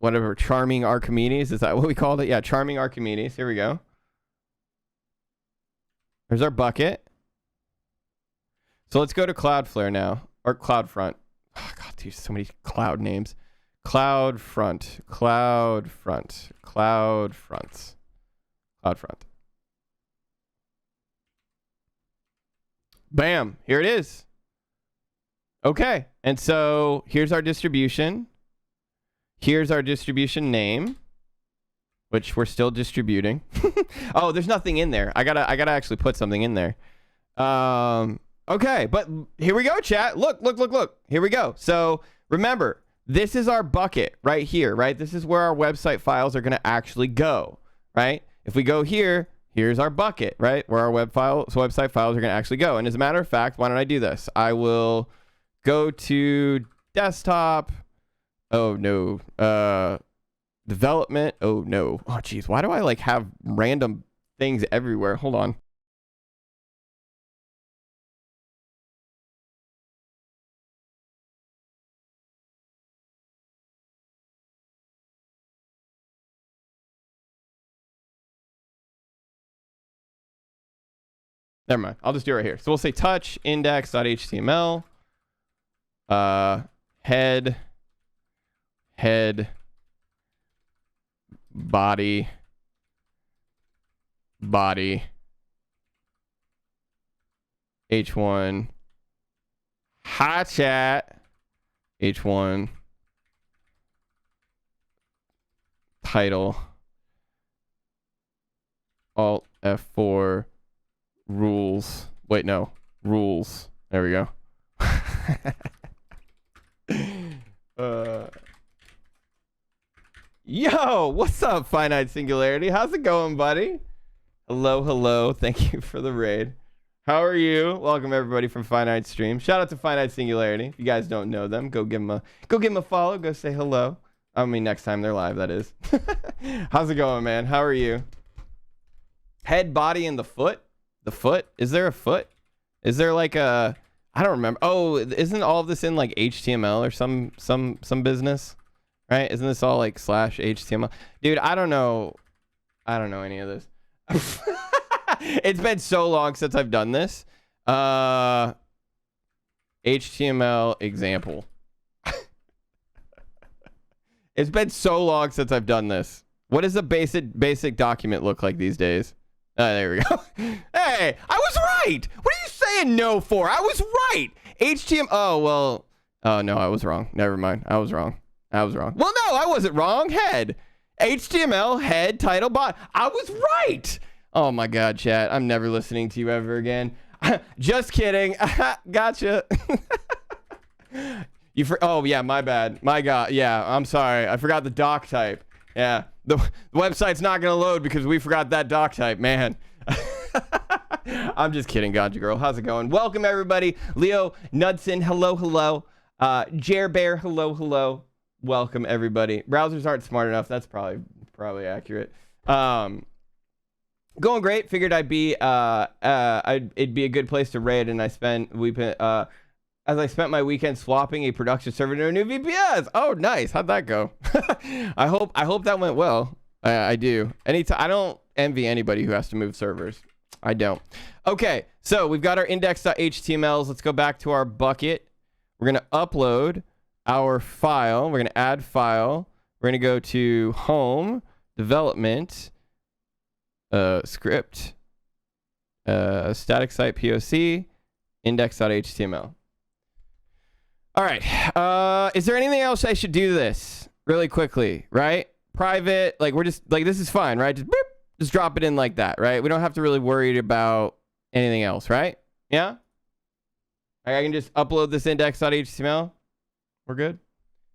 whatever, Charming Archimedes. Is that what we called it? Yeah, Charming Archimedes. Here we go. There's our bucket. So let's go to Cloudflare now, or CloudFront. Oh, God, there's so many cloud names. CloudFront. Bam, here it is. Okay, and so here's our distribution. Here's our distribution name, which we're still distributing. Oh, there's nothing in there. I gotta actually put something in there. Okay, but here we go, chat. Look. Here we go. So remember, this is our bucket right here, right? This is where our website files are gonna actually go, right? If we go here, here's our bucket, right? Where our website files are gonna actually go. And as a matter of fact, why don't I do this? I will go to desktop. Oh no. Development. Oh no. Oh geez. Why do I like have random things everywhere? Hold on. Never mind. I'll just do it right here. So we'll say touch index.html. Head body h1 hi chat h1 title alt F4 rules. Wait, no, rules. There we go. Yo, what's up, Finite Singularity? How's it going, buddy? Hello. Thank you for the raid. How are you? Welcome everybody from Finite Stream. Shout out to Finite Singularity. If you guys don't know them, go give them a follow. Go say hello. I mean, next time they're live, that is. How's it going, man? How are you? Head, body, and the foot. The foot? Is there a foot? Is there like a? I don't remember. Oh, isn't all of this in like HTML or some business? Right? Isn't this all like /HTML? Dude, I don't know any of this. It's been so long since I've done this. HTML example. It's been so long since I've done this. What does a basic document look like these days? There we go. Hey, I was right. What are you saying no for? I was right. HTML. Oh, well. Oh, no, I was wrong. Never mind. I was wrong. Well, no, I wasn't wrong. Head. HTML, head, title, body. I was right. Oh, my God, chat. I'm never listening to you ever again. Just kidding. Gotcha. Oh, yeah, my bad. My God. Yeah, I'm sorry. I forgot the doc type. Yeah. The website's not going to load because we forgot that doc type, man. I'm just kidding, Gotcha Girl. How's it going? Welcome, everybody. Leo Knudsen, hello. Jer Bear, hello. Welcome, everybody. Browsers aren't smart enough. That's probably accurate. Going great. Figured it'd be a good place to raid, and as I spent my weekend swapping a production server to a new VPS. Oh, nice. How'd that go? I hope that went well. I do. I don't envy anybody who has to move servers. I don't. Okay, so we've got our index.htmls. Let's go back to our bucket. We're going to upload our file. We're going to add file. We're going to go to home, development, script, static site POC, index.html. All right. Is there anything else I should do this really quickly, right? Private, like we're just like, this is fine, right? Just drop it in like that, right? We don't have to really worry about anything else, right? Yeah. I can just upload this index.html. We're good.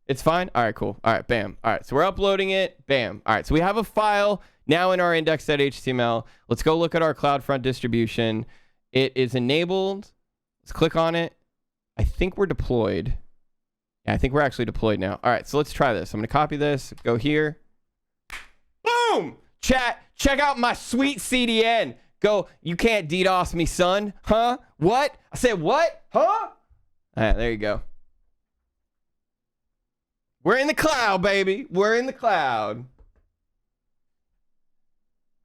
It's fine. All right, cool. All right, bam. All right, so we're uploading it. Bam. All right, so we have a file now in our index.html. Let's go look at our CloudFront distribution. It is enabled. Let's click on it. I think we're deployed. Yeah, I think we're actually deployed now. All right, so let's try this. I'm going to copy this, go here. Boom! Chat, check out my sweet CDN. Go, you can't DDoS me, son. Huh? What? I said what? Huh? All right, there you go. We're in the cloud, baby. We're in the cloud.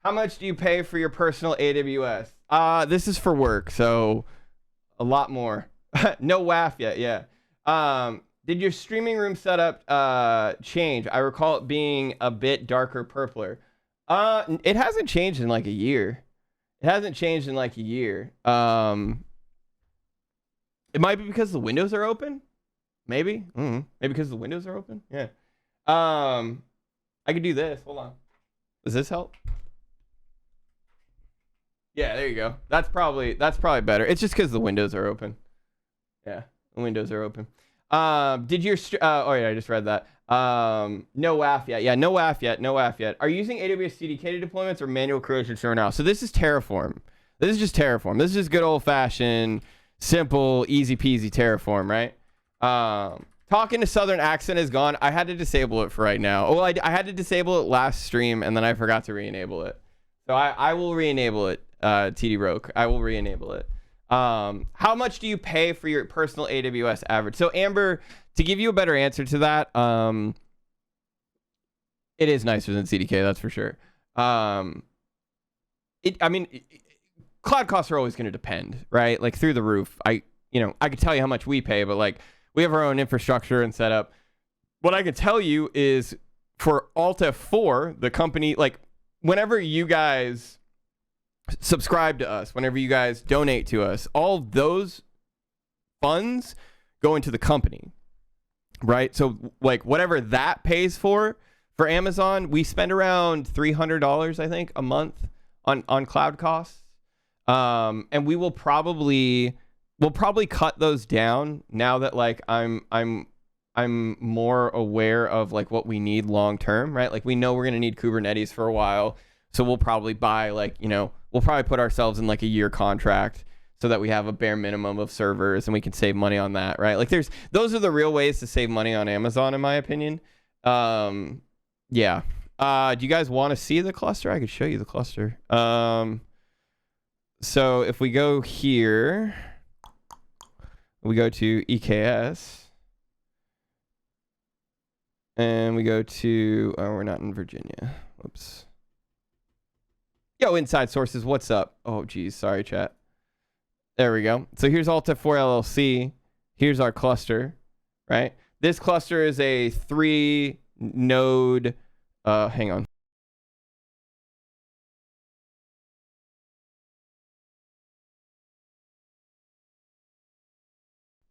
How much do you pay for your personal AWS? This is for work, so a lot more. No WAF yet, yeah. Did your streaming room setup change? I recall it being a bit darker purpler. It hasn't changed in like a year. It might be because the windows are open. Maybe. Maybe because the windows are open. Yeah. I could do this. Hold on. Does this help? Yeah, there you go. That's probably better. It's just because the windows are open. Yeah, the windows are open. Did your oh yeah, I just read that. No WAF yet. Yeah, no WAF yet. No WAF yet. Are you using AWS CDK deployments or manual creation server now? So this is Terraform. This is just Terraform. This is just good old fashioned, simple, easy peasy Terraform, right? Talking to Southern accent is gone. I had to disable it for right now. Well, I had to disable it last stream and then I forgot to re-enable it. So I will re-enable it. TD Roke. I will re-enable it. How much do you pay for your personal AWS average? So Amber, to give you a better answer to that, it is nicer than CDK, that's for sure. I mean, cloud costs are always going to depend, right? Like through the roof. I could tell you how much we pay, but like we have our own infrastructure and setup. What I can tell you is for Alt F4, the company, like whenever you guys subscribe to us, whenever you guys donate to us, all those funds go into the company, right? So like whatever that pays for Amazon, we spend around $300 I think a month on cloud costs, and we'll probably cut those down now that like I'm more aware of like what we need long term, right? Like we know we're gonna need Kubernetes for a while, so we'll probably buy like, we'll probably put ourselves in like a year contract so that we have a bare minimum of servers and we can save money on that, right? Like those are the real ways to save money on Amazon, in my opinion. Yeah. Do you guys want to see the cluster? I could show you the cluster. So if we go here, we go to EKS and we go to, oh, we're not in Virginia. Whoops. Yo, Inside Sources, what's up? Oh, geez, sorry, chat. There we go. So here's Alt F4 LLC. Here's our cluster, right? This cluster is a 3-node, hang on.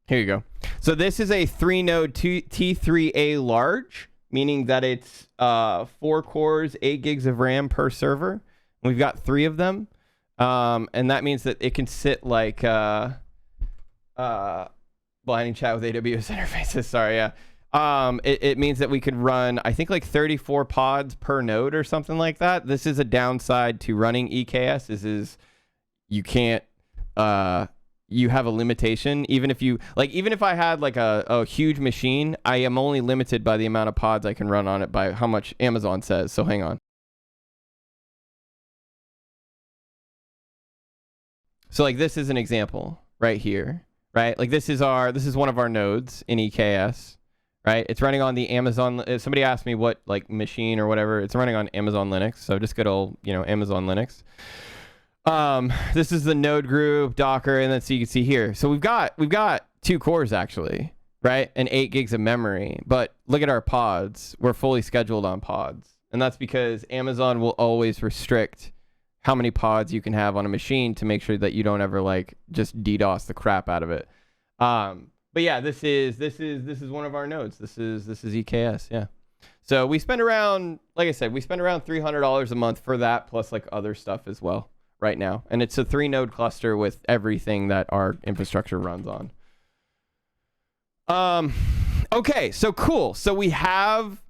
Here you go. So this is a 3-node T3A large, meaning that it's 4 cores, 8 gigs of RAM per server. We've got 3 of them, and that means that it can sit like blinding chat with AWS interfaces. Sorry, yeah. It means that we could run, I think, like 34 pods per node or something like that. This is a downside to running EKS. This is you can't. You have a limitation. Even if I had like a huge machine, I am only limited by the amount of pods I can run on it by how much Amazon says. So hang on. So like this is an example right here, right? Like this is one of our nodes in EKS, right? It's running on the Amazon. Somebody asked me what like machine or whatever. It's running on Amazon Linux. So just good old, Amazon Linux. This is the node group, Docker, and then so you can see here. So we've got 2 cores actually, right? And 8 gigs of memory. But look at our pods. We're fully scheduled on pods. And that's because Amazon will always restrict how many pods you can have on a machine to make sure that you don't ever like just DDoS the crap out of it. But yeah, this is one of our nodes. This is EKS, yeah. So we spend around, like I said, $300 a month for that, plus like other stuff as well right now. And it's a 3-node cluster with everything that our infrastructure runs on. Okay, so cool. So we have,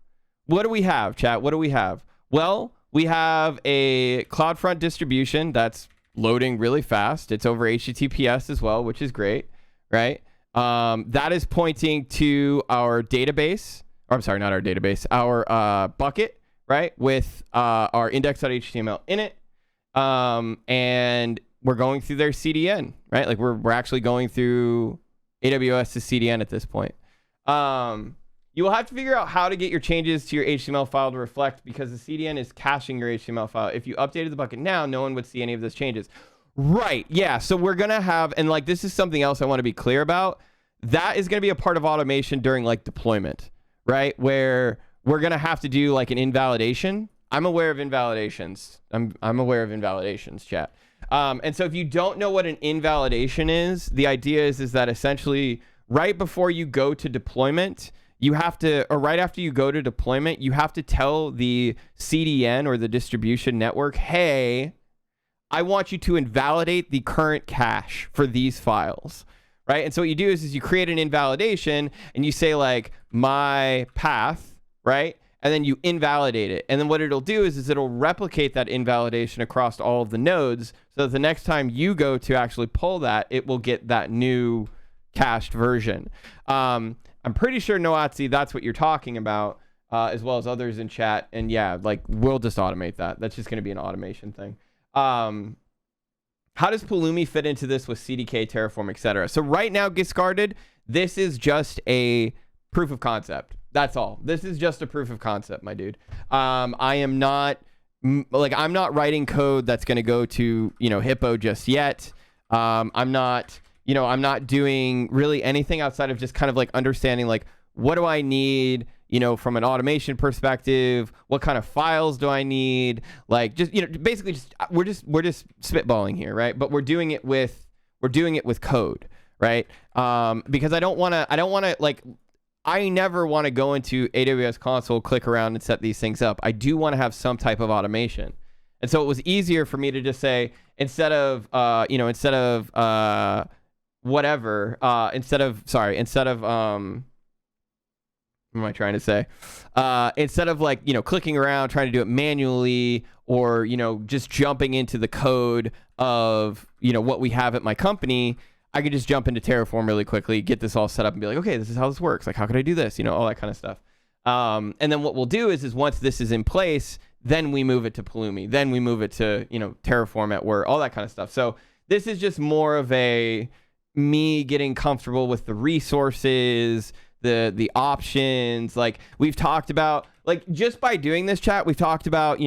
what do we have, chat? What do we have? Well, we have a CloudFront distribution that's loading really fast. It's over HTTPS as well, which is great, right? That is pointing to our database, or I'm sorry, not our database, our bucket, right? With our index.html in it. And we're going through their CDN, right? Like we're actually going through AWS's CDN at this point. You will have to figure out how to get your changes to your HTML file to reflect, because the CDN is caching your HTML file. If you updated the bucket now, no one would see any of those changes. Right, yeah, so we're going to have, and like this is something else I want to be clear about, that is going to be a part of automation during like deployment, right? Where we're going to have to do like an invalidation. I'm aware of invalidations. I'm aware of invalidations, chat. And so if you don't know what an invalidation is, the idea is that essentially right before you go to deployment, you have to, or right after you go to deployment, you have to tell the CDN or the distribution network, hey, I want you to invalidate the current cache for these files, right? And so what you do is you create an invalidation and you say like my path, right? And then you invalidate it. And then what it'll do is it'll replicate that invalidation across all of the nodes so that the next time you go to actually pull that, it will get that new cached version. I'm pretty sure, Noatzi, that's what you're talking about, as well as others in chat. And yeah, like we'll just automate that. That's just going to be an automation thing. How does Pulumi fit into this with CDK, Terraform, etc.? So right now, Discarded, this is just a proof of concept. That's all. This is just a proof of concept, my dude. I am not I'm not writing code that's going to go to, Hippo just yet. I'm not doing really anything outside of just kind of like understanding like what do I need, from an automation perspective, what kind of files do I need? Like just, basically just we're just spitballing here, right? But we're doing it with code, right? Because I don't want to like I never want to go into AWS console, click around and set these things up. I do want to have some type of automation. And so it was easier for me to just say, instead of what am I trying to say? Instead of like, clicking around, trying to do it manually or, just jumping into the code of, what we have at my company, I could just jump into Terraform really quickly, get this all set up and be like, okay, this is how this works. Like, how could I do this? All that kind of stuff. And then what we'll do is once this is in place, then we move it to Pulumi. Then we move it to, Terraform at work, all that kind of stuff. So this is just more of me getting comfortable with the resources, the options. Like we've talked about, like just by doing this chat, we've talked about,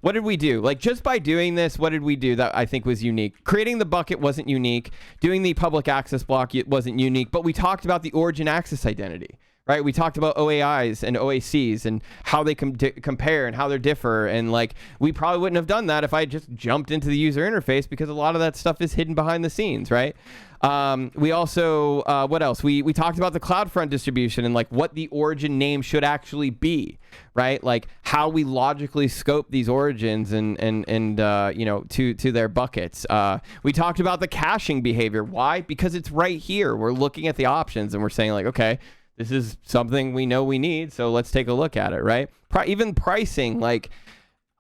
what did we do? Like just by doing this, what did we do that I think was unique? Creating the bucket wasn't unique. Doing the public access block wasn't unique, but we talked about the origin access identity, right? We talked about OAIs and OACs and how they compare and how they differ. And like, we probably wouldn't have done that if I just jumped into the user interface because a lot of that stuff is hidden behind the scenes, right? We also, what else? We talked about the CloudFront distribution and like what the origin name should actually be, right? Like how we logically scope these origins and to their buckets. We talked about the caching behavior. Why? Because it's right here. We're looking at the options and we're saying like, okay, this is something we know we need, so let's take a look at it, right? Even pricing, like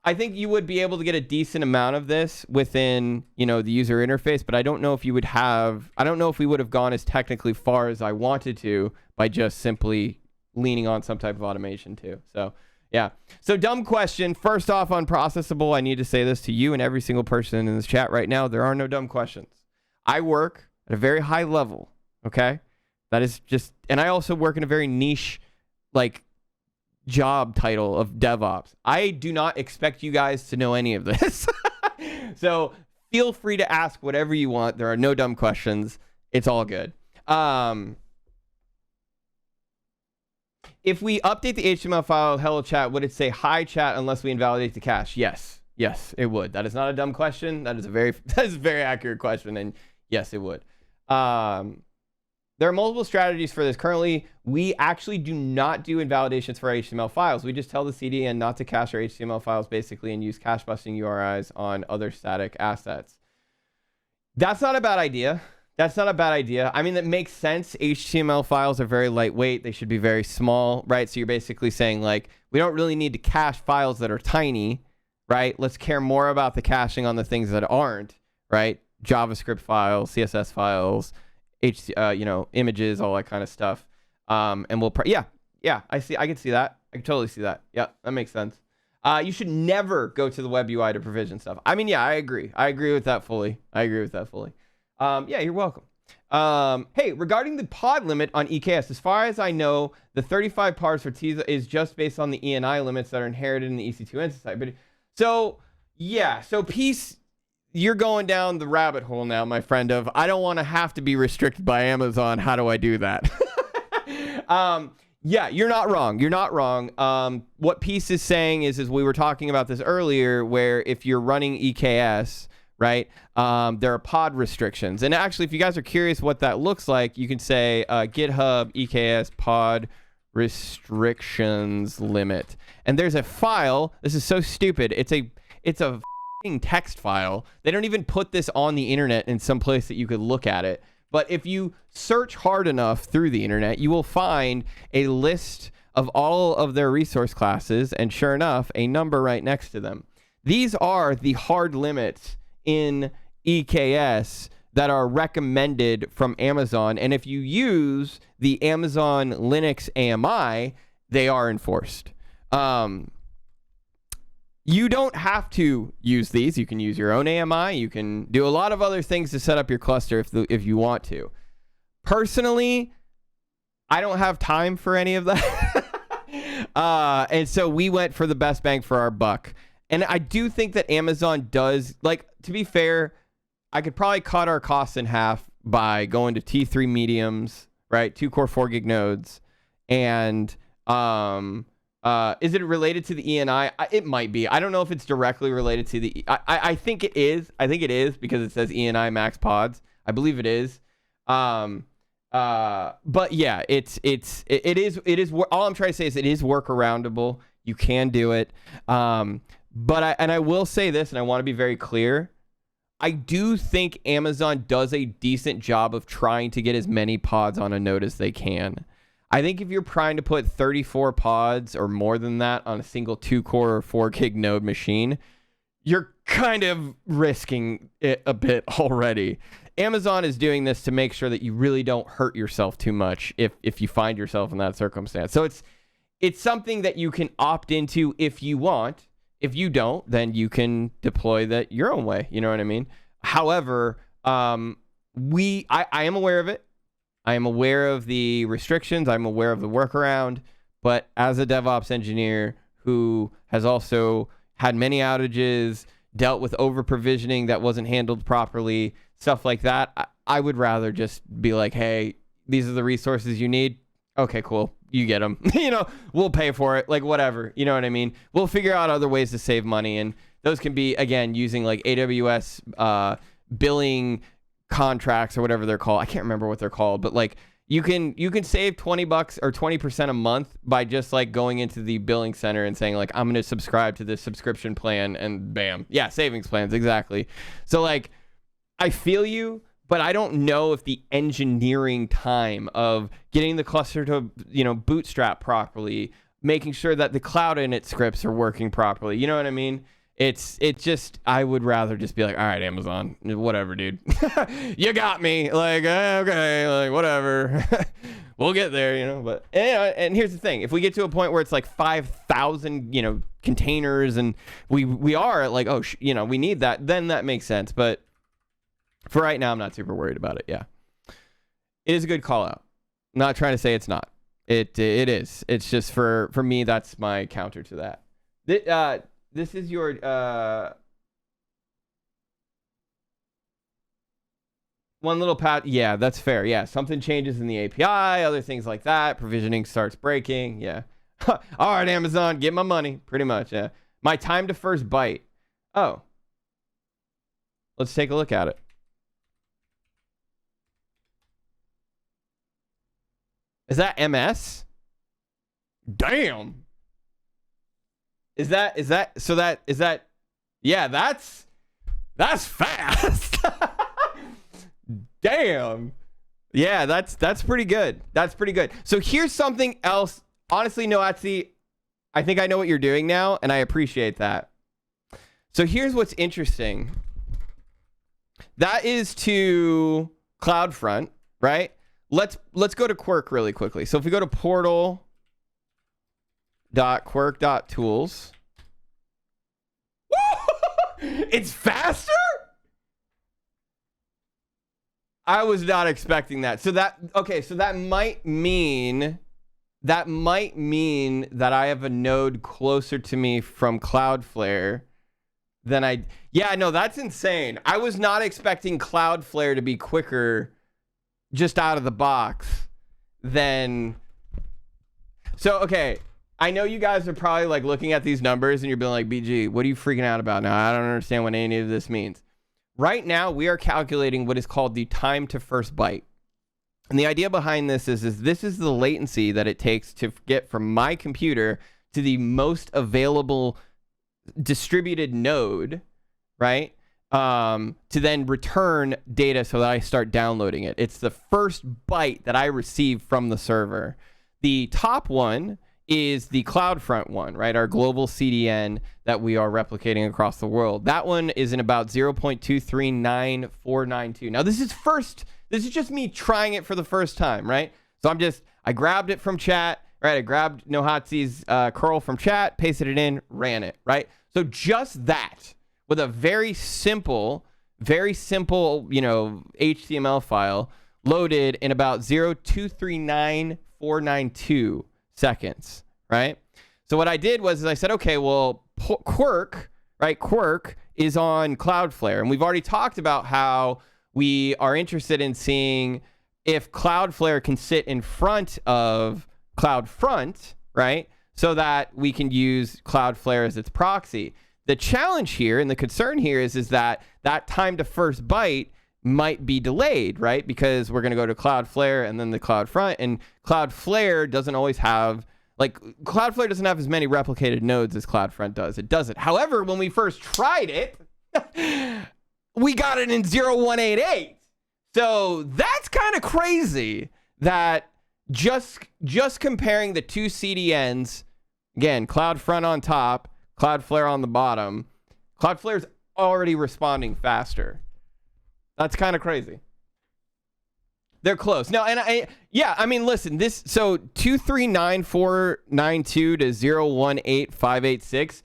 I think you would be able to get a decent amount of this within, the user interface, but I don't know if we would have gone as technically far as I wanted to by just simply leaning on some type of automation too. So yeah. So dumb question. First off, unprocessable. I need to say this to you and every single person in this chat right now. There are no dumb questions. I work at a very high level. Okay. That is just, and I also work in a very niche, like, job title of DevOps. I do not expect you guys to know any of this. So feel free to ask whatever you want. There are no dumb questions. It's all good. If we update the HTML file, hello chat, would it say hi chat unless we invalidate the cache? Yes. Yes, it would. That is not a dumb question. That is a very accurate question. And yes, it would. There are multiple strategies for this. Currently, we actually do not do invalidations for our HTML files. We just tell the CDN not to cache our HTML files basically and use cache busting URIs on other static assets. That's not a bad idea. I mean, that makes sense. HTML files are very lightweight. They should be very small, right? So you're basically saying like, we don't really need to cache files that are tiny, right? Let's care more about the caching on the things that aren't, right? JavaScript files, CSS files, images, all that kind of stuff. And we'll, I can see that. I can totally see that. Yeah, that makes sense. You should never go to the web UI to provision stuff. I mean, yeah, I agree with that fully. Yeah, you're welcome. Hey, regarding the pod limit on EKS, as far as I know, the 35 parts for Teza is just based on the ENI limits that are inherited in the EC2 instance type. But so yeah, so peace. You're going down the rabbit hole now, my friend, of I don't want to have to be restricted by Amazon. How do I do that? Yeah, you're not wrong. What Peace is saying is we were talking about this earlier, where if you're running EKS, right? There are pod restrictions. And actually, if you guys are curious what that looks like, you can say GitHub EKS pod restrictions limit. And there's a file. This is so stupid. It's a f***ing text file. They don't even put this on the internet in some place that you could look at it. But if you search hard enough through the internet, you will find a list of all of their resource classes, and sure enough, a number right next to them. These are the hard limits in EKS that are recommended from Amazon. And if you use the Amazon Linux AMI, they are enforced. You don't have to use these. You can use your own AMI. You can do a lot of other things to set up your cluster if you want to. Personally, I don't have time for any of that. And so we went for the best bang for our buck. And I do think that Amazon does, like, to be fair, I could probably cut our costs in half by going to T3 mediums, right? 2 core 4 gig nodes. And is it related to the ENI? It might be. I don't know if it's directly related to the I think it is. I think it is because it says ENI max pods. I believe it is. But yeah, it is all I'm trying to say is it is workaroundable. You can do it. But I will say this, and I want to be very clear. I do think Amazon does a decent job of trying to get as many pods on a node as they can. I think if you're trying to put 34 pods or more than that on a single 2 core or 4 gig node machine, you're kind of risking it a bit already. Amazon is doing this to make sure that you really don't hurt yourself too much if you find yourself in that circumstance. So it's something that you can opt into if you want. If you don't, then you can deploy that your own way. You know what I mean? However, I am aware of it. I am aware of the restrictions. I'm aware of the workaround. But as a DevOps engineer who has also had many outages, dealt with over-provisioning that wasn't handled properly, stuff like that, I would rather just be like, hey, these are the resources you need. Okay, cool. You get them. We'll pay for it. Like, whatever. You know what I mean? We'll figure out other ways to save money. And those can be, again, using like AWS billing contracts or whatever they're called. I can't remember what they're called, but like you can save $20 or 20% a month by just like going into the billing center and saying like, I'm going to subscribe to this subscription plan, and bam. Yeah, savings plans. Exactly. So like, I feel you, but I don't know if the engineering time of getting the cluster to, bootstrap properly, making sure that the cloud init scripts are working properly. You know what I mean? It's just, I would rather just be like, all right, Amazon, whatever, dude. You got me. Like, okay, like, whatever. We'll get there, but, and here's the thing. If we get to a point where it's like 5,000, containers and we are like, we need that, then that makes sense. But for right now, I'm not super worried about it. Yeah. It is a good call out. I'm not trying to say it's not. It is. It's just for me, that's my counter to that. This is your one little pat. Yeah, that's fair. Yeah, something changes in the API, other things like that. Provisioning starts breaking. Yeah. All right, Amazon, get my money. Pretty much. Yeah. My time to first byte. Oh. Let's take a look at it. Is that MS? Damn. Is that yeah, that's fast. Damn. Yeah, that's pretty good. That's pretty good. So here's something else. Honestly, Noatsi, I think I know what you're doing now, and I appreciate that. So here's what's interesting. That is to CloudFront, right? Let's go to Quirk really quickly. So if we go to portal.quirk.tools, it's faster? I was not expecting that. So that might mean that I have a node closer to me from Cloudflare than yeah, no, that's insane. I was not expecting Cloudflare to be quicker just out of the box than. So, okay, I know you guys are probably like looking at these numbers and you're being like, BG, what are you freaking out about now? I don't understand what any of this means. right now we are calculating what is called the time to first byte. And the idea behind this is this is the latency that it takes to get from my computer to the most available distributed node, right? To then return data so that I start downloading it. It's the first byte that I receive from the server. The top one is the CloudFront one, right? Our global CDN that we are replicating across the world. That one is in about 0.239492. Now this is just me trying it for the first time, right? So I grabbed it from chat, right? I grabbed Nohatzi's curl from chat, pasted it in, ran it, right? So just that with a very simple, HTML file loaded in about 0.239492 seconds, right? So what I did was I said, okay, well, Quirk is on Cloudflare. And we've already talked about how we are interested in seeing if Cloudflare can sit in front of CloudFront, right? So that we can use Cloudflare as its proxy. The challenge here and the concern here is that time to first byte might be delayed, right? Because we're going to go to Cloudflare and then the CloudFront, and Cloudflare doesn't always have, Cloudflare doesn't have as many replicated nodes as CloudFront does. It doesn't. However, when we first tried it, we got it in 0188. So that's kind of crazy that just comparing the two CDNs, again, CloudFront on top, Cloudflare on the bottom, Cloudflare's already responding faster. That's kind of crazy. They're close. No, and I mean, listen, so 239492 to 018586,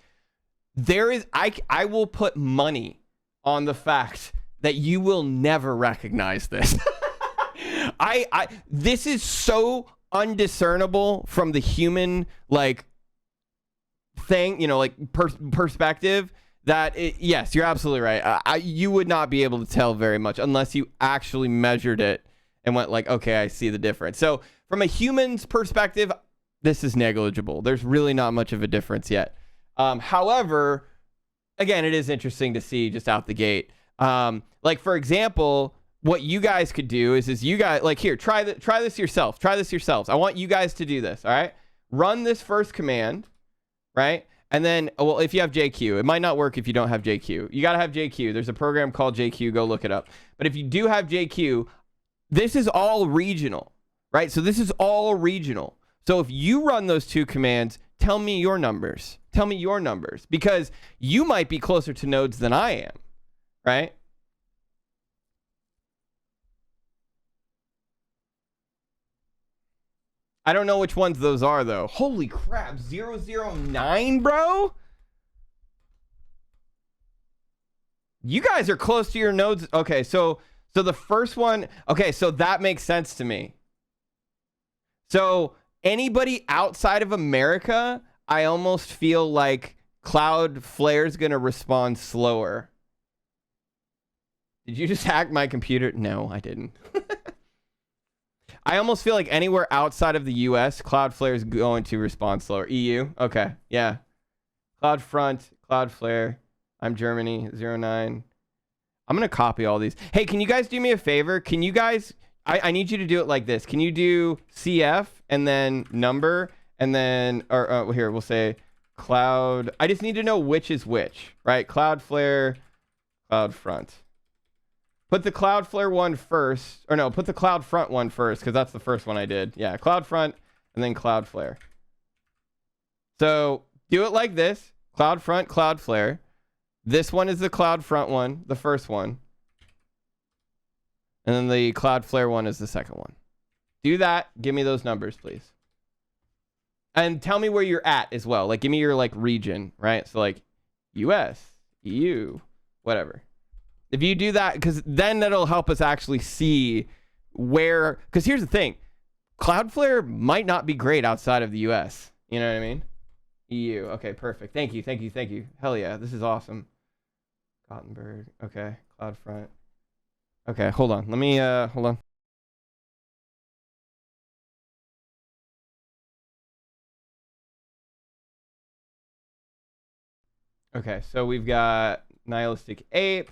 I will put money on the fact that you will never recognize this. This is so undiscernible from the human, thing, perspective, that yes, you're absolutely right. You would not be able to tell very much unless you actually measured it and went okay, I see the difference. So from a human's perspective, this is negligible. There's really not much of a difference yet. However, again, it is interesting to see just out the gate. For example, what you guys could do is you guys, here, try this yourself. Try this yourselves. I want you guys to do this, all right? Run this first command, right? And then, well, if you have JQ, it might not work if you don't have JQ. You got to have JQ. There's a program called JQ. Go look it up. But if you do have JQ, this is all regional, right? So this is all regional. So if you run those two commands, tell me your numbers. Tell me your numbers, because you might be closer to nodes than I am, right? I don't know which ones those are, though. Holy crap, 009, bro? You guys are close to your nodes. Okay, so the first one, okay, so that makes sense to me. So anybody outside of America, I almost feel like Cloudflare's going to respond slower. Did you just hack my computer? No, I didn't. I almost feel like anywhere outside of the US, Cloudflare is going to respond slower. EU? Okay, yeah. CloudFront, Cloudflare. I'm Germany, 09. I'm going to copy all these. Hey, can you guys do me a favor? Can you guys, I need you to do it like this. Can you do CF and then number and then, or here, we'll say Cloud. I just need to know which is which, right? Cloudflare, CloudFront. Put the Cloudflare one first, or no, put the CloudFront one first, because that's the first one I did. Yeah, CloudFront and then Cloudflare. So do it like this: CloudFront, Cloudflare. This one is the CloudFront one, the first one. And then the Cloudflare one is the second one. Do that. Give me those numbers, please. And tell me where you're at as well. Give me your region, right? So US, EU, whatever. If you do that, because then that'll help us actually see where, because here's the thing, Cloudflare might not be great outside of the US. You know what I mean? EU. Okay, perfect. Thank you. Hell yeah, this is awesome. Gothenburg. Okay, CloudFront. Okay, hold on. Let me, hold on. Okay, so we've got Nihilistic Ape.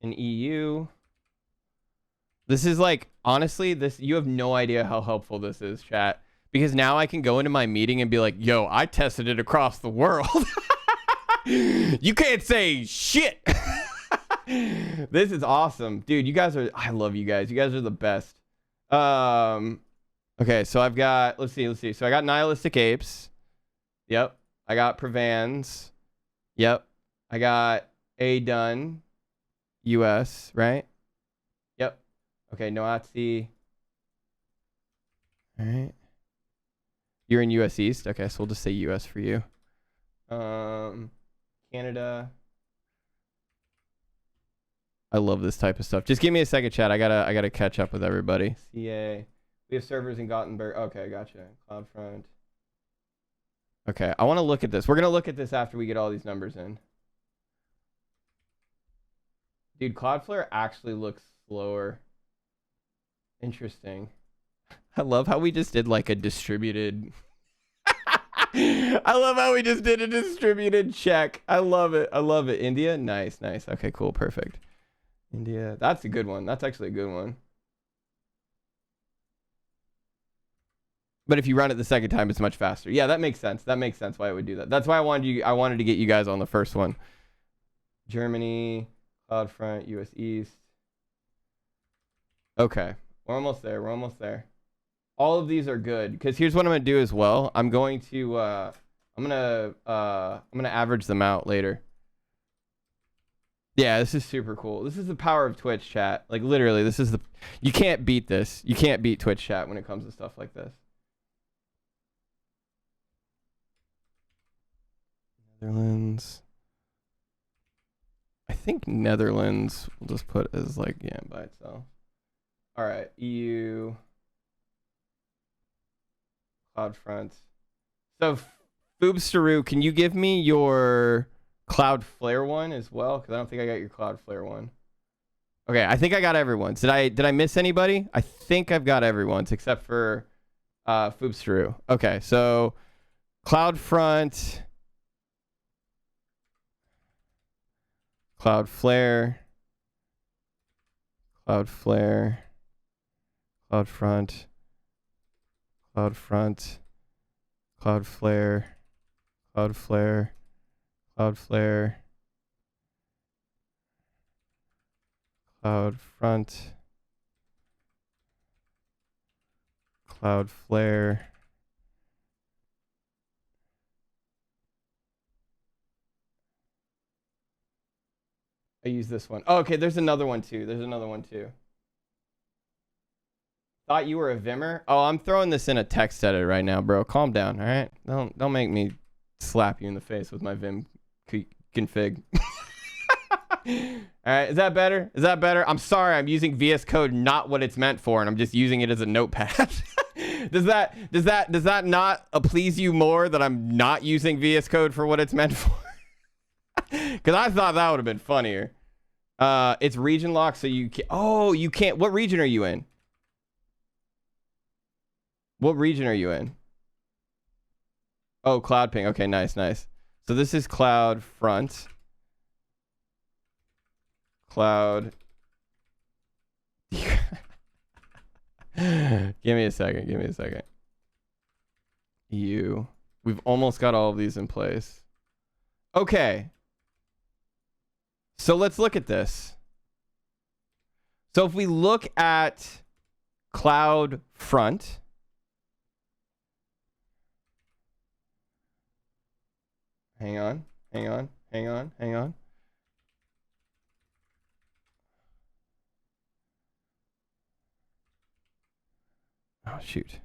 in EU. This is like, honestly, this, you have no idea how helpful this is, chat. Because now I can go into my meeting and be like, yo, I tested it across the world. You can't say shit. This is awesome. Dude, you guys are, I love you guys. You guys are the best. Okay, so I've got, let's see. So I got Nihilistic Apes. Yep. I got Prevans. Yep. I got A done. US, right? Yep. Okay, Noatsi. All right. You're in US East? Okay, so we'll just say US for you. Canada. I love this type of stuff. Just give me a second, chat. I gotta catch up with everybody. CA. We have servers in Gothenburg. Okay, gotcha. CloudFront. Okay, I want to look at this. We're gonna look at this after we get all these numbers in. Dude, Cloudflare actually looks slower. Interesting. I love how we just did like a distributed. I love how we just did a distributed check. I love it. I love it. India? Nice. Okay, cool. Perfect. India. That's a good one. That's actually a good one. But if you run it the second time, it's much faster. Yeah, that makes sense. That makes sense why it would do that. That's why I wanted to get you guys on the first one. Germany, CloudFront, US East. Okay. We're almost there. All of these are good because here's what I'm gonna do as well. I'm going to I'm gonna average them out later. Yeah, this is super cool. This is the power of Twitch, chat. Like literally, this is you can't beat this. You can't beat Twitch chat when it comes to stuff like this. Netherlands. I think Netherlands we'll just put as like by itself. All right, EU. CloudFront. So, Foobstaru, can you give me your Cloudflare one as well? Because I don't think I got your Cloudflare one. Okay, I think I got everyone's. Did I miss anybody? I think I've got everyone's except for Foobstaru. Okay, so CloudFront, Cloudflare, CloudFront, Cloudflare, Cloudflare, CloudFront, Cloudflare. I use this one. Oh, okay, there's another one too. Thought you were a Vimmer? Oh, I'm throwing this in a text edit right now, bro. Calm down, all right? Don't make me slap you in the face with my Vim config. All right, is that better? I'm sorry, I'm using VS Code not what it's meant for, and I'm just using it as a notepad. Does that not please you more that I'm not using VS Code for what it's meant for? Because I thought that would have been funnier. It's region locked, so you can't. Oh, you can't. What region are you in? What region are you in? Oh, Cloud Ping. Okay, nice. So this is CloudFront. Cloud. Give me a second. We've almost got all of these in place. Okay. So let's look at this. So if we look at CloudFront. Hang on. Oh, shoot.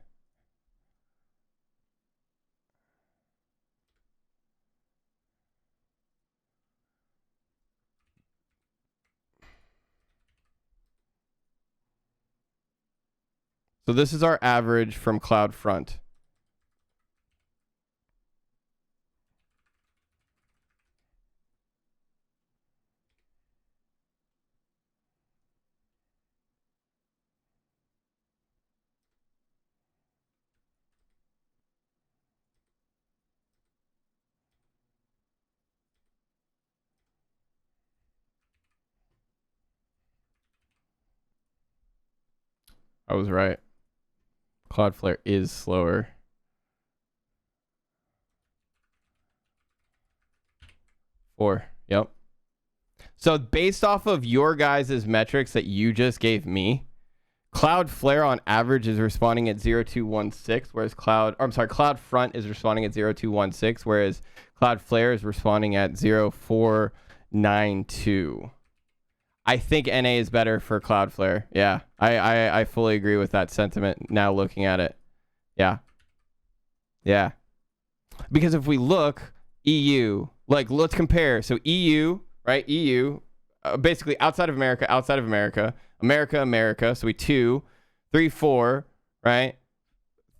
So this is our average from CloudFront. I was right. Cloudflare is slower. Four. Yep. So based off of your guys' metrics that you just gave me, Cloudflare on average is responding at 0216, whereas CloudFront is responding at 0216, whereas Cloudflare is responding at 0492. I think NA is better for Cloudflare. Yeah, I fully agree with that sentiment now looking at it. Yeah. Yeah. Because if we look, EU, like let's compare. So EU, right? EU, basically outside of America, America. So we 2, 3, 4, right?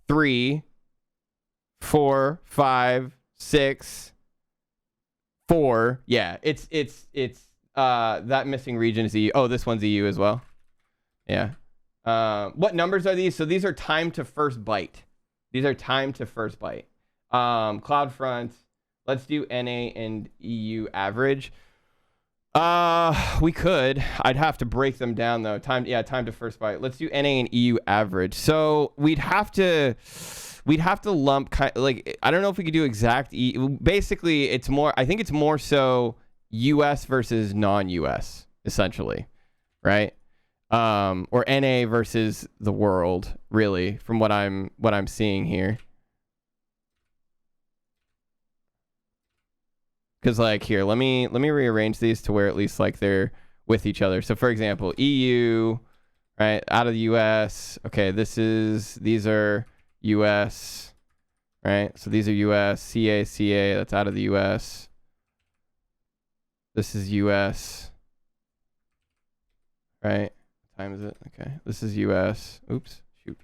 3, 4, 5, 6, 4. Yeah, it's that missing region is EU. Oh, this one's EU as well. Yeah. What numbers are these? So these are time to first byte. CloudFront. Let's do NA and EU average. We could. I'd have to break them down though. Time to first byte. Let's do NA and EU average. So we'd have to lump like I don't know if we could do exact basically it's more I think it's more so US versus non-US essentially, right? Or NA versus the world, really, from what I'm seeing here. Because like here, let me rearrange these to where at least like they're with each other. So for example, EU, right, out of the US. Okay, these are US, right? So these are US, CA, that's out of the US. This is US, right? What time is it? Okay, this is US. Oops, shoot.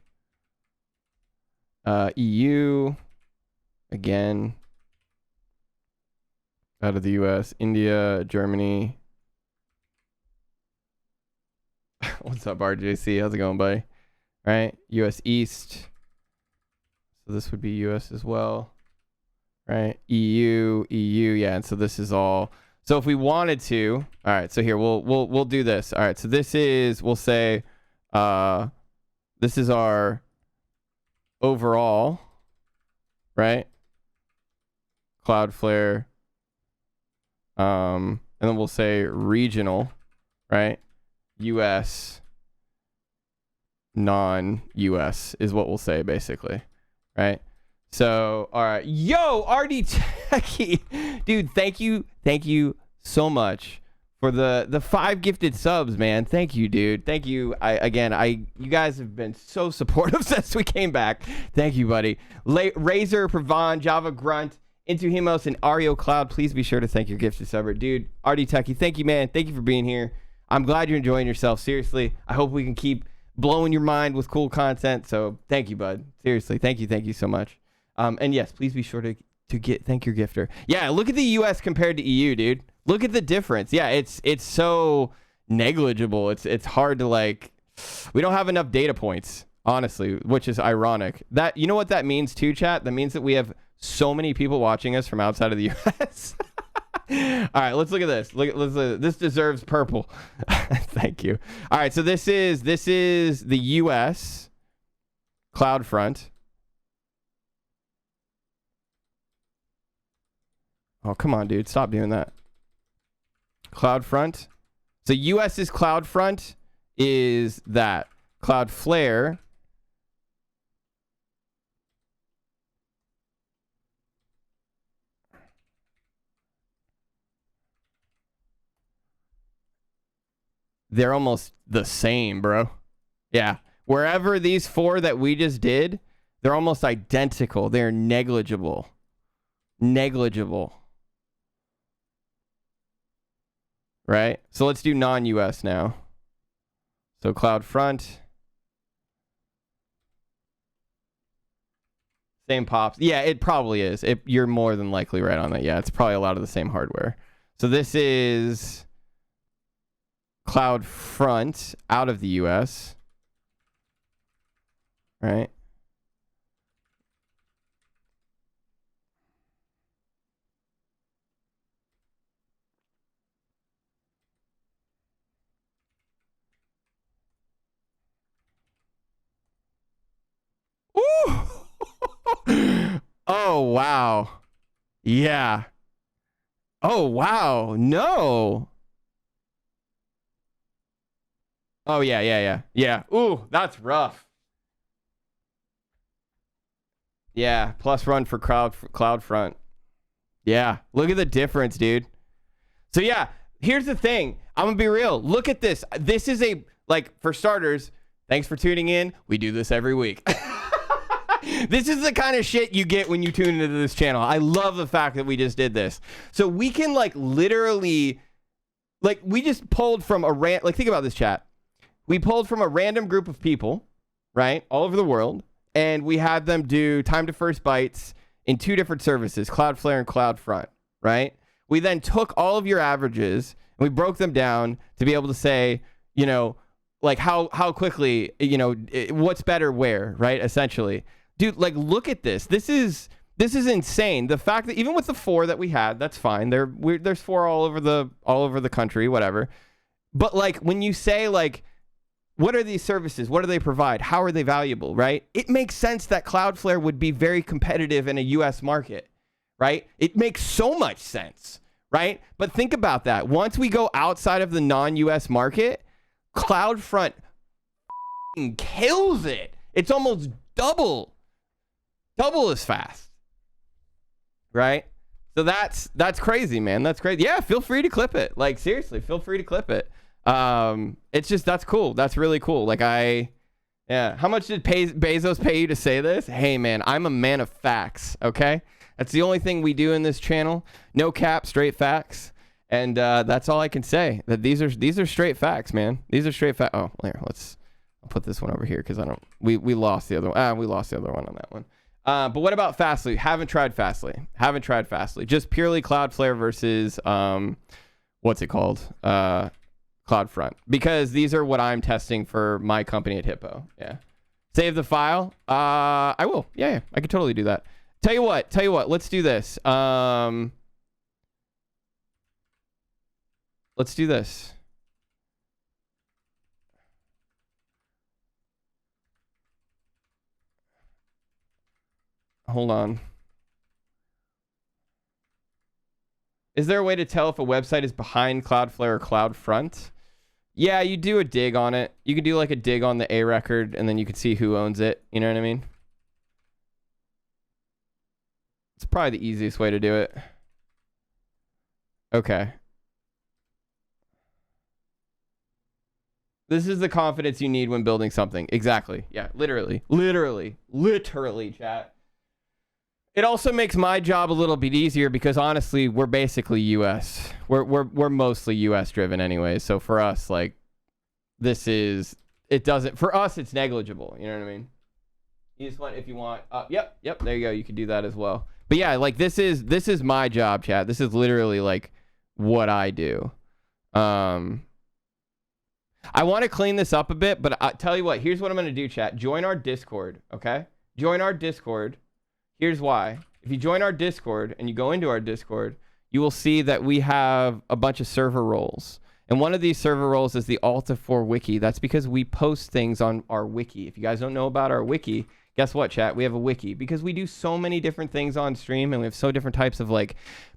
EU, again. Out of the US, India, Germany. What's up, RJC? How's it going, buddy? All right, US East. So this would be US as well, right? EU, yeah. And so this is all. So if we wanted to, all right. So here we'll do this. All right. So this is we'll say, this is our overall, right? Cloudflare. And then we'll say regional, right? US, non-US is what we'll say basically, right? So, all right. Yo, RD Techie. Dude, thank you so much for the 5 gifted subs, man. Thank you, dude. Thank you. You guys have been so supportive since we came back. Thank you, buddy. Razor, Pravan, Java Grunt, Into Hemos, and Ario Cloud, please be sure to thank your gifted subber. Dude, RD Techie, thank you, man. Thank you for being here. I'm glad you're enjoying yourself. Seriously, I hope we can keep blowing your mind with cool content. So thank you, bud. Seriously, thank you so much. And yes, please be sure to thank your gifter. Yeah, look at the US compared to EU, dude. Look at the difference. Yeah, it's so negligible. It's hard to like. We don't have enough data points, honestly, which is ironic. That you know what that means too, chat? That means that we have so many people watching us from outside of the US. All right, let's look at this. This deserves purple. Thank you. All right, so this is the US CloudFront. Oh, come on, dude. Stop doing that. CloudFront. So US's CloudFront is that. Cloudflare they're almost the same, bro. Yeah. Wherever these 4 that we just did, they're almost identical. They're negligible. Right? So let's do non-US now. So CloudFront. Same pops. Yeah, it probably is. You're more than likely right on that. Yeah, it's probably a lot of the same hardware. So this is CloudFront out of the US. Right? Oh, wow. Yeah. Oh, wow. No. Oh, yeah, yeah, yeah. Yeah. Ooh, that's rough. Yeah. Plus run for CloudFront. Yeah. Look at the difference, dude. So, yeah, here's the thing. I'm going to be real. Look at this. This is for starters, thanks for tuning in. We do this every week. This is the kind of shit you get when you tune into this channel. I love the fact that we just did this. So we can literally, we just pulled from think about this, chat. We pulled from a random group of people, right, all over the world, and we had them do time to first bytes in 2 different services, Cloudflare and CloudFront, right? We then took all of your averages and we broke them down to be able to say, how quickly, what's better where, right? Essentially. Dude, look at this. This is insane. The fact that even with the 4 that we had, that's fine. There's 4 all over the country, whatever. But when you say what are these services? What do they provide? How are they valuable, right? It makes sense that Cloudflare would be very competitive in a US market, right? It makes so much sense, right? But think about that. Once we go outside of the non-US market, CloudFront kills it. It's almost double as fast, right? So that's crazy, man. That's crazy. Yeah, feel free to clip it. Seriously, feel free to clip it. It's just, that's cool. That's really cool. How much did Bezos pay you to say this? Hey, man, I'm a man of facts, okay? That's the only thing we do in this channel. No cap, straight facts. And that's all I can say. That these are straight facts, man. These are straight facts. Oh, here, I'll put this one over here because we lost the other one. We lost the other one on that one. But what about Fastly? Haven't tried Fastly. Just purely Cloudflare versus what's it called? CloudFront. Because these are what I'm testing for my company at Hippo. Yeah. Save the file. I will. Yeah, I could totally do that. Tell you what. Let's do this. Let's do this. Hold on. Is there a way to tell if a website is behind Cloudflare or CloudFront? Yeah, you do a dig on it. You could do a dig on the A record, and then you can see who owns it. You know what I mean? It's probably the easiest way to do it. Okay. This is the confidence you need when building something. Exactly. Yeah, literally, chat. It also makes my job a little bit easier because honestly, we're basically US. We're mostly US driven anyway. So for us, for us, it's negligible. You know what I mean? You just want, if you want, yep, there you go. You can do that as well. But yeah, this is my job, chat. This is literally what I do. I want to clean this up a bit, but I tell you what, here's what I'm going to do, chat. Join our Discord, okay? Join our Discord. Here's why. If you join our Discord and you go into our Discord, you will see that we have a bunch of server roles. And one of these server roles is the Alta 4 wiki. That's because we post things on our wiki. If you guys don't know about our wiki, guess what, chat? We have a wiki because we do so many different things on stream and we have so different types of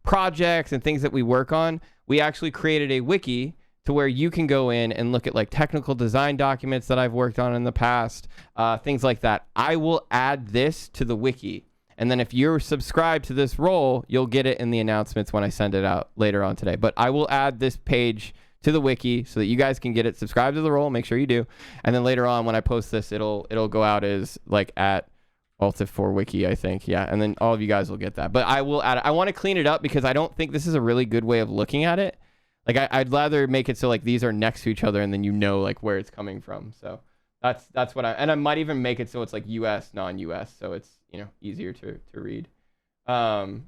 projects and things that we work on. We actually created a wiki to where you can go in and look at technical design documents that I've worked on in the past, things like that. I will add this to the wiki. And then if you're subscribed to this role, you'll get it in the announcements when I send it out later on today. But I will add this page to the wiki so that you guys can get it. Subscribe to the role. Make sure you do. And then later on when I post this, it'll go out as at Alta 4 wiki, I think. Yeah. And then all of you guys will get that. But I will add it. I want to clean it up because I don't think this is a really good way of looking at it. I'd rather make it so these are next to each other and then where it's coming from. So that's what I might even make it so it's US, non-US. So it's, easier to read. That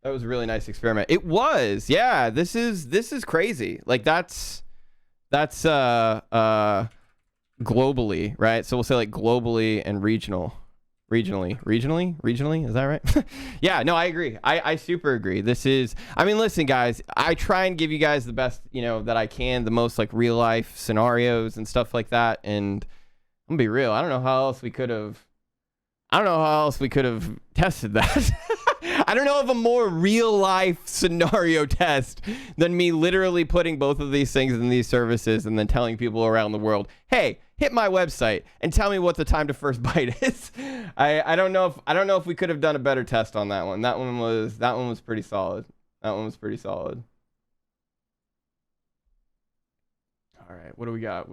was a really nice experiment. It was. Yeah, this is crazy. That's globally, right? So we'll say globally and regionally, is that right? Yeah, no, I agree. I super agree. Listen, guys, I try and give you guys the best, that I can, the most real life scenarios and stuff like that. And I'm gonna be real. I don't know how else we could have I don't know how else we could have tested that. I don't know of a more real life scenario test than me literally putting both of these things in these services and then telling people around the world, hey, hit my website and tell me what the time to first byte is. I don't know if we could have done a better test on that one. That one was pretty solid. That one was pretty solid. All right, what do we got?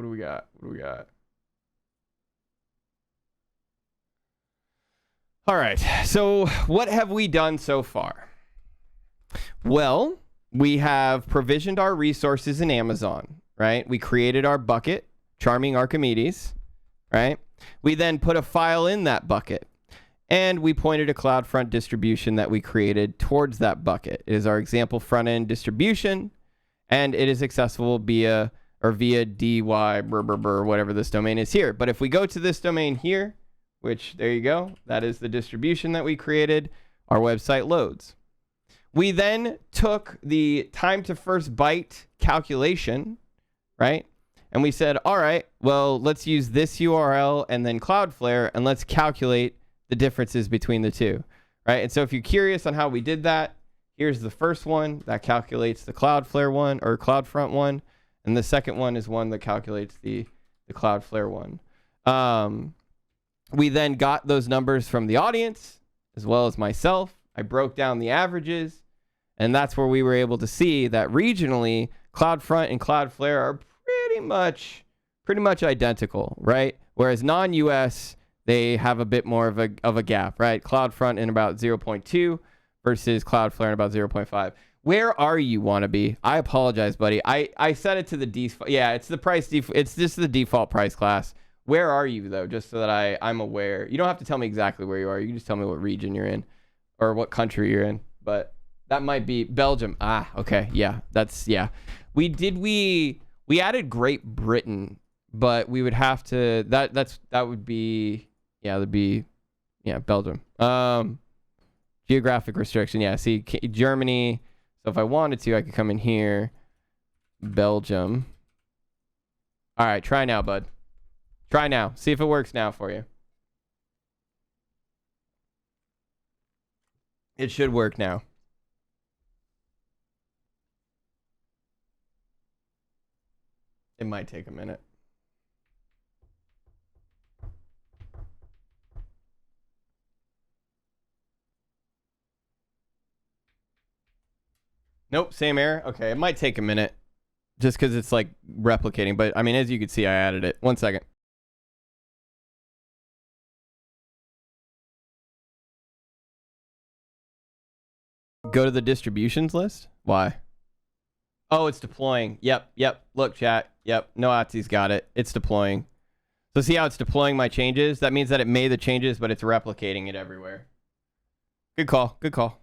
All right, so what have we done so far? Well, we have provisioned our resources in Amazon, right? We created our bucket, Charming Archimedes, right? We then put a file in that bucket, and we pointed a CloudFront distribution that we created towards that bucket. It is our example front-end distribution, and it is accessible via dy, whatever this domain is here. But if we go to this domain here, which, there you go, that is the distribution that we created, our website loads. We then took the time to first byte calculation, right? And we said, all right, well, let's use this URL and then Cloudflare, and let's calculate the differences between the two, right? And so if you're curious on how we did that, here's the first one that calculates the Cloudflare one, or CloudFront one, and the second one is one that calculates the Cloudflare one. We then got those numbers from the audience, as well as myself. I broke down the averages, and that's where we were able to see that regionally, CloudFront and Cloudflare are pretty much identical, right? Whereas non-US, they have a bit more of a gap, right? CloudFront in about 0.2 versus Cloudflare in about 0.5. Where are you, wannabe? I apologize, buddy. I set it to the default. Yeah, it's the price. It's just the default price class. Where are you, though, just so that I'm aware? You don't have to tell me exactly where you are. You can just tell me what region you're in or what country you're in. But that might be Belgium. Ah, okay. Yeah, yeah. We added Great Britain, but we would have to, that would be, yeah, that'd be, yeah, Belgium. Geographic restriction. Yeah, see, Germany. So if I wanted to, I could come in here. Belgium. All right, try now, bud. Try now. See if it works now for you. It should work now. It might take a minute. Nope, same error. Okay, it might take a minute just because it's like replicating. But I mean, as you can see, I added it. 1 second. Go to the distributions list. Why? Oh, it's deploying. Yep. Look, chat. Yep. Noatzi's got it. It's deploying. So see how it's deploying my changes? That means that it made the changes, but it's replicating it everywhere. Good call. Good call.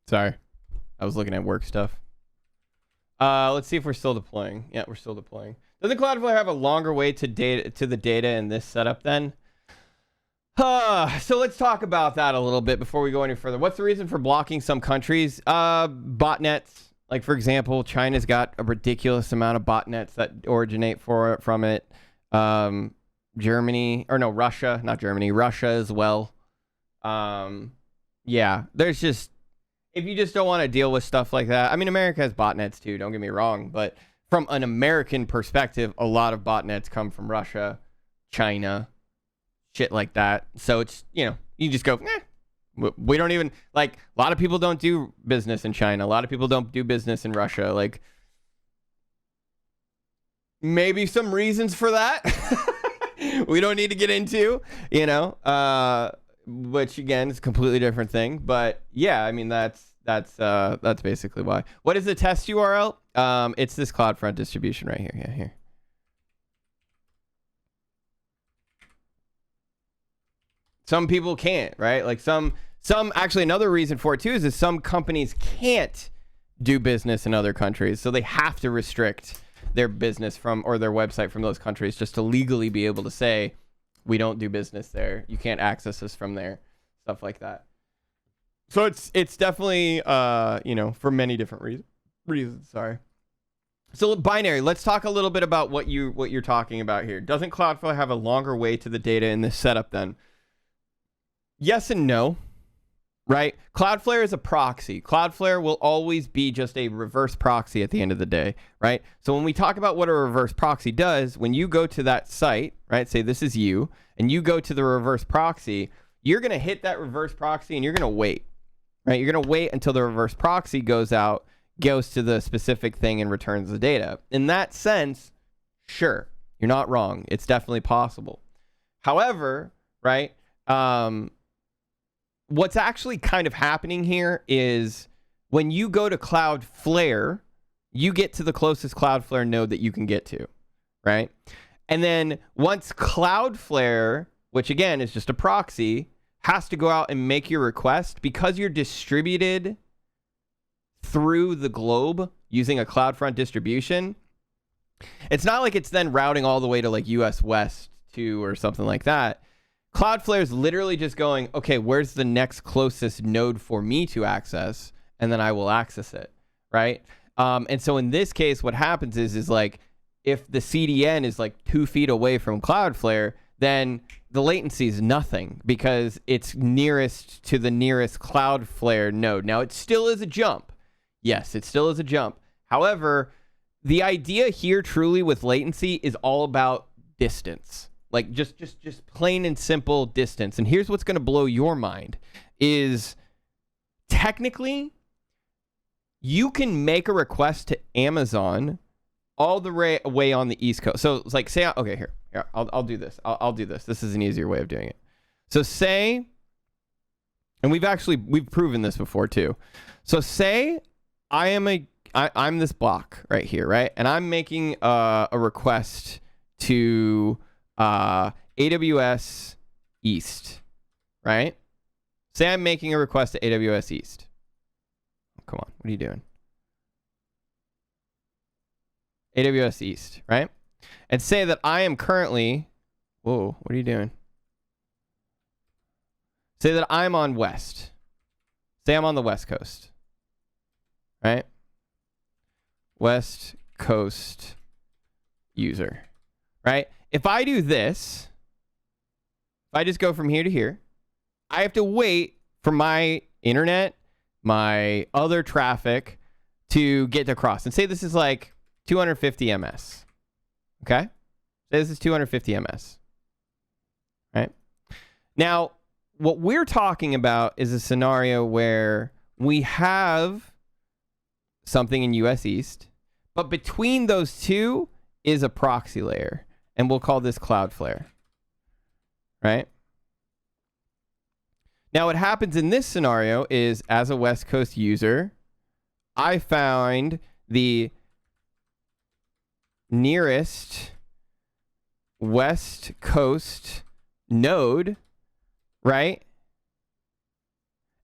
Sorry. I was looking at work stuff. Let's see if we're still deploying. Yeah, we're still deploying. Doesn't Cloudflare have a longer way to the data in this setup then? So let's talk about that a little bit before we go any further. What's the reason for blocking some countries? Botnets. Like, for example, China's got a ridiculous amount of botnets that originate from it. Germany, or no, Russia, not Germany, Russia as well. Yeah, there's just, if you just don't want to deal with stuff like that. I mean, America has botnets too, don't get me wrong, but from an American perspective, a lot of botnets come from Russia, China, shit like that. So it's, you just go, we don't even, like, a lot of people don't do business in China. A lot of people don't do business in Russia. Like, maybe some reasons for that we don't need to get into, which again is a completely different thing. But yeah, I mean, that's basically why. What is the test URL? It's this CloudFront distribution right here. Yeah, here. Some people can't, right? Like some actually, another reason for it too is some companies can't do business in other countries, so they have to restrict their business from or their website from those countries just to legally be able to say, we don't do business there. You can't access us from there, stuff like that. So it's definitely, for many different reasons. Sorry. So binary, let's talk a little bit about what you're talking about here. Doesn't Cloudflare have a longer way to the data in this setup then? Yes and no, right? Cloudflare is a proxy. Cloudflare will always be just a reverse proxy at the end of the day, right? So when we talk about what a reverse proxy does, when you go to that site, right, say this is you, and you go to the reverse proxy, you're going to hit that reverse proxy and you're going to wait, right? You're going to wait until the reverse proxy goes to the specific thing and returns the data. In that sense, sure, you're not wrong. It's definitely possible. However, right, what's actually kind of happening here is when you go to Cloudflare, you get to the closest Cloudflare node that you can get to, right? And then once Cloudflare, which again is just a proxy, has to go out and make your request, because you're distributed through the globe using a CloudFront distribution, it's not like it's then routing all the way to like US West 2 or something like that. Cloudflare is literally just going, okay, where's the next closest node for me to access? And then I will access it, right? And so in this case, what happens is like, if the CDN is like 2 feet away from Cloudflare, then the latency is nothing because it's nearest to the nearest Cloudflare node. Now, it still is a jump. Yes, it still is a jump. However, the idea here truly with latency is all about distance. Like just plain and simple distance. And here's what's going to blow your mind is technically you can make a request to Amazon all the way on the East Coast. So it's like, say, okay, here I'll do this. I'll do this. This is an easier way of doing it. So say, and we've proven this before too. So say I'm this block right here, right? And I'm making a request to AWS East, right? Say I'm making a request to AWS East. Oh, come on, what are you doing? AWS East, right? And say that I am currently, whoa, what are you doing? Say that I'm on West. Say I'm on the West Coast, right? West Coast user, right? If I do this, if I just go from here to here, I have to wait for my internet, my other traffic to get across. And say this is like 250 ms. Okay? Say this is 250 ms. Right? Now, what we're talking about is a scenario where we have something in US East, but between those two is a proxy layer. And we'll call this Cloudflare, right? Now, what happens in this scenario is, as a West Coast user, I found the nearest West Coast node, right?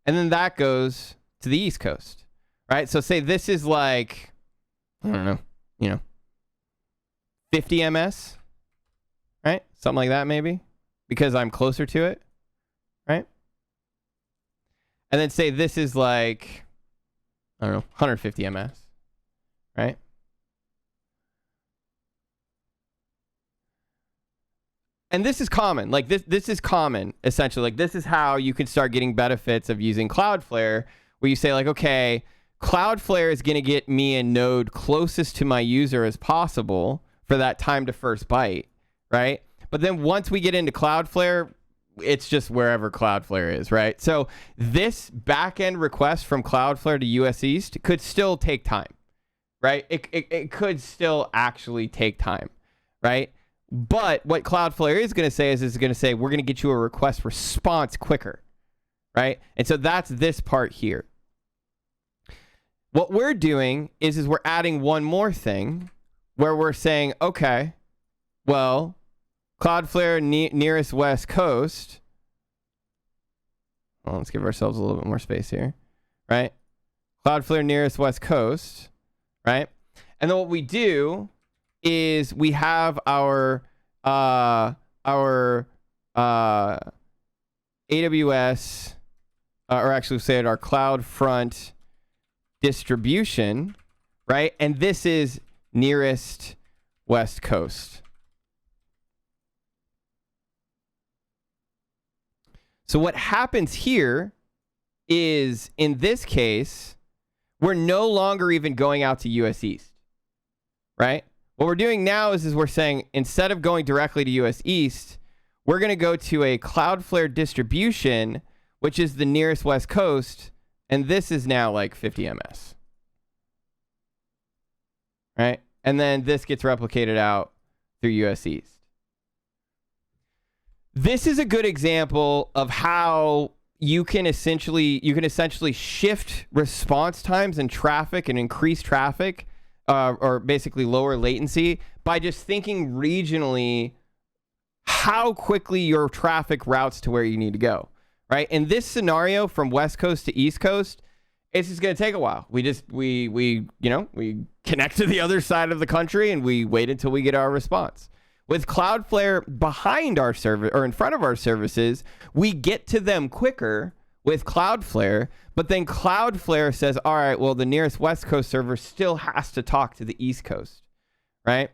And then that goes to the East Coast, right? So say this is like, I don't know, 50 ms. Right? Something like that, maybe, because I'm closer to it, right? And then say this is like, I don't know, 150 ms, right? And this is common. Like this is common, essentially. Like this is how you can start getting benefits of using Cloudflare, where you say like, okay, Cloudflare is going to get me a node closest to my user as possible for that time to first byte. Right? But then once we get into Cloudflare, it's just wherever Cloudflare is, right? So this backend request from Cloudflare to US East could still take time, right? It could still actually take time, right? But what Cloudflare is going to say is it's going to say, we're going to get you a request response quicker, right? And so that's this part here. What we're doing is we're adding one more thing where we're saying, okay, well, Cloudflare nearest West Coast. Well, let's give ourselves a little bit more space here, right? Cloudflare nearest West Coast, right? And then what we do is we have our AWS, or actually say it, our CloudFront distribution, right? And this is nearest West Coast. So what happens here is, in this case, we're no longer even going out to US East, right? What we're doing now is we're saying, instead of going directly to US East, we're going to go to a Cloudflare distribution, which is the nearest West Coast, and this is now like 50 ms, right? And then this gets replicated out through US East. This is a good example of how you can essentially shift response times and traffic and increase traffic, or basically lower latency, by just thinking regionally how quickly your traffic routes to where you need to go, right? In this scenario, from West Coast to East Coast, it's just going to take a while. We connect to the other side of the country and we wait until we get our response. With Cloudflare behind our server, or in front of our services, we get to them quicker with Cloudflare, but then Cloudflare says, all right, well, the nearest West Coast server still has to talk to the East Coast, right?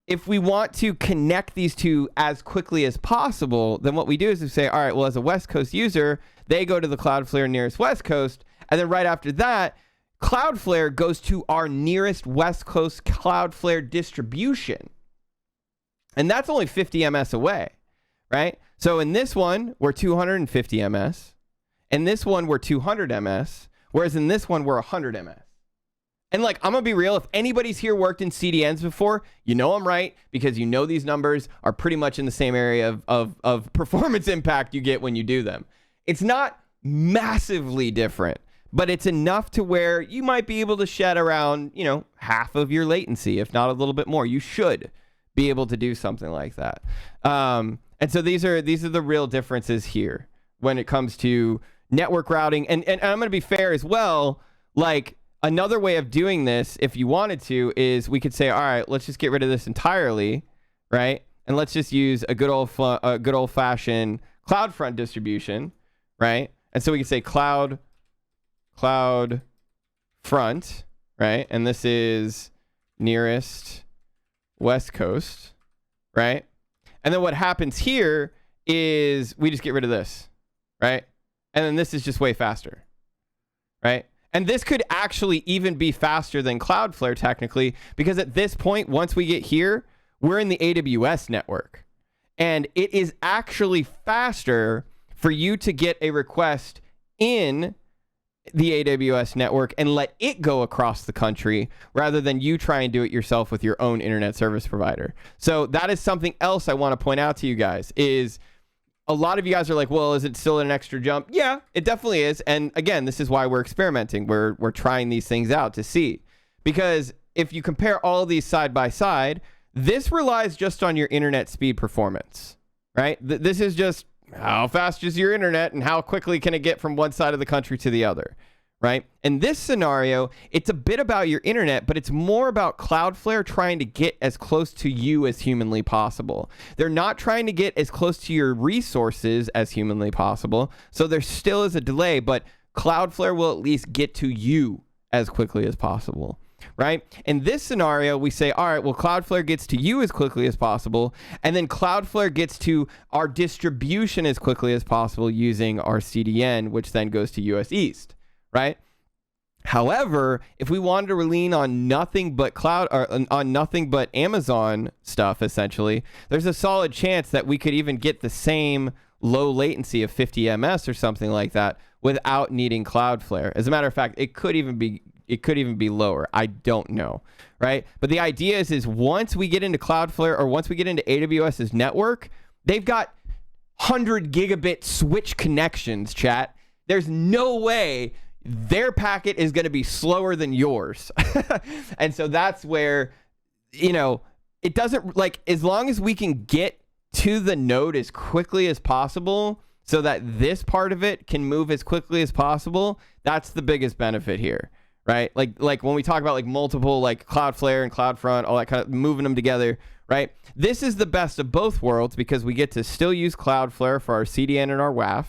If we want to connect these two as quickly as possible, then what we do is we say, all right, well, as a West Coast user, they go to the Cloudflare nearest West Coast, and then right after that, Cloudflare goes to our nearest West Coast Cloudflare distribution. And that's only 50 ms away, right? So in this one, we're 250 ms. In this one, we're 200 ms. Whereas in this one, we're 100 ms. And like, I'm going to be real. If anybody's here worked in CDNs before, you know I'm right, because you know these numbers are pretty much in the same area of performance impact you get when you do them. It's not massively different, but it's enough to where you might be able to shed around, half of your latency, if not a little bit more. You should be able to do something like that. And so these are the real differences here when it comes to network routing. And I'm going to be fair as well. Like, another way of doing this, if you wanted to, is we could say, all right, let's just get rid of this entirely, right? And let's just use a good old-fashioned CloudFront distribution, right? And so we could say CloudFront, right? And this is nearest West Coast, right? And then what happens here is we just get rid of this, right? And then this is just way faster, right? And this could actually even be faster than Cloudflare technically, because at this point, once we get here, we're in the AWS network. And it is actually faster for you to get a request in the AWS network and let it go across the country rather than you try and do it yourself with your own internet service provider. So that is something else I want to point out to you guys, is a lot of you guys are like, well, is it still an extra jump? Yeah, it definitely is. And again, this is why we're experimenting. We're trying these things out to see. Because if you compare all of these side by side, this relies just on your internet speed performance, right? This is just how fast is your internet and how quickly can it get from one side of the country to the other, right? In this scenario, it's a bit about your internet, but it's more about Cloudflare trying to get as close to you as humanly possible. They're not trying to get as close to your resources as humanly possible. So there still is a delay, but Cloudflare will at least get to you as quickly as possible, right? In this scenario, we say, all right, well, Cloudflare gets to you as quickly as possible, and then Cloudflare gets to our distribution as quickly as possible using our CDN, which then goes to US East, right? However, if we wanted to lean on nothing but cloud, or on nothing but Amazon stuff, essentially, there's a solid chance that we could even get the same low latency of 50 ms or something like that without needing Cloudflare. As a matter of fact, it could even be lower. I don't know, right? But the idea is once we get into Cloudflare, or once we get into AWS's network, they've got 100 gigabit switch connections, chat. There's no way their packet is going to be slower than yours. And so that's where, it doesn't, like, as long as we can get to the node as quickly as possible so that this part of it can move as quickly as possible, that's the biggest benefit here, right? Like when we talk about like multiple, like Cloudflare and CloudFront, all that kind of moving them together, right? This is the best of both worlds because we get to still use Cloudflare for our CDN and our WAF,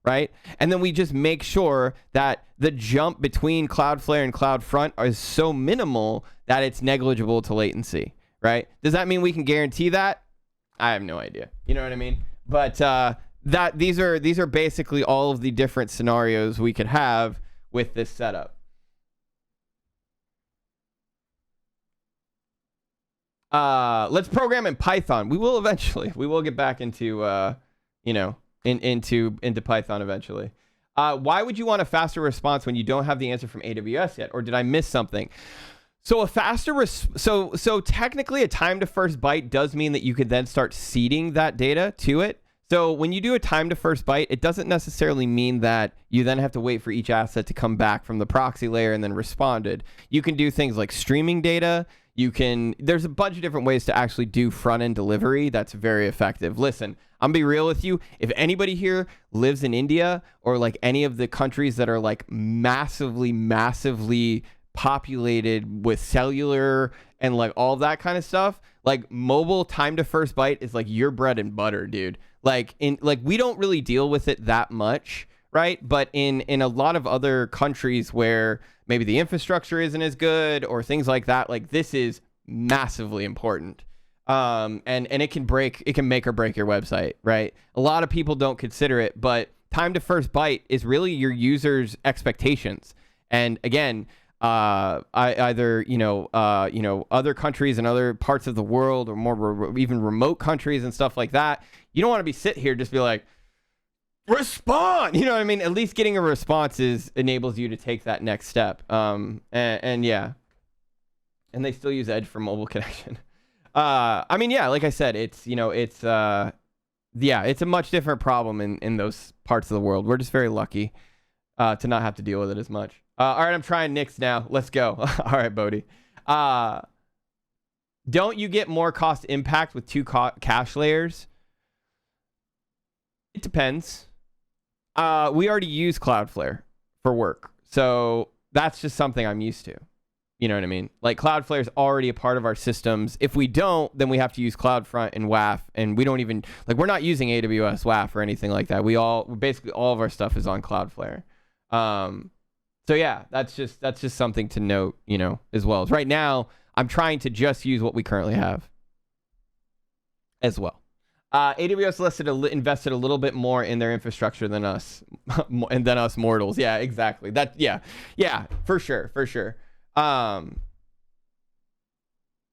right? And then we just make sure that the jump between Cloudflare and CloudFront is so minimal that it's negligible to latency, right? Does that mean we can guarantee that? I have no idea. You know what I mean? But that these are basically all of the different scenarios we could have with this setup. Let's program in Python. We will eventually. We will get back into into Python eventually. Why would you want a faster response when you don't have the answer from AWS yet? Or did I miss something? So a faster so technically a time to first byte does mean that you could then start seeding that data to it. So when you do a time to first byte, it doesn't necessarily mean that you then have to wait for each asset to come back from the proxy layer and then responded. You can do things like streaming data. There's a bunch of different ways to actually do front-end delivery that's very effective. Listen, I'm gonna be real with you. If anybody here lives in India or like any of the countries that are like massively populated with cellular and like all that kind of stuff, like mobile time to first byte is like your bread and butter, dude. Like we don't really deal with it that much, right? But in a lot of other countries where maybe the infrastructure isn't as good or things like that, like this is massively important. And it can make or break your website, right? A lot of people don't consider it, but time to first byte is really your users' expectations. And again, other countries and other parts of the world or more even remote countries and stuff like that, you don't want to be sit here just be like, respond, you know what I mean? At least getting a response enables you to take that next step. And yeah, and they still use Edge for mobile connection. I mean, yeah, like I said, it's a much different problem in those parts of the world. We're just very lucky to not have to deal with it as much. All right, I'm trying Nix now. Let's go. All right, Bodhi. Don't you get more cost impact with two cache layers? It depends. We already use Cloudflare for work, so that's just something I'm used to. You know what I mean? Like Cloudflare is already a part of our systems. If we don't, then we have to use CloudFront and WAF, and we don't even we're not using AWS WAF or anything like that. Basically all of our stuff is on Cloudflare. So yeah, that's just something to note, as well. Right now, I'm trying to just use what we currently have as well. AWS invested a little bit more in their infrastructure than us, and than us mortals. Yeah, exactly. Yeah, for sure. But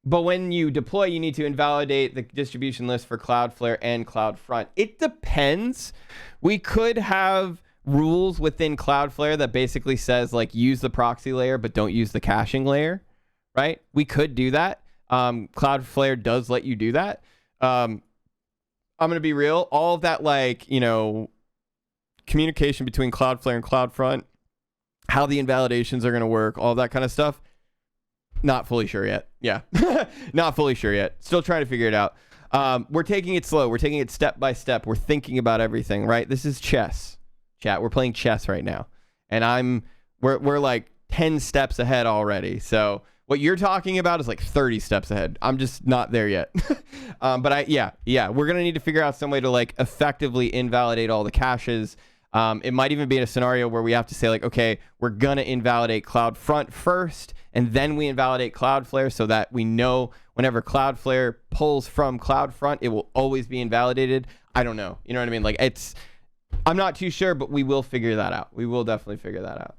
when you deploy, you need to invalidate the distribution list for Cloudflare and CloudFront. It depends. We could have rules within Cloudflare that basically says like use the proxy layer but don't use the caching layer, right? We could do that. Cloudflare does let you do that. I'm gonna be real. All of that communication between Cloudflare and CloudFront, how the invalidations are gonna work, all that kind of stuff, not fully sure yet. Yeah, not fully sure yet. Still trying to figure it out. We're taking it slow. We're taking it step by step. We're thinking about everything, right? This is chess. Chat, we're playing chess right now, and we're like 10 steps ahead already. So what you're talking about is like 30 steps ahead. I'm just not there yet. But we're gonna need to figure out some way to like effectively invalidate all the caches. It might even be in a scenario where we have to say like, okay, we're gonna invalidate CloudFront first, and then we invalidate Cloudflare, so that we know whenever Cloudflare pulls from CloudFront, it will always be invalidated. I don't know. You know what I mean? Like I'm not too sure, but we will figure that out. We will definitely figure that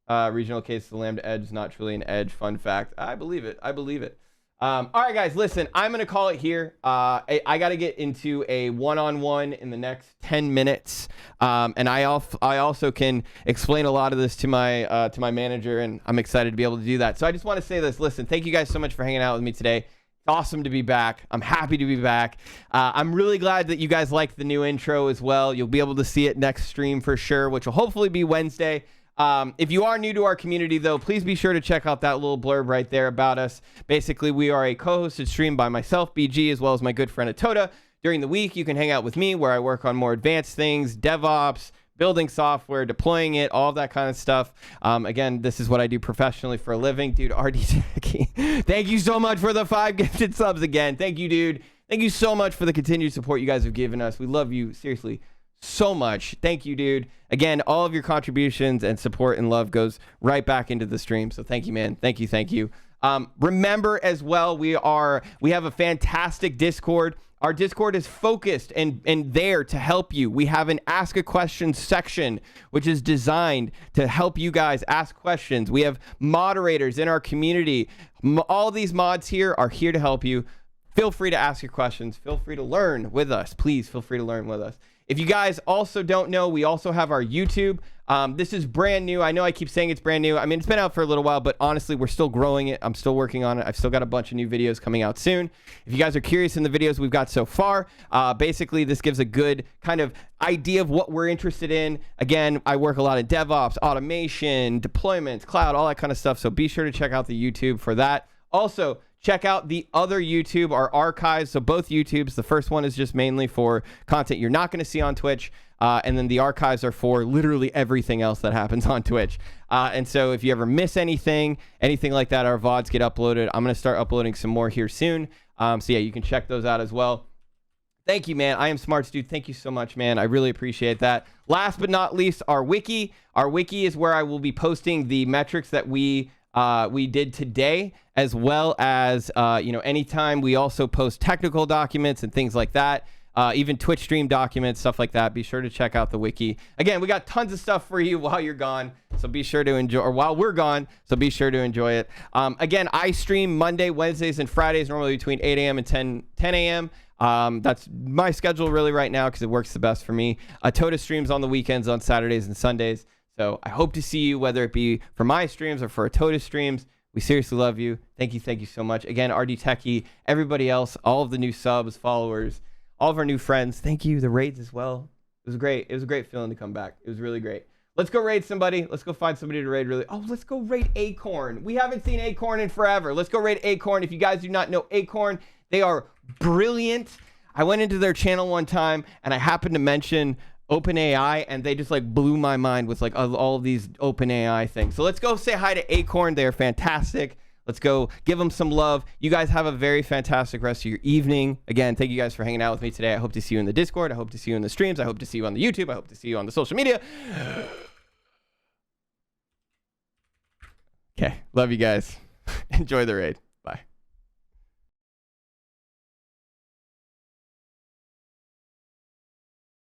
out. Regional case, the Lambda Edge is not truly an edge. Fun fact. I believe it. All right, guys, listen, I'm going to call it here. I got to get into a one-on-one in the next 10 minutes. And I also can explain a lot of this to my manager, and I'm excited to be able to do that. So I just want to say this. Listen, thank you guys so much for hanging out with me today. Awesome to be back. I'm happy to be back. I'm really glad that you guys liked the new intro as well. You'll be able to see it next stream for sure, which will hopefully be Wednesday. If you are new to our community, though, please be sure to check out that little blurb right there about us. Basically, we are a co-hosted stream by myself, BG, as well as my good friend Atoda. During the week, you can hang out with me where I work on more advanced things, DevOps, building software, deploying it, all of that kind of stuff. Again, this is what I do professionally for a living. Dude, RD Techie, thank you so much for the 5 gifted subs again. Thank you, dude. Thank you so much for the continued support you guys have given us. We love you, seriously, so much. Thank you, dude. Again, all of your contributions and support and love goes right back into the stream. So thank you, man. Thank you. Thank you. Remember as well, we have a fantastic Discord. Our Discord is focused and there to help you. We have an Ask a Question section, which is designed to help you guys ask questions. We have moderators in our community. All these mods here are here to help you. Feel free to ask your questions. Feel free to learn with us. Please feel free to learn with us. If you guys also don't know, we also have our YouTube. This is brand new. I know I keep saying it's brand new. I mean, it's been out for a little while, but honestly, we're still growing it. I'm still working on it. I've still got a bunch of new videos coming out soon. If you guys are curious in the videos we've got so far, basically this gives a good kind of idea of what we're interested in. Again, I work a lot in DevOps, automation, deployments, cloud, all that kind of stuff. So be sure to check out the YouTube for that. Also, check out the other YouTube, our archives. So both YouTubes, the first one is just mainly for content you're not going to see on Twitch. And then the archives are for literally everything else that happens on Twitch. And so if you ever miss anything like that, our VODs get uploaded. I'm going to start uploading some more here soon. So yeah, you can check those out as well. Thank you, man. I am Smarts, dude. Thank you so much, man. I really appreciate that. Last but not least, our wiki. Our wiki is where I will be posting the metrics that we did today, as well as, anytime we also post technical documents and things like that, even Twitch stream documents, stuff like that. Be sure to check out the wiki. Again, we got tons of stuff for you while you're gone, so be sure to enjoy, or while we're gone, so be sure to enjoy it. Again, I stream Monday, Wednesdays, and Fridays, normally between 8 a.m. and 10 a.m. That's my schedule really right now because it works the best for me. Toda streams on the weekends, on Saturdays and Sundays. So I hope to see you, whether it be for my streams or for Toda streams. We seriously love you. Thank you so much. Again, RD Techie, everybody else, all of the new subs, followers, all of our new friends. Thank you. The raids as well. It was great. It was a great feeling to come back. It was really great. Let's go raid somebody. Let's go find somebody to raid really. Oh, let's go raid Acorn. We haven't seen Acorn in forever. Let's go raid Acorn. If you guys do not know Acorn, they are brilliant. I went into their channel one time and I happened to mention OpenAI, and they just like blew my mind with like all of these OpenAI things. So let's go say hi to Acorn. They're fantastic. Let's go give them some love. You guys have a very fantastic rest of your evening. Again, thank you guys for hanging out with me today. I hope to see you in the Discord. I hope to see you in the streams. I hope to see you on the YouTube. I hope to see you on the social media. Okay, love you guys. Enjoy the raid.